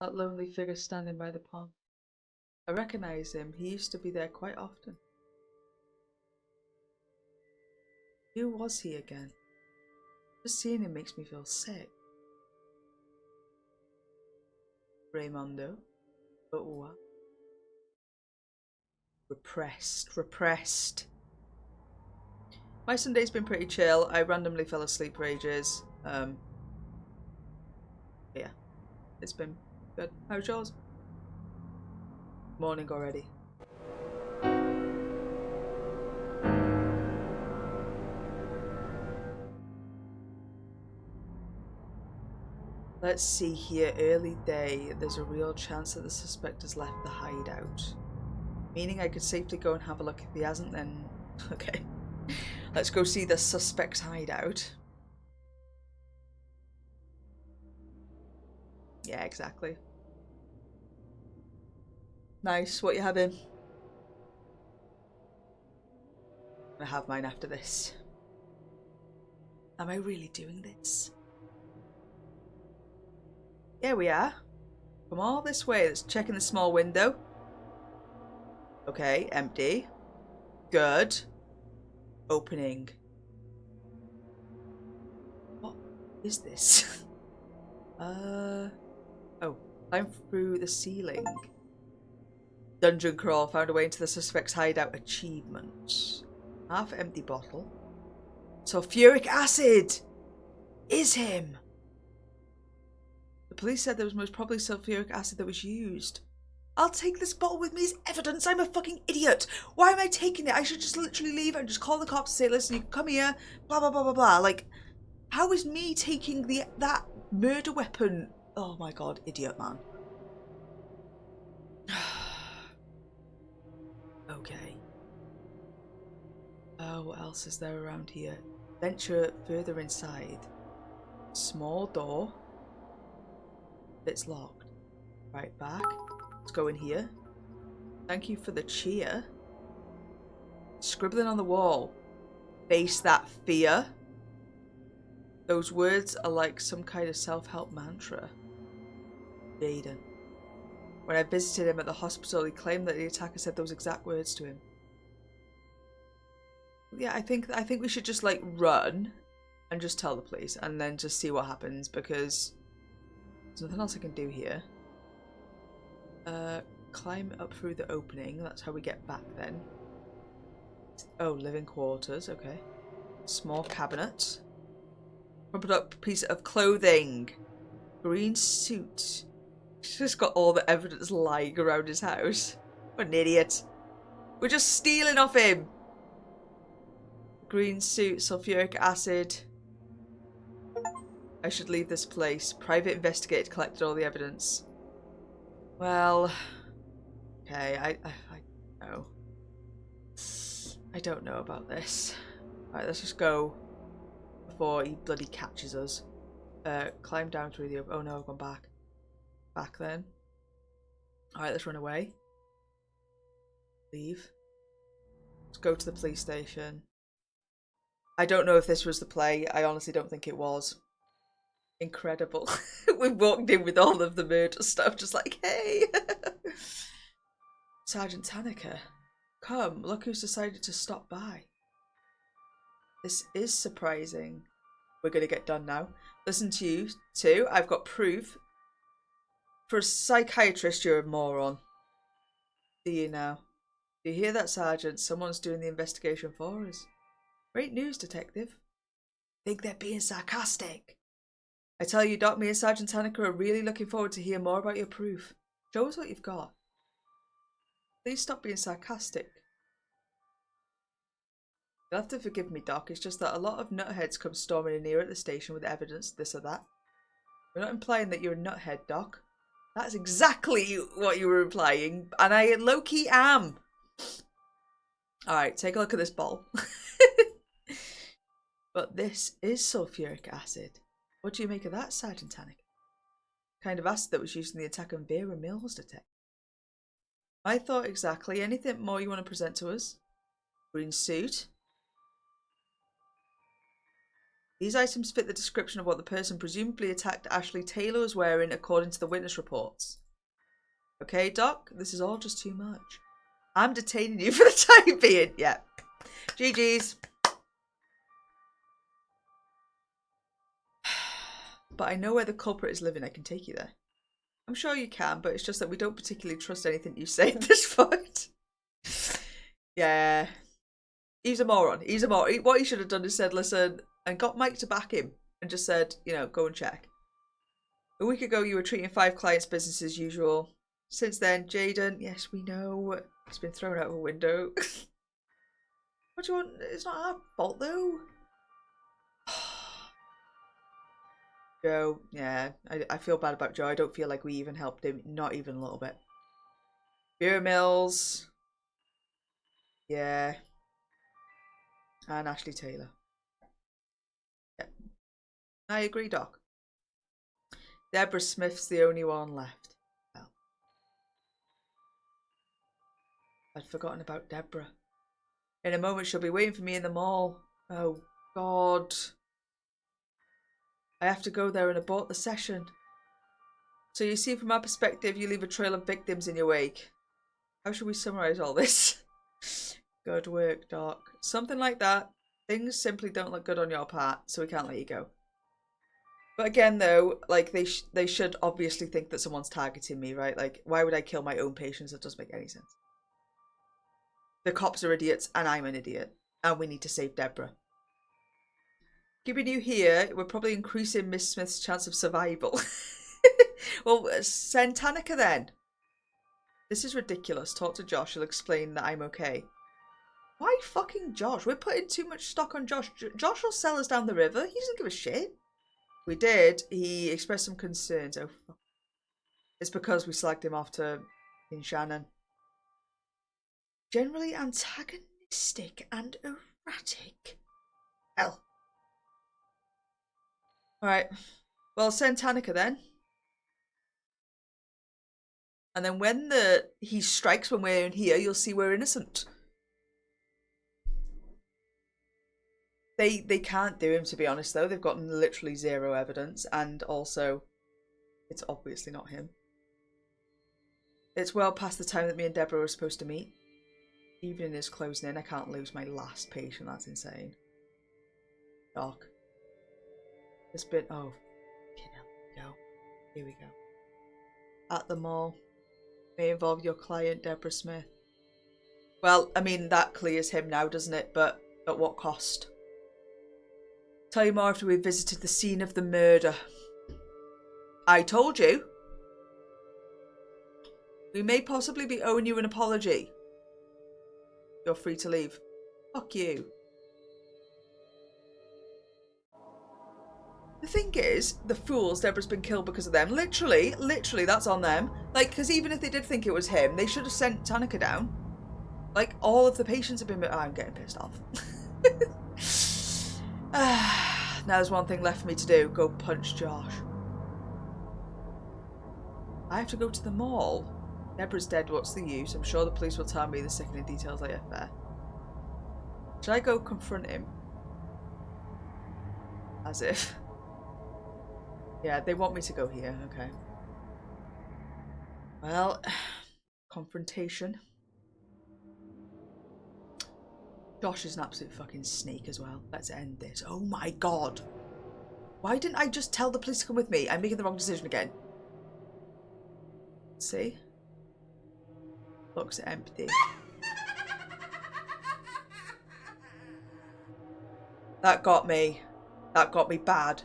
S1: That lonely figure standing by the pond. I recognise him. He used to be there quite often. Who was he again? Just seeing him makes me feel sick. Raymondo. But what? Repressed. Repressed. My Sunday's been pretty chill. I randomly fell asleep for ages. Yeah. It's been good. How's yours? Morning already. Let's see here. Early day. There's a real chance that the suspect has left the hideout. Meaning I could safely go and have a look. If he hasn't, then... Okay. Let's go see the suspect's hideout. Yeah, exactly. Nice. What you having? I'm gonna have mine after this. Am I really doing this? Here we are. Come all this way. Let's check in the small window. Okay, empty. Good. Opening. What is this? Oh, climb through the ceiling. Dungeon crawl. Found a way into the suspect's hideout. Achievements. Half empty bottle. Sulfuric acid is him. The police said there was most probably sulfuric acid that was used. I'll take this bottle with me as evidence. I'm a fucking idiot. Why am I taking it? I should just literally leave it and just call the cops and say, listen, you can come here, blah, blah, blah, blah, blah. Like, how is me taking that murder weapon? Oh my god, idiot, man. Okay. What else is there around here? Venture further inside. Small door. It's locked. Right, back. Let's go in here. Thank you for the cheer. Scribbling on the wall. Face that fear. Those words are like some kind of self-help mantra. Jaden. When I visited him at the hospital, he claimed that the attacker said those exact words to him. Yeah, I think we should just like run and just tell the police and then just see what happens, because there's nothing else I can do here. Climb up through the opening. That's how we get back then. Oh, living quarters. Okay. Small cabinet. Crumpled up piece of clothing. Green suit. He's just got all the evidence lying around his house. What an idiot. We're just stealing off him. Green suit, sulfuric acid. I should leave this place. Private investigator collected all the evidence. Well, okay, I know. I don't know about this. Alright, let's just go before he bloody catches us. Climb down through the... Oh no, I've gone back. Back then. Alright, let's run away. Leave. Let's go to the police station. I don't know if this was the play. I honestly don't think it was. Incredible. We walked in with all of the murder stuff, just like, hey! Sergeant Tanaka, come, look who's decided to stop by. This is surprising. We're going to get done now. Listen to you, too. I've got proof. For a psychiatrist, you're a moron. Do you now? Do you hear that, Sergeant? Someone's doing the investigation for us. Great news, Detective. Think they're being sarcastic. I tell you, Doc, me and Sergeant Tanaka are really looking forward to hear more about your proof. Show us what you've got. Please stop being sarcastic. You'll have to forgive me, Doc. It's just that a lot of nutheads come storming in here at the station with evidence, this or that. We're not implying that you're a nuthead, Doc. That's exactly what you were implying, and I low-key am. Alright, take a look at this bottle. But this is sulfuric acid. What do you make of that, Sergeant Tanaka? Kind of acid that was used in the attack on Vera Mills, Detective. I thought exactly. Anything more you want to present to us? Green suit. These items fit the description of what the person presumably attacked Ashley Taylor was wearing according to the witness reports. Okay, Doc, this is all just too much. I'm detaining you for the time being. Yeah. GG's. But I know where the culprit is living. I can take you there. I'm sure you can, but it's just that we don't particularly trust anything you say at this point. Yeah. He's a moron. He's a moron. What he should have done is said, listen, and got Mike to back him and just said, you know, go and check. A week ago, you were treating 5 clients' business as usual. Since then, Jaden, yes, we know, he's been thrown out of a window. What do you want? It's not our fault, though. Joe, yeah, I feel bad about Joe. I don't feel like we even helped him, not even a little bit. Vera Mills. Yeah. And Ashley Taylor. Yeah. I agree, Doc. Deborah Smith's the only one left. Well, I'd forgotten about Deborah. In a moment, she'll be waiting for me in the mall. Oh, God. I have to go there and abort the session. So you see, from our perspective, you leave a trail of victims in your wake. How should we summarize all this? Good work, Doc. Something like that. Things simply don't look good on your part, so we can't let you go. But again, though, like they should obviously think that someone's targeting me, right? Like, why would I kill my own patients? That doesn't make any sense. The cops are idiots, and I'm an idiot, and we need to save Deborah. Keeping you here, we're probably increasing Miss Smith's chance of survival. Well, send Tanika then. This is ridiculous. Talk to Josh. He'll explain that I'm okay. Why fucking Josh? We're putting too much stock on Josh. Josh will sell us down the river. He doesn't give a shit. We did. He expressed some concerns. Oh, fuck. It's because we slagged him off to Shannon. Generally antagonistic and erratic. Hell. Alright. Well, send Tanika then. And then when he strikes when we're in here, you'll see we're innocent. They can't do him, to be honest, though. They've gotten literally zero evidence, and also, it's obviously not him. It's well past the time that me and Deborah were supposed to meet. Evening is closing in. I can't lose my last patient. That's insane. Doc. There's been... Oh. Here we go. At the mall. May involve your client, Deborah Smith. Well, I mean, that clears him now, doesn't it? But at what cost? Tell you more after we've visited the scene of the murder. I told you. We may possibly be owing you an apology. You're free to leave. Fuck you. The thing is, the fools, Deborah's been killed because of them. Literally, that's on them. Like, because even if they did think it was him, they should have sent Tanika down. Like, all of the patients have been... Oh, I'm getting pissed off. Now there's one thing left for me to do. Go punch Josh. I have to go to the mall. Deborah's dead, what's the use? I'm sure the police will tell me the sickening details later. Fair. Should I go confront him? As if... Yeah, they want me to go here. Okay. Well, confrontation. Josh is an absolute fucking snake as well. Let's end this. Oh my god. Why didn't I just tell the police to come with me? I'm making the wrong decision again. See? Looks empty. That got me. That got me bad.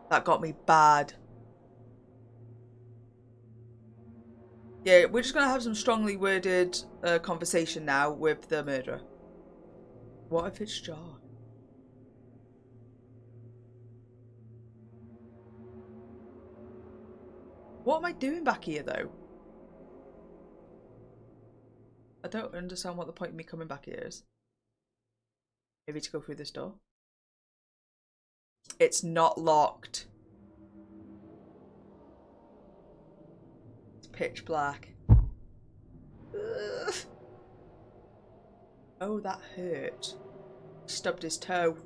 S1: That got me bad. Yeah, we're just going to have some strongly worded conversation now with the murderer. What if it's Josh? What am I doing back here, though? I don't understand what the point of me coming back here is. Maybe to go through this door? It's not locked. It's pitch black. Ugh. Oh, that hurt. Stubbed his toe.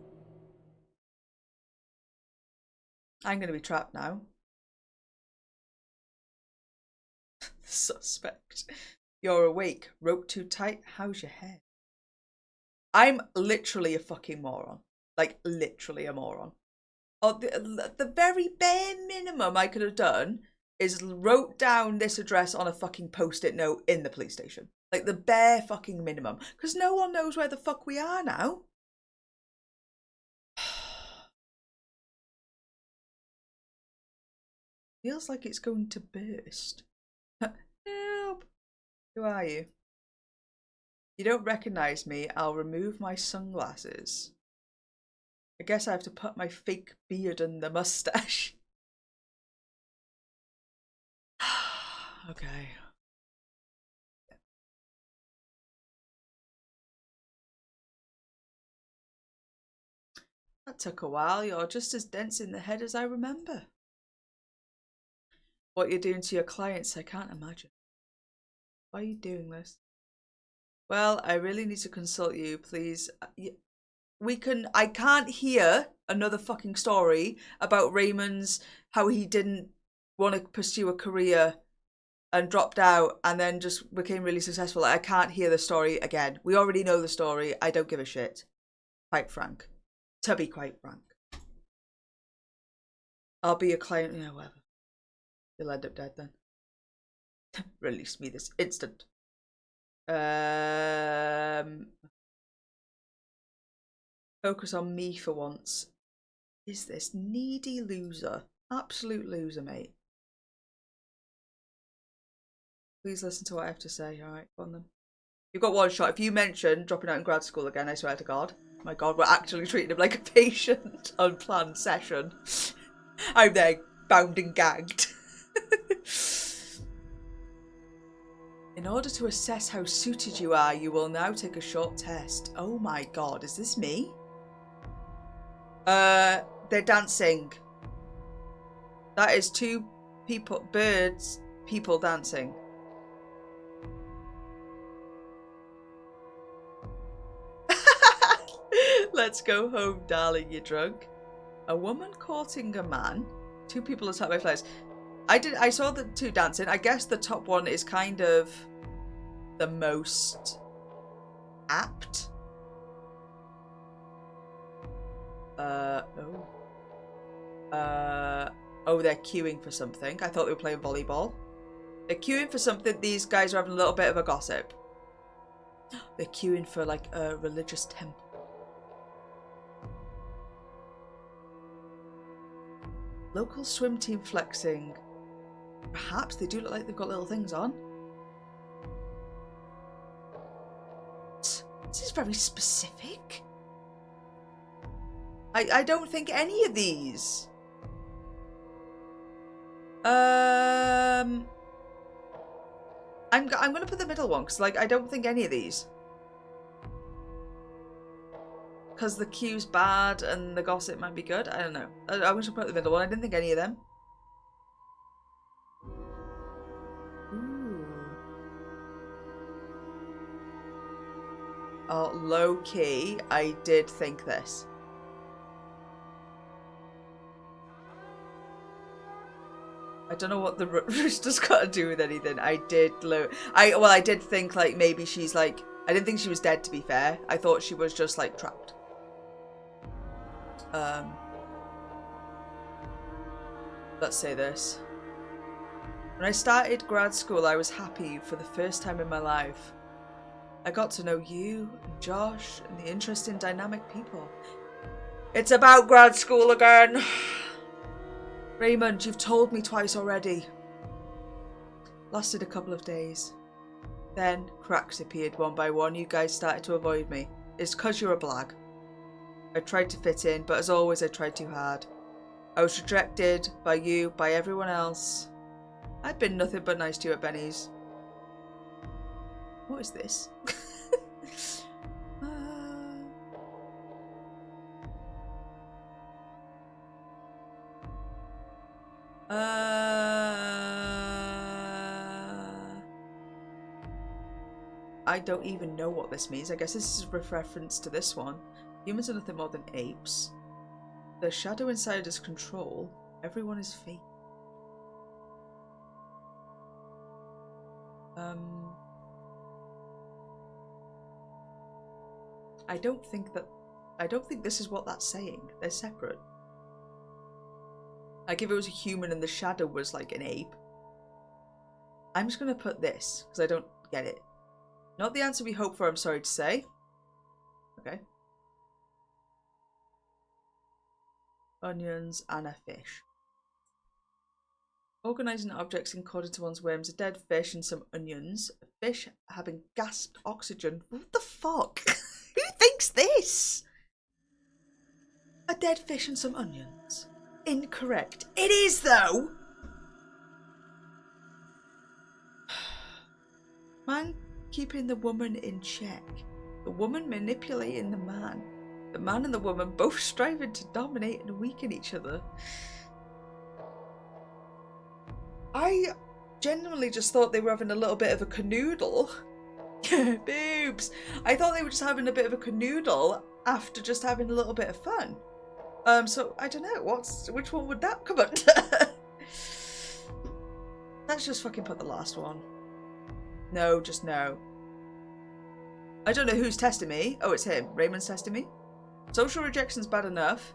S1: I'm going to be trapped now. Suspect. You're awake. Rope too tight. How's your head? I'm literally a fucking moron. Like, literally a moron. Oh, the very bare minimum I could have done is wrote down this address on a fucking post-it note in the police station. Like, the bare fucking minimum. Because no one knows where the fuck we are now. Feels like it's going to burst. Help! Who are you? You don't recognise me. I'll remove my sunglasses. I guess I have to put my fake beard and the mustache. Okay. That took a while. You're just as dense in the head as I remember. What you're doing to your clients, I can't imagine. Why are you doing this? Well, I really need to consult you, please. I can't hear another fucking story about Raymond's, how he didn't want to pursue a career and dropped out and then just became really successful. Like, I can't hear the story again. We already know the story. I don't give a shit. Quite frank. To be quite frank. I'll be a client. Yeah, whatever. You'll end up dead then. Release me this instant. Focus on me for once. Is this needy loser? Absolute loser, mate. Please listen to what I have to say. Alright, go on then. You've got one shot. If you mention dropping out in grad school again, I swear to God. My God, we're actually treating him like a patient. Unplanned session. I'm there, bound and gagged. In order to assess how suited you are, you will now take a short test. Oh my God, is this me? They're dancing. That is two people, birds, people dancing. Let's go home, darling, you're drunk. A woman courting a man. Two people attacked by flies. I saw the two dancing. I guess the top one is kind of the most apt. Oh, they're queuing for something. I thought they were playing volleyball. They're queuing for something. These guys are having a little bit of a gossip. They're queuing for like a religious temple. Local swim team flexing. Perhaps they do look like they've got little things on. This is very specific. I don't think any of these. I'm gonna put the middle one because like I don't think any of these. Because the cue's bad and the gossip might be good. I don't know. I'm going to put the middle one. I didn't think any of them. Ooh. Oh, low key, I did think this. I don't know what the rooster's got to do with anything. I did think like maybe she's like, I didn't think she was dead, to be fair. I thought she was just like trapped. Let's say this. When I started grad school, I was happy for the first time in my life. I got to know you and Josh and the interesting dynamic people. It's about grad school again. Raymond, you've told me twice already. Lasted a couple of days. Then cracks appeared one by one. You guys started to avoid me. It's 'cause you're a blag. I tried to fit in, but as always, I tried too hard. I was rejected by you, by everyone else. I've been nothing but nice to you at Benny's. What is this? I don't even know what this means. I guess this is a reference to this one. Humans are nothing more than apes. The shadow inside is control. Everyone is fake. I don't think this is what that's saying. They're separate. Like if it was a human and the shadow was like an ape. I'm just gonna put this because I don't get it. Not the answer we hope for, I'm sorry to say. Okay. Onions and a fish. Organising objects according to one's whims. A dead fish and some onions. A fish having gasped oxygen. What the fuck? Who thinks this? A dead fish and some onions. Incorrect. It is though! Man keeping the woman in check. The woman manipulating the man. The man and the woman both striving to dominate and weaken each other. I genuinely just thought they were having a little bit of a canoodle. Boobs! I thought they were just having a bit of a canoodle after just having a little bit of fun. So I don't know, which one would that come under? Let's just fucking put the last one. No, just no. I don't know who's testing me. Oh, it's him. Raymond's testing me. Social rejection's bad enough,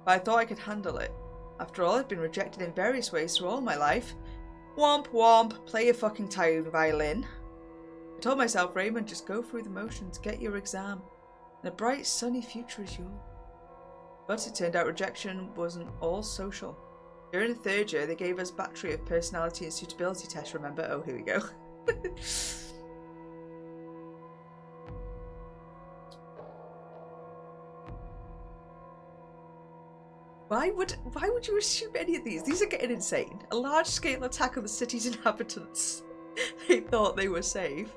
S1: but I thought I could handle it. After all, I've been rejected in various ways through all my life. Womp womp, play your fucking tiny violin. I told myself, Raymond, just go through the motions, get your exam, and a bright, sunny future is yours. But it turned out rejection wasn't all social. During the third year, they gave us a battery of personality and suitability tests, remember? Oh, here we go. Why would you assume any of these? These are getting insane. A large-scale attack on the city's inhabitants. They thought they were safe.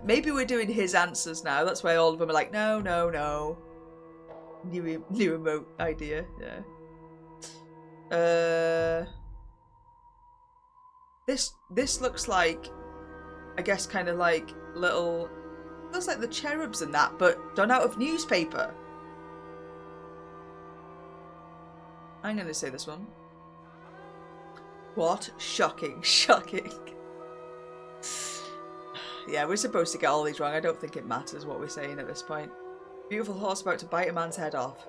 S1: Maybe we're doing his answers now. That's why all of them are like, no, no, no. New emote idea, yeah. This looks like, I guess, kind of like little, looks like the cherubs and that, but done out of newspaper. I'm going to say this one. What? Shocking. Shocking. Yeah, we're supposed to get all these wrong. I don't think it matters what we're saying at this point. Beautiful horse about to bite a man's head off.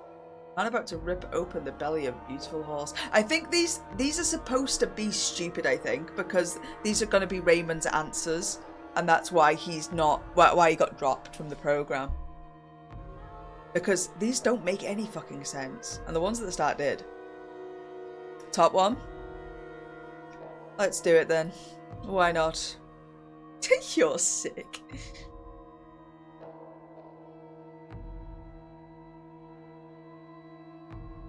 S1: Man about to rip open the belly of a beautiful horse. I think these are supposed to be stupid, I think, because these are going to be Raymond's answers. And that's why he's not, why he got dropped from the program. Because these don't make any fucking sense. And the ones at the start did. Top one. Let's do it then. Why not? You're sick.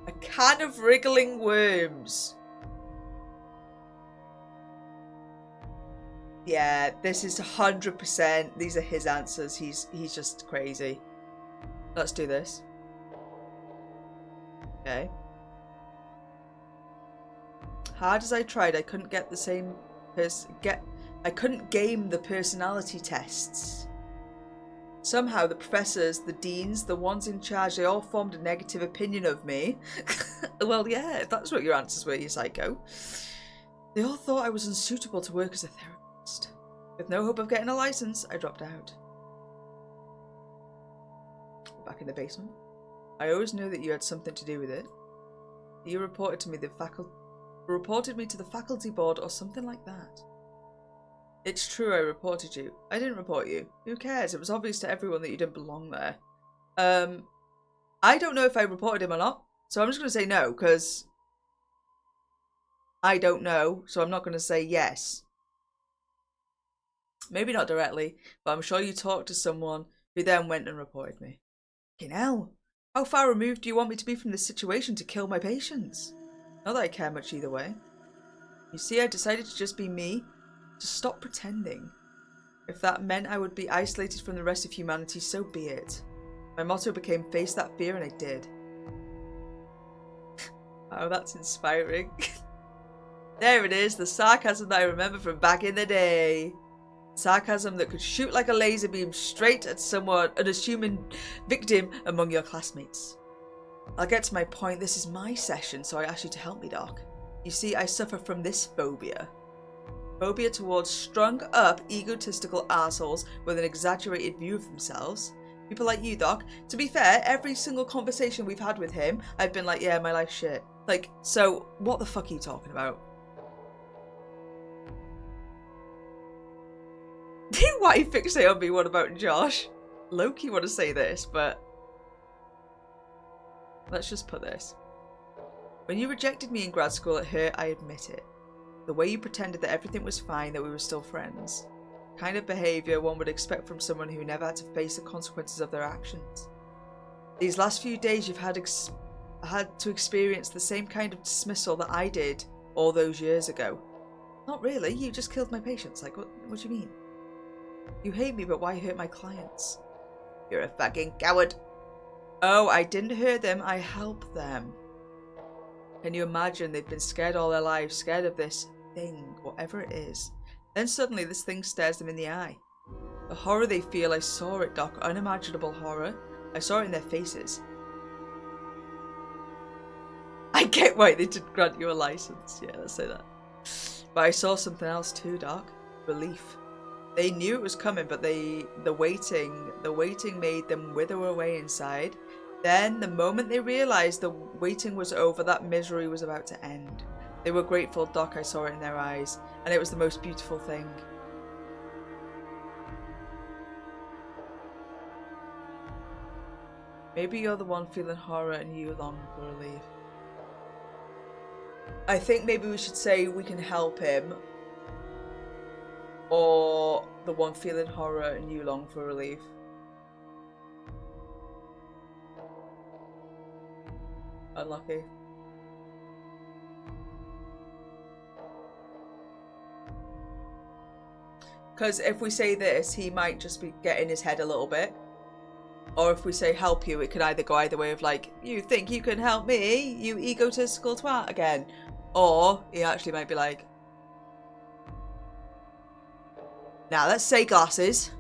S1: A can of wriggling worms. Yeah, this is 100%. These are his answers. He's just crazy. Let's do this. Okay. Hard as I tried, I couldn't get the same I couldn't game the personality tests. Somehow the professors, the deans, the ones in charge, they all formed a negative opinion of me. Well, yeah, if that's what your answers were, you psycho. They all thought I was unsuitable to work as a therapist. With no hope of getting a license, I dropped out. Back in the basement. I always knew that you had something to do with it. You reported me to the faculty board or something like that. It's true, I reported you. I didn't report you. Who cares? It was obvious to everyone that you didn't belong there. I don't know if I reported him or not, so I'm just going to say no, because I don't know, so I'm not going to say yes. Maybe not directly, but I'm sure you talked to someone who then went and reported me. Fucking hell. How far removed do you want me to be from this situation to kill my patients? Not that I care much either way. You see, I decided to just be me, to stop pretending. If that meant I would be isolated from the rest of humanity, so be it. My motto became face that fear, and I did. Oh, that's inspiring. There it is, the sarcasm that I remember from back in the day. Sarcasm that could shoot like a laser beam straight at someone, an assuming victim among your classmates. I'll get to my point. This is my session, so I ask you to help me, Doc. You see, I suffer from this phobia. Phobia towards strung-up, egotistical assholes with an exaggerated view of themselves. People like you, Doc. To be fair, every single conversation we've had with him, I've been like, yeah, my life's shit. Like, so, what the fuck are you talking about? Why you fixate on me? What about Josh? Low-key want to say this, but let's just put this. When you rejected me in grad school, it hurt, I admit it. The way you pretended that everything was fine, that we were still friends. Kind of behaviour one would expect from someone who never had to face the consequences of their actions. These last few days you've had to experience the same kind of dismissal that I did all those years ago. Not really, you just killed my patients. Like, what do you mean? You hate me, but why hurt my clients? You're a fucking coward. Oh, I didn't hurt them, I helped them. Can you imagine? They've been scared all their lives, scared of this thing, whatever it is. Then suddenly this thing stares them in the eye. The horror they feel, I saw it, Doc. Unimaginable horror. I saw it in their faces. I get why they didn't grant you a license. Yeah, let's say that. But I saw something else too, Doc. Relief. They knew it was coming, but the waiting made them wither away inside. Then, the moment they realized the waiting was over, that misery was about to end. They were grateful, Doc. I saw it in their eyes, and it was the most beautiful thing. Maybe you're the one feeling horror and you long for relief. I think maybe we should say we can help him, or the one feeling horror and you long for relief. Unlucky. Because if we say this, he might just be getting his head a little bit. Or if we say help you, it could either go either way of like, you think you can help me, you egotistical twat again. Or he actually might be like, now let's say glasses.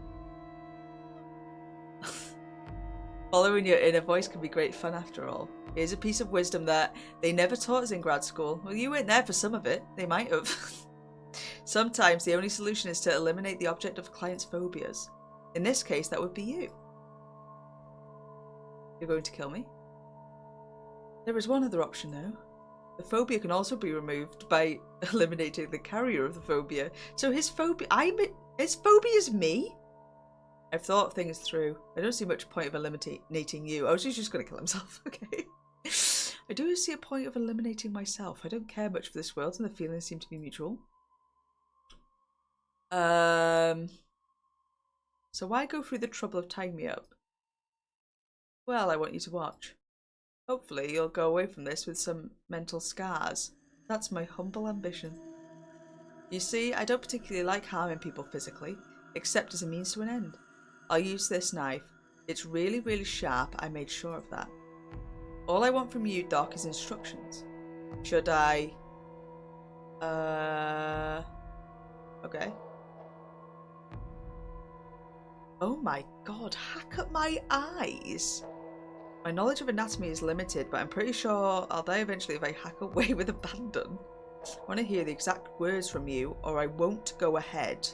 S1: Following your inner voice can be great fun after all. Here's a piece of wisdom that they never taught us in grad school. Well, you weren't there for some of it. They might have. Sometimes the only solution is to eliminate the object of a client's phobias. In this case, that would be you. You're going to kill me? There is one other option though. The phobia can also be removed by eliminating the carrier of the phobia. So his phobia is me? I've thought things through. I don't see much point of eliminating you. Oh, so he's just going to kill himself. Okay. I do see a point of eliminating myself. I don't care much for this world and the feelings seem to be mutual. So why go through the trouble of tying me up? Well, I want you to watch. Hopefully you'll go away from this with some mental scars. That's my humble ambition. You see, I don't particularly like harming people physically, except as a means to an end. I'll use this knife. It's really, really sharp. I made sure of that. All I want from you, Doc, is instructions. Should I... Okay. Oh my god, hack at my eyes! My knowledge of anatomy is limited, but I'm pretty sure I'll die eventually if I hack away with abandon. I want to hear the exact words from you, or I won't go ahead.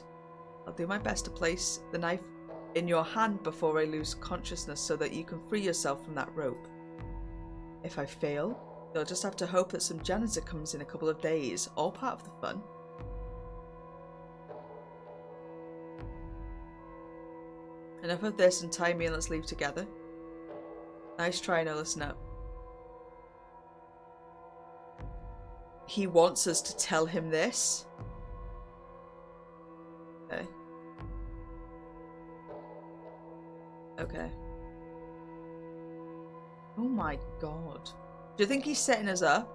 S1: I'll do my best to place the knife in your hand before I lose consciousness so that you can free yourself from that rope. If I fail, you'll just have to hope that some janitor comes in a couple of days, all part of the fun. Enough of this, untie me and let's leave together. Nice try, now listen up. He wants us to tell him this. Okay. Okay. Oh my god. Do you think he's setting us up?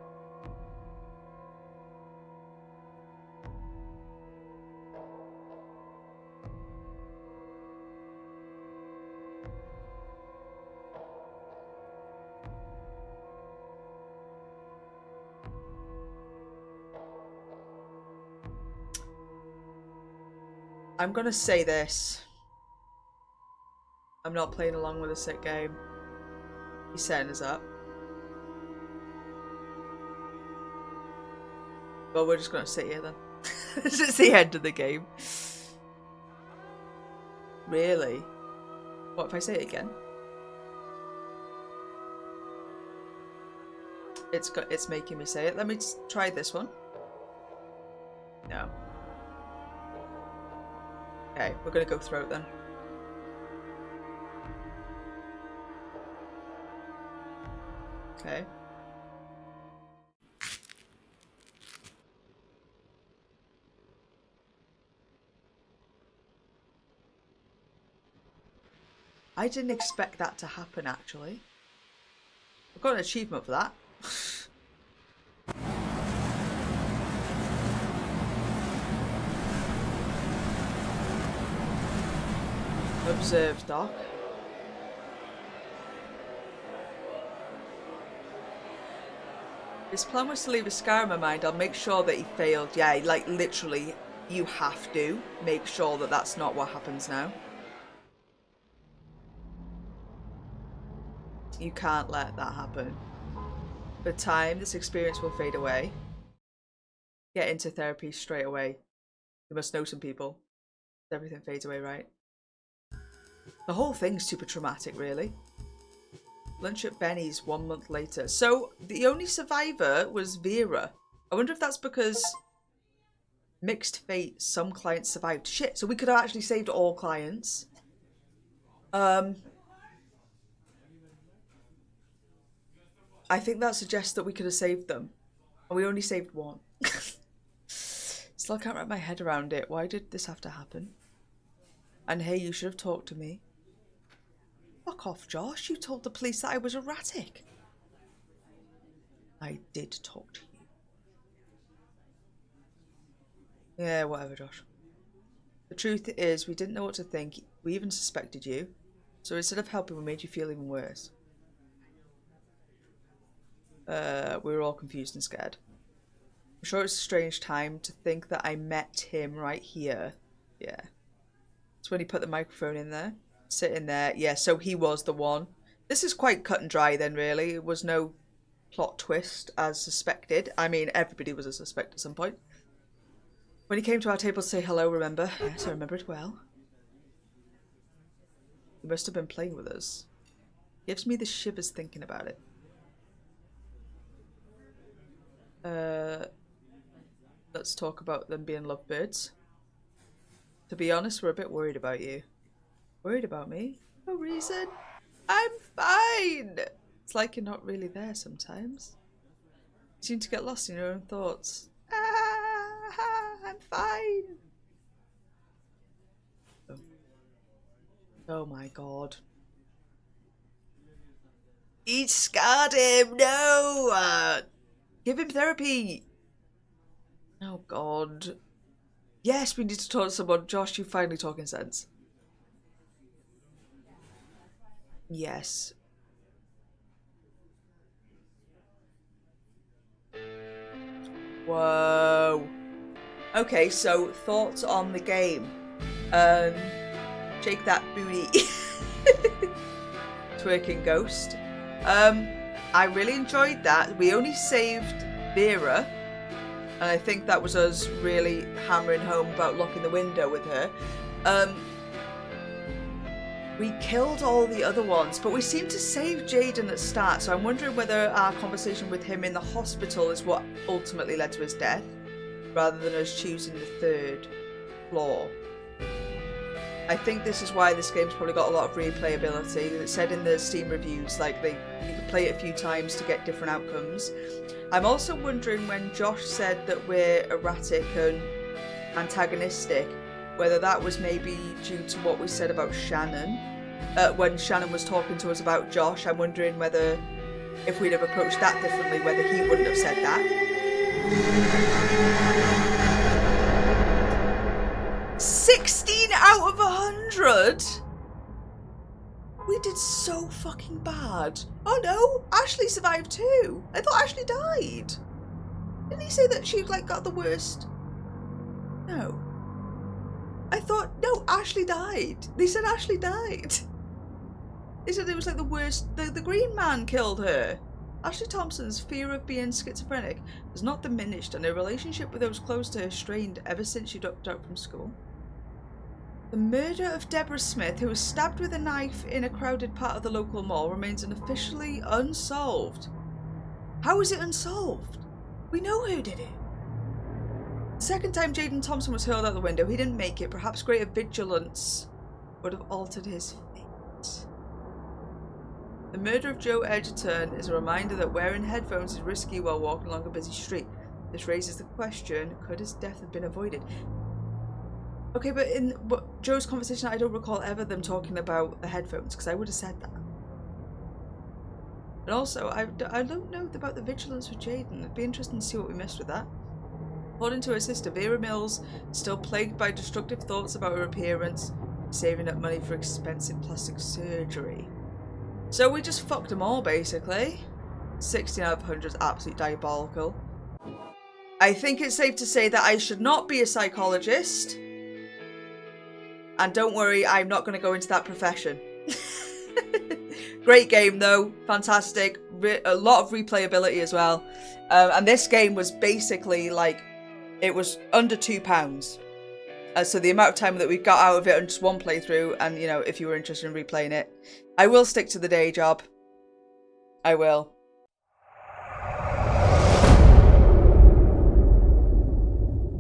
S1: I'm gonna say this. I'm not playing along with a sick game. He's setting us up. Well, we're just gonna sit here then. This is the end of the game. Really? What if I say it again? It's making me say it. Let me try this one. No. Okay, we're gonna go through it then. Okay. I didn't expect that to happen, actually. I've got an achievement for that. Observe, Doc. His plan was to leave a scar in my mind. I'll make sure that he failed. Yeah, like literally, you have to make sure that that's not what happens now. You can't let that happen. For time, this experience will fade away. get into therapy straight away. You must know some people. Everything fades away, right? The whole thing's super traumatic, really. Lunch at Benny's 1 month later. So the only survivor was Vera. I wonder if that's because mixed fate, some clients survived. Shit, so we could have actually saved all clients. I think that suggests that we could have saved them. And we only saved one. Still can't wrap my head around it. Why did this have to happen? And hey, you should have talked to me. Fuck off, Josh. You told the police that I was erratic. I did talk to you. Yeah, whatever, Josh. The truth is, we didn't know what to think. We even suspected you. So instead of helping, we made you feel even worse. We were all confused and scared. I'm sure it's a strange time to think that I met him right here. Yeah. It's when he put the microphone in there. Sitting there. Yeah, so he was the one. This is quite cut and dry then, really. It was no plot twist as suspected. I mean, everybody was a suspect at some point. When he came to our table to say hello, remember? Yes, I remember it well. He must have been playing with us. Gives me the shivers thinking about it. Let's talk about them being lovebirds. To be honest, we're a bit worried about you. Worried about me? No reason. I'm fine. It's like you're not really there sometimes. You seem to get lost in your own thoughts. I'm fine. Oh my god. He scarred him. No. Give him therapy. Oh god. Yes, we need to talk to someone. Josh, you're finally talking sense. Yes. Whoa. Okay, so thoughts on the game. Shake that booty. Twerking ghost. I really enjoyed that. We only saved Vera. And I think that was us really hammering home about locking the window with her. We killed all the other ones, but we seemed to save Jaden at the start, so I'm wondering whether our conversation with him in the hospital is what ultimately led to his death, rather than us choosing the third floor. I think this is why this game's probably got a lot of replayability. It said in the Steam reviews, like, you can play it a few times to get different outcomes. I'm also wondering when Josh said that we're erratic and antagonistic, whether that was maybe due to what we said about Shannon. When Shannon was talking to us about Josh, I'm wondering whether, if we'd have approached that differently, whether he wouldn't have said that. 16 out of 100? We did so fucking bad. Oh no, Ashley survived too. I thought Ashley died. Didn't he say that she like got the worst? No. I thought, no, Ashley died. They said Ashley died. They said it was like the worst, the green man killed her. Ashley Thompson's fear of being schizophrenic has not diminished and her relationship with those close to her strained ever since she dropped out from school. The murder of Deborah Smith, who was stabbed with a knife in a crowded part of the local mall, remains officially unsolved. How is it unsolved? We know who did it. The second time Jaden Thompson was hurled out the window, he didn't make it. Perhaps greater vigilance would have altered his fate. The murder of Joe Edgerton is a reminder that wearing headphones is risky while walking along a busy street. This raises the question, could his death have been avoided? Okay, but in Joe's conversation, I don't recall ever them talking about the headphones, because I would have said that. And also, I don't know about the vigilance with Jaden. It'd be interesting to see what we missed with that. According to her sister, Vera Mills, still plagued by destructive thoughts about her appearance, saving up money for expensive plastic surgery. So we just fucked them all, basically. 16 out of 100 is absolutely diabolical. I think it's safe to say that I should not be a psychologist. And don't worry, I'm not going to go into that profession. Great game though, fantastic, a lot of replayability as well. And this game was basically like it was under £2. So the amount of time that we got out of it on just one playthrough, and, you know, if you were interested in replaying it, I will stick to the day job. I will.